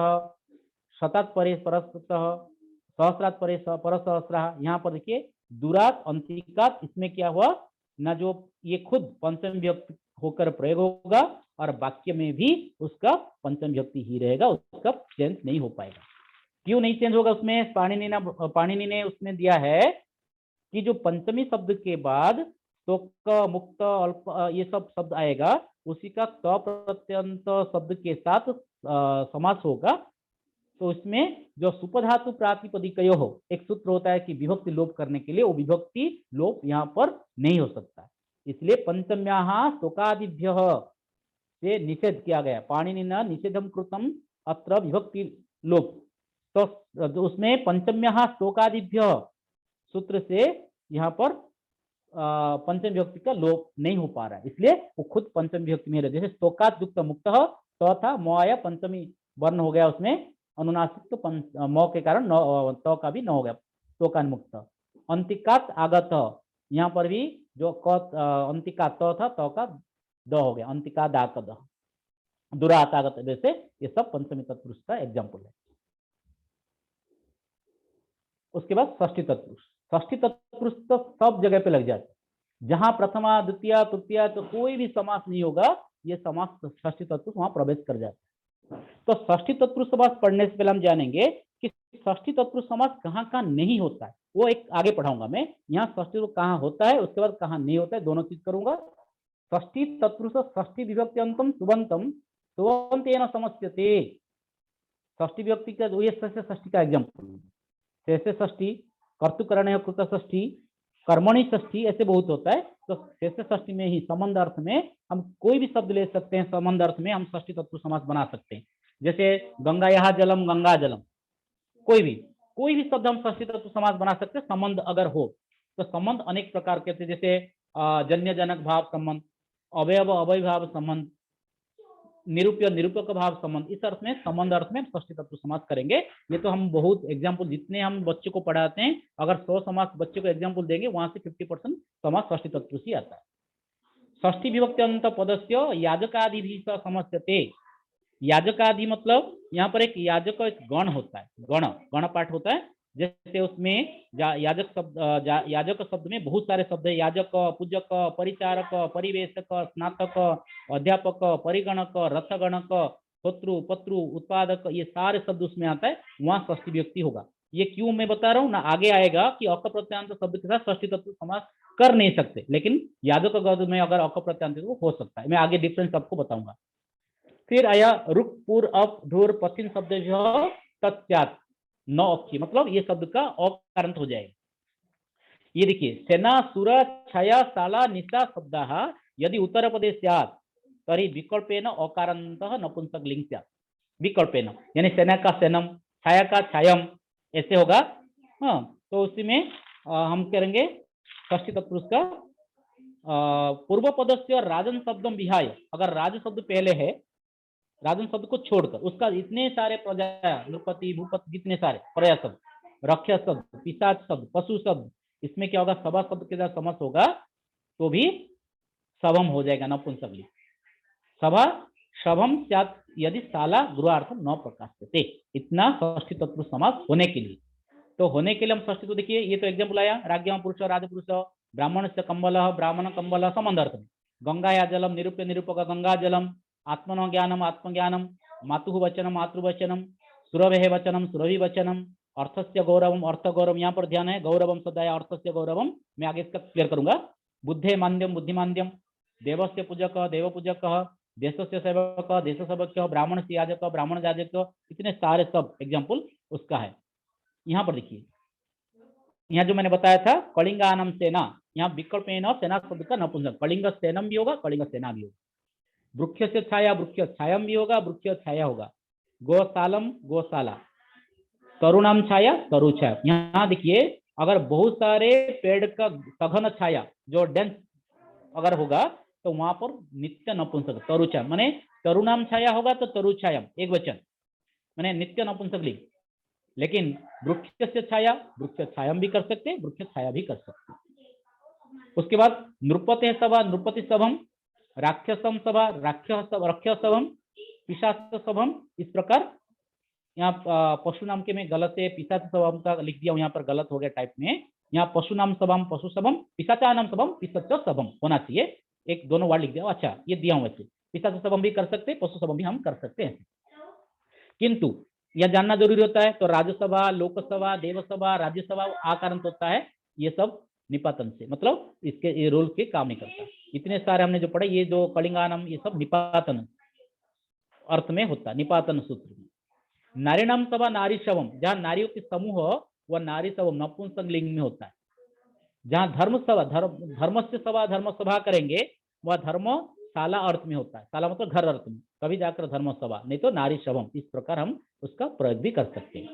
शतात परे परस्त सहस्रात परे परसहस्रा। यहाँ पर देखिए दुरात अंतिकात, इसमें क्या हुआ ना, जो ये खुद पंचम विभक्ति होकर प्रयोग होगा और वाक्य में भी उसका पंचम विभक्ति ही रहेगा, उसका चेंज नहीं हो पाएगा। क्यों नहीं चेंज होगा उसमें, पाणिनि ने उसमें दिया है कि जो पंचमी शब्द के बाद तो क मुक्त अल्प ये सब शब्द आएगा, उसी का क प्रत्यंत शब्द के साथ समास होगा। तो इसमें जो सुपधातु प्रातिपदिकयो हो, एक सूत्र होता है कि विभक्ति लोप करने के लिए, वो विभक्ति लोप यहाँ पर नहीं हो सकता, इसलिए पंचम्याः स्तोकादिभ्यः से निषेध किया गया। पाणिनिना निषेधम कृतम अत्र विभक्ति लोप, तो उसमें पंचम्याः स्तोकादिभ्यः सूत्र से यहाँ पर पंचम विभक्ति का लोप नहीं हो पा रहा है, इसलिए वो खुद पंचम विभक्ति में रह। जैसे स्तोकात युक्त मुक्त तो था, म आया पंचमी वर्ण हो गया उसमें अनुनासिक, तो म के कारण तो का भी न हो गया, स्तोकान मुक्त। अंतिकात आगत, यहाँ पर भी जो अंतिका तो था, तो का द हो गया, अंतिका दाकद, दुरात आगत। जैसे ये सब पंचमी तत्पुरुष का एग्जाम्पल है। उसके बाद षष्ठी तत्पुरुष। षष्ठी तत्पुरुष तो सब जगह पे लग जाते, जहां प्रथमा द्वितीय तृतीय तो कोई भी समास नहीं होगा, ये समास षष्ठी तत्पुरुष वहां प्रवेश कर जाता है। तो षष्ठी तत्पुरुष समास पढ़ने से पहले हम जानेंगे कि षष्ठी तत्पुरुष समास कहाँ कहाँ नहीं होता है, वो एक आगे पढ़ाऊंगा मैं। यहाँ षष्ठी कहाँ होता है, उसके बाद कहाँ नहीं होता है, दोनों चीज करूंगा। षष्ठी तत्पुरुष षष्ठी विभक्त्यंतम सुबंतम सुबंतेन समस्यते। षष्ठी विभक्ति का ये षष्ठी का एग्जाम्पल, शेषे षष्ठी, कर्तुकरण कृत षष्ठी, कर्मणि षष्ठी, ऐसे बहुत होता है। तो शेषे षष्ठी में ही संबंध अर्थ में हम कोई भी शब्द ले सकते हैं, संबंध अर्थ में हम षष्ठी तत्पुरुष समास बना सकते हैं। जैसे गंगा यहाँ जलम, गंगा जलम, कोई भी शब्द हम षष्ठी तत्पुरुष समास बना सकते हैं, संबंध अगर हो। तो संबंध अनेक प्रकार के थे, जैसे जन्य जनक भाव संबंध, अवयव अवय भाव संबंध, निरूप्य निरूपक भाव संबंध। इस अर्थ में संबंध अर्थ में षष्ठी तत्पुरुष समास करेंगे। ये तो हम बहुत एग्जाम्पल, जितने हम बच्चों को पढ़ाते हैं, अगर 100 समास बच्चे को एग्जाम्पल देंगे, वहां से 50% समास षष्ठी तत्पुरुष ही आता है। षष्ठी विभक्त्यंत पदस्य याजकादि भी समस्यते। याजकादि मतलब यहाँ पर एक याजक का एक गण होता है, गण पाठ होता है। जैसे उसमें याजक शब्द में बहुत सारे शब्द है, याजक, पूजक, परिचारक, परिवेशक, स्नातक, अध्यापक, परिगणक, रथगणक, शत्रु, पत्रु, उत्पादक, ये सारे शब्द उसमें आता है, वहां षष्ठी विभक्ति होगा। ये क्यों मैं बता रहा हूँ ना, आगे आएगा कि अक प्रत्यांत शब्द के साथ षष्ठी तत्पुरुष समास कर नहीं सकते, लेकिन याजक गद में अगर अक प्रत्यांत तो हो सकता है। मैं आगे डिफरेंस आपको बताऊंगा। फिर आया रुक, पुर, अप, धूर, पश्चिम शब्द तत्स्यात्, नौ अक्षी, मतलब ये शब्द का अकारांत हो जाएगा। ये देखिए, सेना, सुर, छाया, साला, निशा शब्दाः यदि उत्तर पदे स्यात् तर्हि विकल्पेन अकारान्तः नपुंसकलिंग स्यात्। विकल्पेन यानी सेना का सेनम, छाया का छायम, ऐसे होगा। हाँ, तो उसी में हम करेंगे षष्ठी तत्पुरुष का पूर्व पदस्य राजन शब्दम विहाय, अगर राज शब्द पहले है, राजन शब्द को छोड़कर उसका इतने सारे प्रजा, नृपति, भूपति, जितने सारे प्रजा शब्द, रक्ष शब्द, पिशाच शब्द, पशु शब्द, इसमें क्या होगा, सभा शब्द के साथ समास होगा तो भी सभम हो जाएगा, नपुंसकलिंग। सभा शभम स्यात् यदि साला गृहार्थम न प्रकाश्यते। इतना षष्ठी तत्पुरुष समास होने के लिए। तो होने के लिए हम षष्ठी, तो देखिए ये तो एग्जाम्पल आया, राज्ञ पुरुष, राजपुरुष, ब्राह्मण से कंबल, ब्राह्मण कंबल, संबंध अर्थ में गंगा या जलम, निरूप्य निरूपक, गंगा जलम, आत्मनो ज्ञानम, आत्मज्ञानम, मातुः वचनम, मातृवचनम, सुरभे वचनम, सुरभि वचनम, अर्थस्य गौरवम, अर्थ गौरव, यहाँ पर ध्यान है, गौरवम सदाया, अर्थस्य गौरवम, मैं आगे इसका क्लियर करूंगा। बुद्धे मान्यम, बुद्धिमान्यम, देवस्य पूजक, देव पूजक, देशस्य सेवक, देश सेवक, ब्राह्मण से याजक, ब्राह्मण याजक, इतने सारे सब एग्जाम्पल उसका है। यहाँ पर देखिए, यहाँ जो मैंने बताया था कलिंगानम सेना, यहाँ विकल्प सेना शब्द का नपुंसक, कलिंग सेनम भी होगा, कलिंग सेना भी होगा। वृक्ष से छाया, वृक्ष छायम भी होगा, वृक्ष छाया होगा। गौशालम, गौशाला। तरुणाम छाया, तरु छाया। यहाँ देखिए, अगर बहुत सारे पेड़ का सघन छाया जो डेंस अगर होगा तो वहां पर नित्य नपुंसक, तरु छाया, माने तरुणाम छाया होगा तो तरु छायम एक वचन, माने नित्य नपुंसकलिंग। लेकिन वृक्ष से छाया, वृक्ष छायम भी कर सकते, वृक्ष छाया भी कर सकते। उसके बाद नृपते सभा, नृपति सभम, राक्षसम सभा, राक्षसभम, पिशाच सभम। इस प्रकार यहाँ पशु नाम के में गलत है, पिशाच सभम का लिख दिया यहाँ पर, गलत हो गया टाइप में। यहाँ पशु नाम सभम, पशु सभम, पिशाचा नाम सभम, पिशाच सभम होना चाहिए, एक दोनों वर्ड लिख दिया। अच्छा, ये दिया हूँ वैसे, पिशाच सभम भी कर सकते, पशु सभम भी हम कर सकते हैं। किंतु यह जानना जरूरी होता है, तो राज्यसभा, लोकसभा, देवसभा, राज्यसभा आकारांत होता है, ये सब निपातन से, मतलब इसके ये रोल के काम नहीं करता। इतने सारे हमने जो पढ़े, ये जो कलिंगानम, ये सब निपातन अर्थ में होता है, निपातन सूत्र में। नारीणाम सभा, नारी शवम, जहाँ नारियों के समूह वह नारी शवम नपुंसकलिंग में होता है। जहाँ धर्म सभा, धर्म से सभा, धर्म सभा करेंगे, वह धर्मशाला अर्थ में होता है, शाला मतलब घर अर्थ में, कभी जाकर धर्म सभा, नहीं तो नारी शवम। इस प्रकार हम उसका प्रयोग भी कर सकते हैं।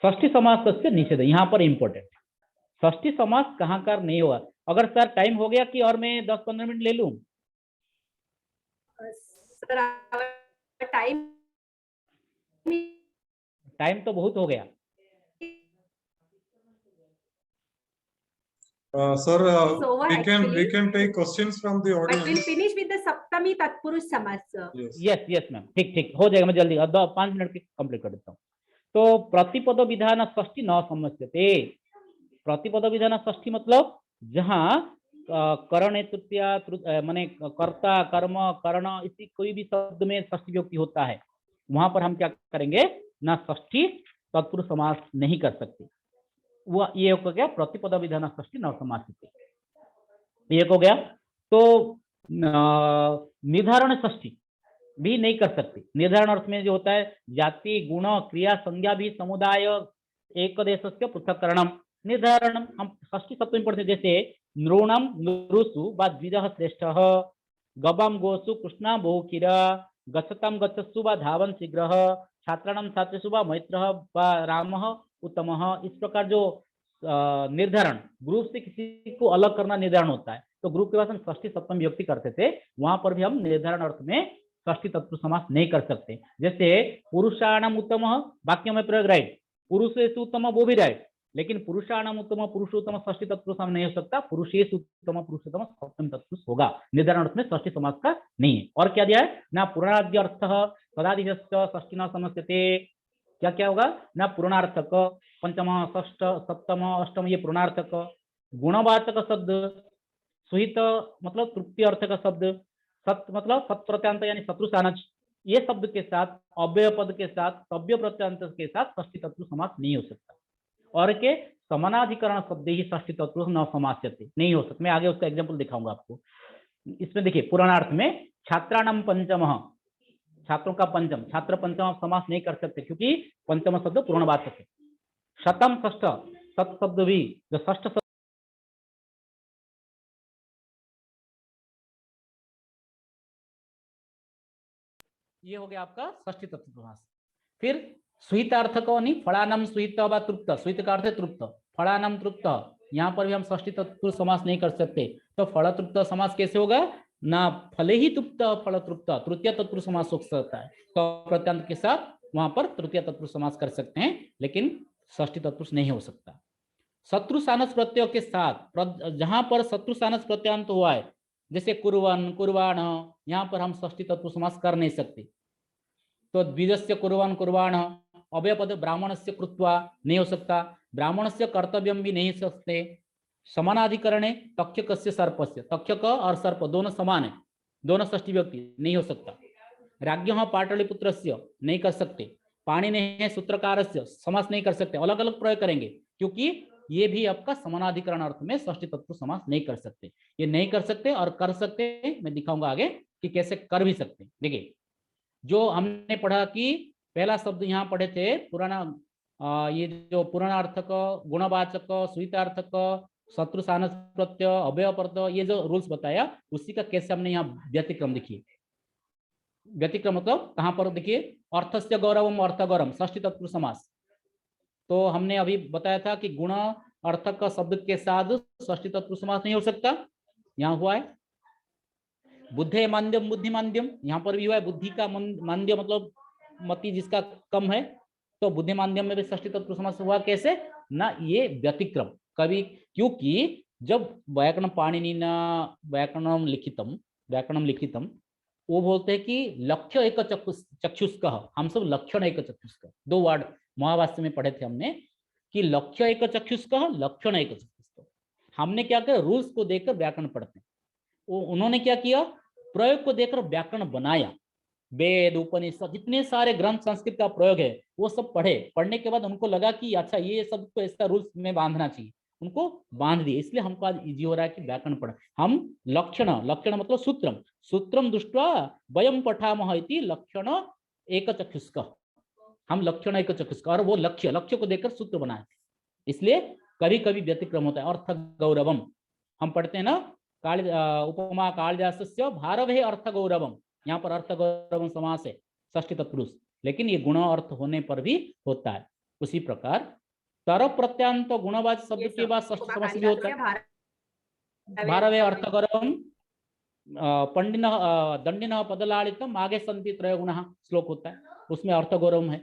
षष्ठी समास से निषेध, यहाँ पर इंपॉर्टेंट, षष्ठी समास कहाँ कर नहीं होगा। अगर सर टाइम हो गया कि और मैं 10-15 मिनट ले लूं। सर टाइम टाइम तो बहुत हो गया। Sir, It's over we actually. can take questions from the But we'll audience. finish with the Saptami Tatpurush Samas, sir. Yes. Yes yes ma'am, ठीक ठीक हो जाएगा, मैं जल्दी 5 मिनट की कंप्लीट कर देता हूँ। तो प्रतिपद विधान षष्ठी न समस्यते। प्रतिपद विधान षष्ठी मतलब जहाँ करण तृतीया माने कर्ता कर्म करण इसी कोई भी शब्द में षष्ठी विभक्ति होता है, वहां पर हम क्या करेंगे ना षष्ठी तत्पुरुष समास नहीं कर सकते। वो ये हो गया प्रतिपद विधान षष्ठी न समासिते, एक हो गया। तो निर्धारण षष्ठी भी नहीं कर सकते। निर्धारण अर्थ में जो होता है जाति गुण क्रिया संज्ञा भी समुदाय एक देशस्य पृथक्करणम निर्धारणम हम षष्ठी सप्तमी पढ़ते, जैसे नृणम नृषु व द्विजः श्रेष्ठः, गबम गोसु कृष्णा बहुकिरा, गच्छताम गच्छसु व धावन शीघ्रः, छात्राणाम छात्रेषु व मैत्रः व रामः उत्तमः। इस प्रकार जो निर्धारण ग्रुप से किसी को अलग करना निर्धारण होता है, तो ग्रुप के बाद हम षष्ठी सप्तमी विभक्ति करते थे, वहां पर भी हम निर्धारण अर्थ में षष्ठी तत्पुरुष समास नहीं कर सकते। जैसे पुरुषाणाम उत्तम वाक्य में प्रयोग राइट, पुरुषेषु उत्तम वो भी राइट, लेकिन पुरुषाणाम उत्तम पुरुषोत्तम षष्ठी तत्पुरुष समास नहीं हो सकता, पुरुषेषु उत्तम पुरुषोत्तम सप्तमी तत्पुरुष होगा, निर्धारण अर्थ में षष्ठी समास का नहीं है। और क्या दिया है ना पुराणाद्य अर्थ तदादिभ्यश्च षष्ठी न समस्यते, क्या क्या होगा ना पुराणार्थक पंचम षष्ठ सप्तम अष्टम ये पुराणार्थक, गुणवाचक शब्द, सुहित मतलब तृतीय अर्थ का शब्द, सत मतलब सत प्रत्यांत यानी शत्रुसानच, ये शब्द के साथ अव्यय पद के साथ सभ्य प्रत्यांत के साथ षष्ठी तत्पुरुष समास नहीं हो सकता। और के समानाधिकरण शब्द ही षष्ठी तत्पुरुष न समास्यते नहीं हो सकता। मैं आगे उसका एग्जांपल दिखाऊंगा आपको। इसमें देखिए पुराणार्थ में छात्राणाम पंचम, छात्रों का पंचम, छात्र पंचम समास नहीं कर सकते क्योंकि पंचम शब्द पूर्णवाचक है। शतम षष्ठ, सत शब्द भी जो षष्ठ ये हो गया आपका षष्ठी तत्पुरुष समास। फिर सुहितार्थक नहीं फलानम सुहित व तृप्त, सुहित का अर्थ है तृप्त, फलानम तृप्त, यहाँ पर भी हम षष्ठी तत्पुरुष समास नहीं कर सकते। तो फल तृप्त समास कैसे होगा ना फले ही तृप्त फल तृप्त, तृतीय तत्पुरुष समास हो सकता है, तो प्रत्यांत के साथ वहां पर तृतीय तत्पुरुष समास कर सकते हैं, लेकिन षष्ठी तत्पुरुष नहीं हो सकता। शत्रु सानस प्रत्यय के साथ जहां पर शत्रु सानस प्रत्यांत हुआ है, जैसे कुर्वन कुर्वाण, यहाँ पर हम षष्ठी तत्पुरुष समास कर नहीं सकते। तो द्विजस्य कुर्वाण कुर्वाण, अव्यय पद ब्राह्मणस्य कृत्वा नहीं हो सकता, ब्राह्मणस्य कर्तव्यम भी नहीं सकते। समानाधिकरणे तक्षकस्य सर्पस्य, तक्षक और सर्प दोनों समान है, दोनों षष्ठी विभक्ति नहीं हो सकता। राज्ञः पाटलिपुत्रस्य नहीं कर सकते, पाणिनेः सूत्रकारस्य समास नहीं कर सकते, अलग अलग प्रयोग करेंगे क्योंकि ये भी आपका समानाधिकरण अर्थ में षष्ठी तत्पुरुष समास नहीं कर सकते। ये नहीं कर सकते और कर सकते, मैं दिखाऊंगा आगे कि कैसे कर भी सकते। देखिए जो हमने पढ़ा कि पहला शब्द यहाँ पढ़े थे पुराना, ये जो पुराणार्थक गुणवाचक सुहितार्थक शत्रु सानस प्रत्यय अव्यय प्रत्यय, ये जो रूल्स बताया उसी का कैसे हमने यहाँ व्यतिक्रम देखिए। व्यतिक्रम मतलब कहाँ पर देखिए अर्थस्य गौरवम अर्थ गौरव षष्ठी तत्पुरुष समास, तो हमने अभी बताया था कि गुण अर्थक शब्द के साथ षष्ठी तत्पुरुष समास नहीं हो सकता, यहाँ हुआ है। बुद्धे मांद्यम बुद्धिमांद्यम, यहाँ पर भी हुआ है, बुद्धि का मांद्य मतलब मति जिसका कम है, तो बुद्धि मांद्यम में भी षष्ठी तत्पुरुष समास हुआ कैसे ना ये व्यतिक्रम कभी, क्योंकि जब व्याकरण पाणिनि न व्याकरणम लिखितम वो बोलते हैं कि लक्ष्य एक चक्षुष्क, हम सब लक्षण एक चक्षुष्क, दो वर्ड महाभाष्य में पढ़े थे हमने कि लक्ष्य एक चक्षुष्क लक्षण एक चक्षुष्क। हमने क्या किया रूल्स को देखकर व्याकरण पढ़ते हैं, उन्होंने क्या किया प्रयोग को देखकर व्याकरण बनाया। वेद उपनिषद जितने सारे ग्रंथ संस्कृत का प्रयोग है वो सब पढ़े, पढ़ने के बाद उनको लगा कि अच्छा ये सब को इसका रूल्स में बांधना चाहिए, उनको बांध दिए, इसलिए हमको आज इजी हो रहा है कि व्याकरण पढ़। हम लक्षण, लक्षण मतलब सूत्रम, सूत्रम दृष्ट्वा वयम पठामः इति लक्षण एक चक्षुष्क, हम लक्षण एक चक्षुष्क, और वो लक्ष्य, लक्ष्य को देखकर सूत्र बनाए, इसलिए कभी कभी व्यतिक्रम होता है। अर्थ गौरवम हम पढ़ते हैं ना, उपमा कालिदासस्य भारवे अर्थ गौरवम, यहाँ पर अर्थ गौरवम समास है षष्ठी तत्पुरुष, लेकिन ये गुण अर्थ होने पर भी होता है। उसी प्रकार तर प्रत्यांत गुणवाची शब्द Yes, के sir. बाद षष्ठी उमा समास भी कालिदास होता है। भारवे भारवे अर्थगरम पंडिन दंडिन पदलालितम आगे संति त्रय गुण श्लोक होता है, उसमें अर्थगौरव है।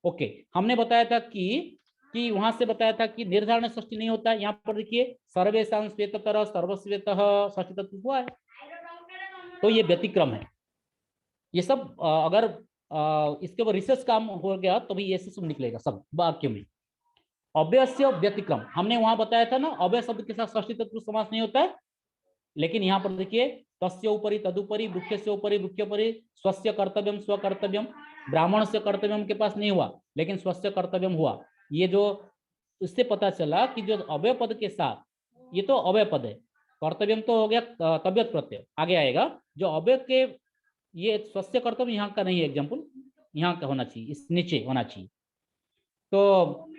ओके, हमने बताया था कि वहां से बताया था कि निर्धारण षष्ठी नहीं होता है। यहाँ पर देखिए सर्वेशां श्वेततर सर्वश्वेतः षष्ठी तत्व हुआ है, तो ये व्यतिक्रम है। ये सब अगर इसके ऊपर रिसर्च काम हो गया तो भी ये सब निकलेगा सब वाक्य में। अव्यय व्यतिक्रम हमने वहां बताया था ना, अव्यय शब्द के साथ षष्ठी तत्पुरुष समास नहीं होता है, लेकिन यहाँ पर देखिए तस्य उपरि तदुपरि वृक्षस्य उपरि वृक्षोपरि स्वस्य कर्तव्यम स्वकर्तव्यम, ब्राह्मण से कर्तव्यम के पास नहीं हुआ लेकिन स्वस्य कर्तव्यम हुआ। ये जो इससे पता चला कि जो अव्यय पद के साथ, ये तो अव्यय पद है, कर्तव्यम तो हो गया तबियत प्रत्यय आगे आएगा, जो अव्यय के ये स्वस्य कर्तव्य यहाँ का नहीं है, एग्जाम्पल यहाँ का होना चाहिए, इस नीचे होना चाहिए। तो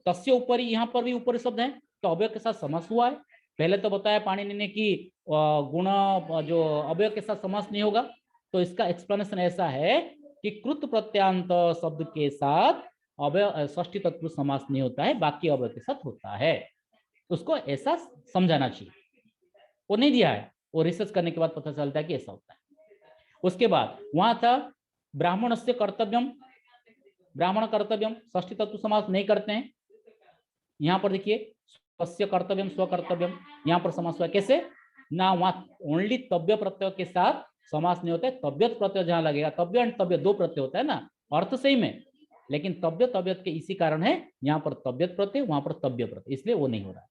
तस्य ऊपरी यहाँ पर भी ऊपरी शब्द है तो अव्यय के साथ समास हुआ है। पहले तो बताया पाणिनि ने कि गुण जो अव्यय के साथ समास नहीं होगा, तो इसका एक्सप्लेनेशन ऐसा है कि कृत प्रत्यांत शब्द के साथ अव्यय षष्ठी तत्पुरुष समास नहीं होता है, बाकी अव्यय के साथ होता है। उसको ऐसा समझाना चाहिए, वो नहीं दिया है, वो रिसर्च करने के बाद पता चलता है कि ऐसा होता है। उसके बाद वहां था ब्राह्मण से कर्तव्यम, ब्राह्मण कर्तव्यम षष्ठी तत्व समास नहीं करते हैं। यहाँ पर देखिए स्वस्य कर्तव्यम स्वकर्तव्यम, यहाँ पर समास हुआ कैसे ना, वहां ओनली तव्य प्रत्यय के साथ समास नहीं होता है। तबियत प्रत्यय जहां लगेगा, तव्य एंड तव्य दो प्रत्यय होता है ना, अर्थ सही में, लेकिन तव्य तबियत के इसी कारण है यहाँ पर तबियत प्रत्यय, वहां पर तव्य प्रत्यय, इसलिए वो नहीं हो रहा है।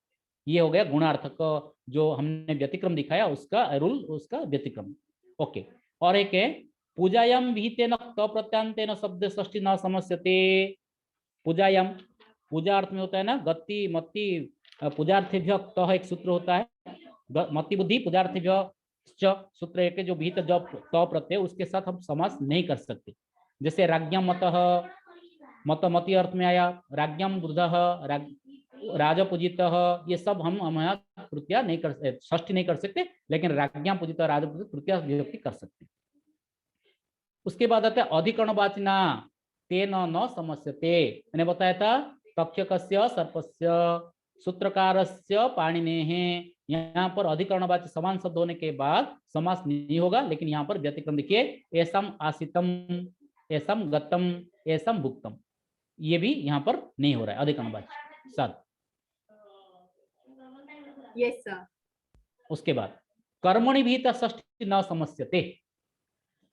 ये हो गया गुणार्थक जो हमने व्यतिक्रम दिखाया उसका रूल, उसका व्यतिक्रम। ओके, और एक है पूजायाम विहितेन प्रत्यांतेन शब्द षष्ठी न समस्यते। पूजायाम पूजा अर्थ में होता है ना, गति मति पूजार्थेभ्य तः एक सूत्र होता है, मति बुद्धि पूजार्थेभ्य सूत्र एक जो विहित जब त प्रत्यय उसके साथ हम समास नहीं कर सकते। जैसे राज्ञम मतः, मत मति अर्थ में आया, राज्ञम बुद्धः राजपूजितः, ये सब हम यहाँ तृतीया नहीं कर षष्ठी नहीं कर सकते, लेकिन राज्ञम पूजित राजपूजित तृतीया विभक्ति कर सकते। उसके बाद आता है अधिकरणवाचिना तेन न समस्यते। मैंने बताया था तक्षकस्य सर्पस्य सूत्रकारस्य पाणिनेः, यहाँ पर अधिकरणवाची समान शब्द होने के बाद समास नहीं होगा, लेकिन यहाँ पर व्यतिक्रम देखिए, ऐसम आसितम, ऐसम गतम, ऐसम भुक्तम, ये भी यहाँ पर नहीं हो रहा है अधिकरणवाची साथ। Yes sir. उसके बाद कर्मणि भीत षष्ठी न समस्यते।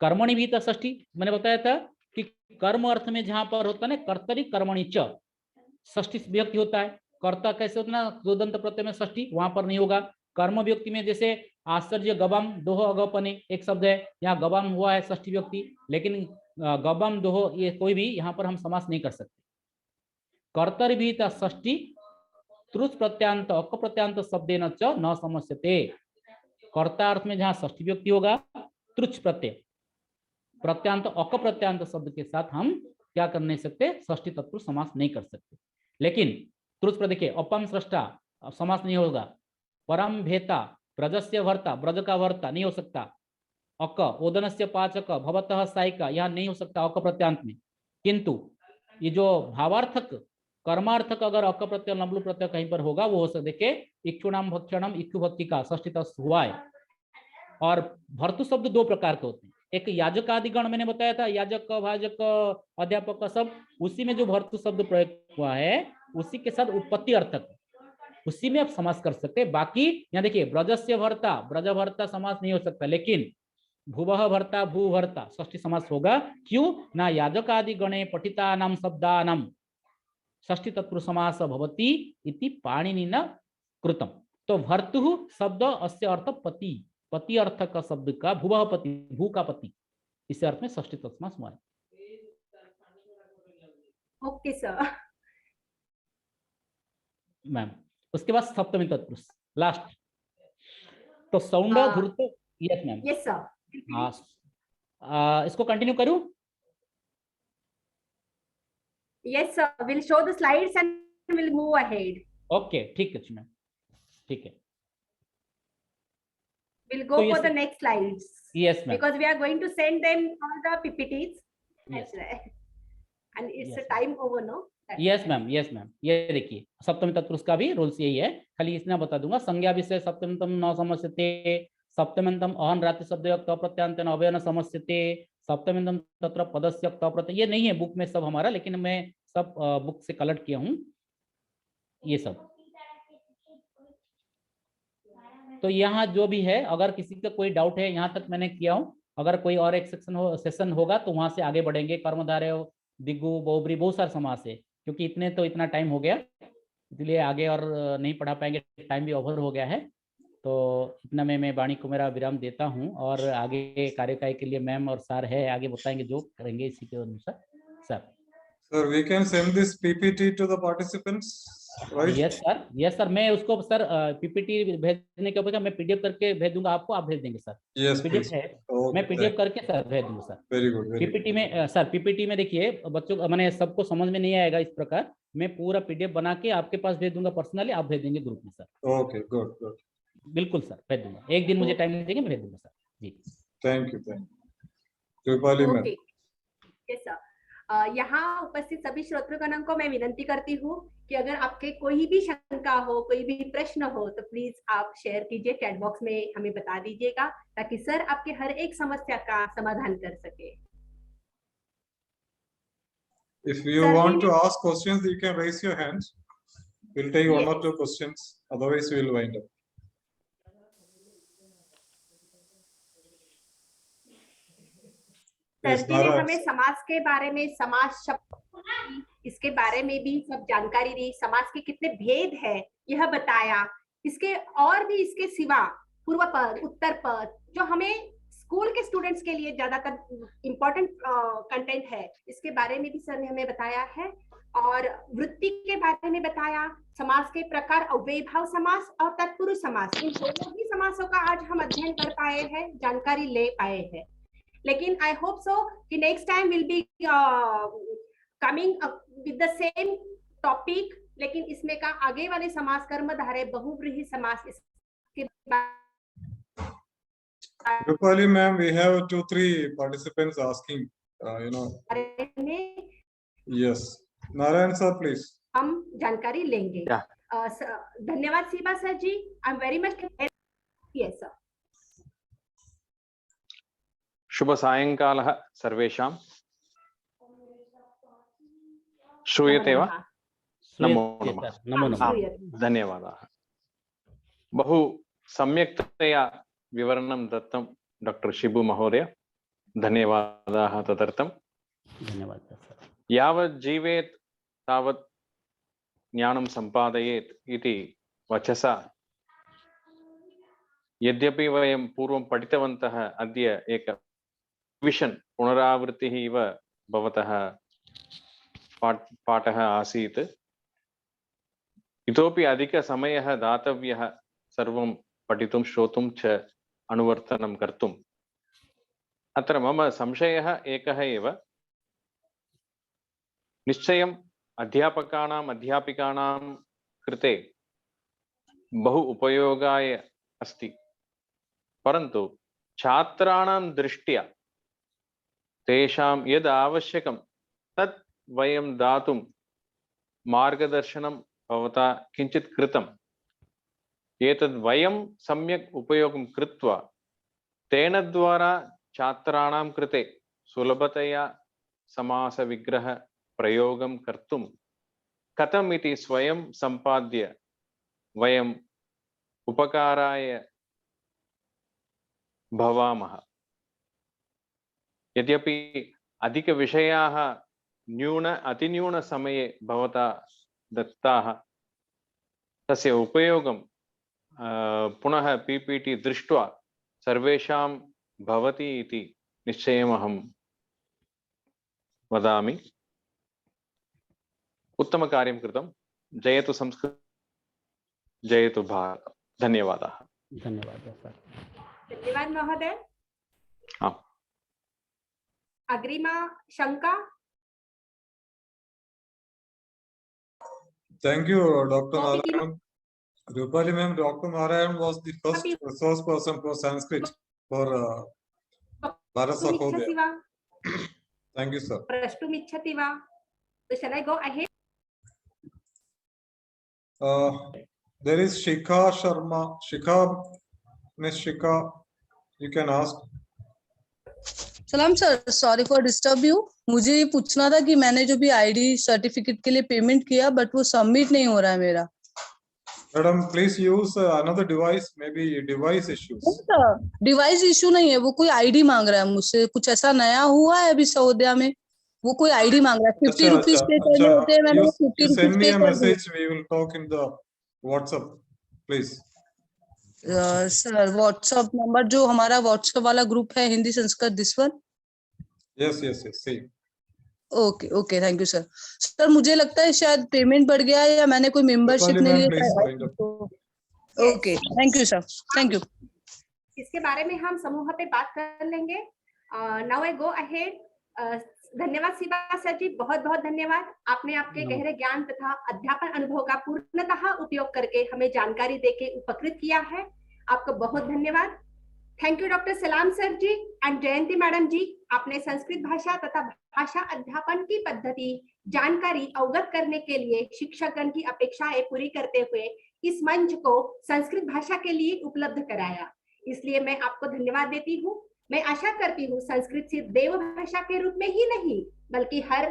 कर्मणि भीत षष्ठी मैंने बताया था कि कर्म अर्थ में जहां पर होता है ना कर्तरि कर्मणि च, षष्ठी विभक्ति होता है। कर्ता कैसे होता है ना, दोदंत प्रत्यय में षष्ठी, वहां पर नहीं होगा। कर्म विभक्ति में जैसे आश्चर्य गबम दोह अगपने एक शब्द है, यहाँ गबम हुआ है षष्ठी विभक्ति, लेकिन गबम दोह ये कोई भी यहाँ पर हम समास नहीं कर सकते। कर्तरि भीत षष्ठी त्रुच प्रत्यांत अक प्रत्यांत शब्देन च न समस्यते। कर्ता अर्थ में जहां षष्ठी विभक्ति होगा, त्रुच प्रत्यय प्रत्यांत अक प्रत्यांत शब्द के साथ हम क्या कर नहीं सकते, षष्ठी तत्पुरुष समास नहीं कर सकते। लेकिन त्रुच पर देखिए अपम सृष्टा समास नहीं होगा, परम भेता ब्रजस्य भर्ता, ब्रज का भर्ता नहीं हो सकता, अक ओदनस्य पाचक भवतः सायिका यहाँ नहीं हो सकता अक प्रत्यांत में। किंतु ये जो भावार्थक कर्मार्थक अगर अक प्रत्यय लंबलु प्रत्यय कहीं पर होगा वो हो सकता, देखिए इक्षुणाम भक्षणम इक्षु भक्ति का षष्ठी तत्व हुआ है। और भर्तु शब्द दो प्रकार के होते हैं, एक याजक आदि गण मैंने बताया था, याजक भाजक अध्यापक का सब, उसी में जो भर्तु शब्द प्रयोग हुआ है उसी के साथ उत्पत्ति अर्थक, उसी में आप समास कर सकते हैं। बाकी यहाँ देखिए ब्रजस्य भर्ता, ब्रज भर्ता समास नहीं हो सकता, लेकिन भुवः भर्ता भू भर्ता षष्ठी समास होगा। क्यों ना, याजक आदि गणे पठिता नाम शब्दानाम षष्ठी तत्पुरुष समास भवति इति पाणिनिना कृतम। तो भर्तु शब्द अस्य अर्थ पति, पति अर्थ का शब्द का भुवः पति, भू का पति, इस अर्थ में षष्ठी तत्पुरुष समास हुआ है। Okay sir. मैम उसके बाद सप्तमी तत्पुरुष लास्ट, तो सौंड धूर्त। Yes ma'am. Yes sir. हाँ, इसको कंटिन्यू करूं? Yes sir, will show the slides and will move ahead. Okay ठीक है मैम, ठीक है। We'll go for the next slides. Yes ma'am. Because we are going to send them all the PPTs. Yes. And it's Yes, a time over, no? Yes ma'am, ये देखिए सप्तमी तत्पुरुष का भी rules यही है, खाली इतना बता दूंगा। संज्ञा विषय सप्तमतम न समस्यते, सप्तमंतम अहन रात्रि शब्द क प्रत्यांतन अवयन समस्यते, सप्तमंतम तत्र पदस्य क प्रत्यय। ये नहीं है बुक में सब हमारा, लेकिन मैं सब बुक से कलेक्ट किया हूँ ये सब। तो यहाँ जो भी है, अगर किसी का कोई डाउट है, यहाँ तक मैंने किया हूँ। अगर कोई और एक सेशन होगा तो वहां से आगे बढ़ेंगे। कर्मधारय, दिग्गु, बहुब्री, बहुत सारे समास है, क्योंकि इतना टाइम हो गया, इसलिए आगे और नहीं पढ़ा पाएंगे, टाइम भी ओवर हो गया है। तो इतना में मैं वाणी को मेरा विराम देता हूँ, और आगे कार्यकाल के लिए मैम और सर है, आगे बताएंगे जो करेंगे इसी के अनुसार। Sir Sir, we can send this PPT to the participants, right? Yes sir, मैं उसको सर पीपीटी भेजने के अपेक्षा मैं पीडीएफ करके भेज दूंगा आपको, आप भेज देंगे सर। Yes, PDF please. है, Okay, मैं पीडीएफ करके सर भेज दूंगा sir. very good, very good. PPT में सर, पीपीटी में देखिए बच्चों को मैंने सबको समझ में नहीं आएगा इस प्रकार, मैं पूरा पीडीएफ बना के आपके पास भेज दूंगा पर्सनली, आप भेज देंगे ग्रुप में सर। Okay, good, good. बिल्कुल सर, भेज दूंगा, एक दिन मुझे टाइम देंगे, मैं भेज दूंगा sir ji. Thank you, thank you. Rupali ma'am. Okay, yes sir. यहाँ उपस्थित सभी श्रोतृगणों को मैं विनंती करती हूँ कि अगर आपके कोई भी शंका हो, कोई भी प्रश्न हो, तो प्लीज आप शेयर कीजिए, चैट बॉक्स में हमें बता दीजिएगा, ताकि सर आपके हर एक समस्या का समाधान कर सके। If you Sir, want we to ask questions, you can raise your hand. We'll take one or Yes. two questions. Otherwise, we'll wind up. Sir Yes, जी ने Nara. हमें समाज के बारे में, समाज शब्द इसके बारे में भी सब जानकारी दी, समाज के कितने भेद है यह बताया, इसके और भी इसके सिवा पूर्व पद, उत्तर पद, जो हमें स्कूल के स्टूडेंट्स के लिए ज्यादातर इम्पोर्टेंट कंटेंट है, इसके बारे में भी सर ने हमें बताया है। और वृत्ति के बारे में बताया, समास के प्रकार, अव्ययीभाव समास और तत्पुरुष समास, इन दोनों ही समासों का आज हम अध्ययन कर पाए हैं, जानकारी ले पाए हैं। लेकिन आई होप सो कि next time will be coming with the same topic, लेकिन इसमें का आगे वाले समास, कर्मधारय, बहुव्रीहि समास, इसके Rupali ma'am, we have 2-3 participants asking, बारे में yes. Narayan sir, please. हम जानकारी लेंगे। धन्यवाद Shiva sir ji, I am very much. Yes sir. शुभ सायंकालः सर्वेषां। श्रूयते वा? नमो नमः। नमो नमः। धन्यवादाः। बहु सम्यक्तया विवरणं दत्तं डॉक्टर शिबु महोदय, धन्यवादाः तदर्थं। धन्यवादः सर। यावत् जीवेत् तावत् ज्ञानं सम्पादयेत् इति वचसा, यद्यपि वयं पूर्वं पठितवन्तः, अद्य एक विषन् पुनरावृत्तिः इव भवतः पाठः आसीत्। इतोपि अधिकसमयः दातव्यः सर्वं पठितुं, श्रोतुं च अनुवर्तनं कर्तुम्। अत्र मम संशयः एकः एव, निश्चयम् अध्यापिकानां कृते बहु उपयोगाय अस्ति, परन्तु छात्राणां दृष्ट्या तेषां यद् आवश्यकं तत् वयं दातुं मार्गदर्शनं भवता किञ्चित् कृतम्। एतद् वयं सम्यक् उपयोगं कृत्वा तेन द्वारा छात्राणां कृते सुलभतया समासविग्रह प्रयोगं कर्तुं कथम् इति स्वयं सम्पाद्य वयम् उपकाराय भवामः। यद्यपि अधिकविषयाः अतिन्यूनसमये भवता दत्ताः, तस्य उपयोगं पुनः पीपीटी दृष्ट्वा सर्वेषां भवति इति निश्चयमहं वदामि। उत्तमकार्यं कृतं। जयतु संस्कृत, जयतु भारत। धन्यवादाः। धन्यवादः सर। धन्यवाद महोदय। हाँ। अग्रिमा शंका? Thank you, Dr. Narayan. Rupali ma'am, Dr. Narayan was the first resource person for Sanskrit for Bharat Sahodaya. Thank you, sir. प्रष्टुमिच्छति वा? So shall I go ahead? There is Shikha Sharma. Miss Shikha, you can ask. सलाम sir, sorry for disturb you. मुझे ये पूछना था कि मैंने जो भी आईडी सर्टिफिकेट के लिए पेमेंट किया बट वो सबमिट नहीं हो रहा है मेरा। Madam, please use another device, maybe device issues. Device issue नहीं है, वो कोई आईडी मांग रहा है मुझसे। कुछ ऐसा नया हुआ है अभी सहोदया में, वो कोई आईडी मांग रहा है। 50 रुपीज पे करने होते हैं, मैंने वो 50 You send रुपीज me पे a कर दिए। message. We will talk in the WhatsApp, please. Sir WhatsApp number जो हमारा व्हाट्सएप वाला ग्रुप है Hindi Sanskrit this one. Yes. See. Okay okay, thank you sir. Sir मुझे लगता है शायद पेमेंट बढ़ गया है या मैंने कोई मेंबरशिप Rupali नहीं ma'am, please लिया। wind up. Okay, thank you sir, thank you. इसके बारे में हम समूह पे बात कर लेंगे। Now I go ahead. धन्यवाद शिवा सर जी, बहुत बहुत धन्यवाद। आपने आपके गहरे ज्ञान तथा अध्यापन अनुभव का पूर्णतः उपयोग करके हमें जानकारी देके उपकृत किया है। आपको बहुत धन्यवाद। थैंक यू डॉक्टर सलाम sir ji and Jayanti madam ji. आपने संस्कृत भाषा तथा भाषा अध्यापन की पद्धति जानकारी अवगत करने के लिए शिक्षकगण की अपेक्षाएं पूरी करते हुए इस मंच को संस्कृत भाषा के लिए उपलब्ध कराया, इसलिए मैं आपको धन्यवाद देती हूँ। मैं आशा करती हूँ संस्कृत सिर्फ देव भाषा के रूप में ही नहीं बल्कि हर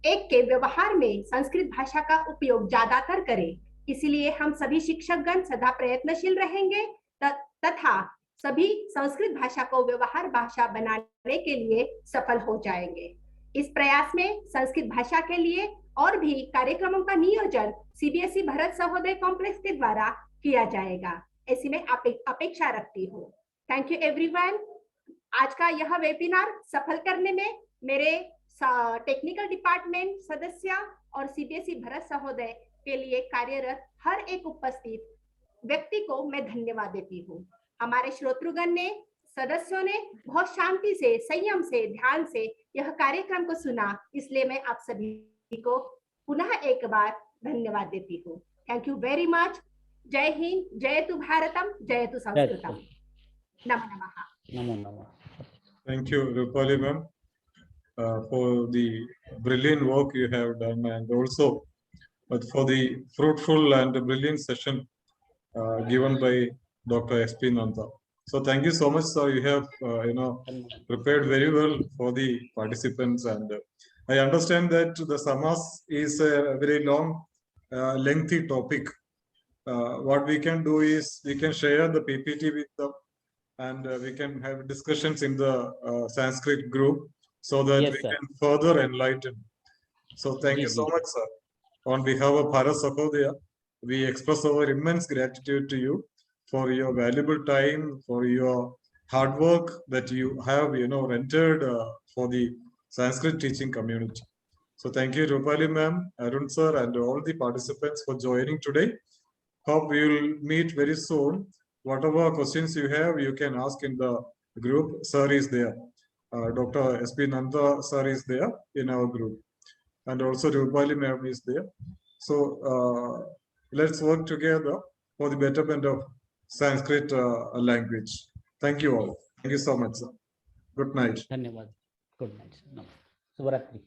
एक के व्यवहार में संस्कृत भाषा का उपयोग ज्यादातर करें। इसीलिए हम सभी शिक्षकगण सदा प्रयत्नशील रहेंगे तथा सभी संस्कृत भाषा को व्यवहार भाषा बनाने के लिए सफल हो जाएंगे। इस प्रयास में संस्कृत भाषा के लिए और भी कार्यक्रमों का नियोजन सीबीएसई भरत सहोदय कॉम्प्लेक्स के द्वारा किया जाएगा, ऐसी मैं अपेक्षा रखती हूँ। Thank you everyone. आज का यह वेबिनार सफल करने में मेरे टेक्निकल डिपार्टमेंट सदस्य और सीबीएसई भरत सहोदय के लिए कार्यरत हर एक उपस्थित व्यक्ति को मैं धन्यवाद देती हूँ। हमारे श्रोतृगण ने, सदस्यों ने बहुत शांति से, संयम से, ध्यान से यह कार्यक्रम को सुना, इसलिए मैं आप सभी को पुनः एक बार धन्यवाद देती हूँ। Thank you very much. जय हिंद, जयतु भारतम, जयतु संस्कृतम। नमो नमः। नमो नमः। Thank you, Rupali ma'am, for the brilliant work you have done, and also for the fruitful and brilliant session given by Dr. S.P. Nanda. So thank you so much, sir. You have, prepared very well for the participants, and I understand that the Samas is a very long, lengthy topic. What we can do is we can share the PPT with them, and we can have discussions in the Sanskrit group so that Yes, we sir. can further enlighten. So thank you so much, sir. On behalf of Bharat Sahodaya, we express our immense gratitude to you for your valuable time, for your hard work that you have, rendered for the Sanskrit teaching community. So thank you, Rupali ma'am, Arun sir, and all the participants for joining today. Hope we will meet very soon. Whatever questions you have, you can ask in the group. Sir is there. Dr. S.P. Nanda sir is there in our group. And also Rupali ma'am is there. So let's work together for the betterment of Sanskrit language. Thank you all. Thank you so much, sir. Good night. धन्यवाद। Good night. शुभ रात्रि।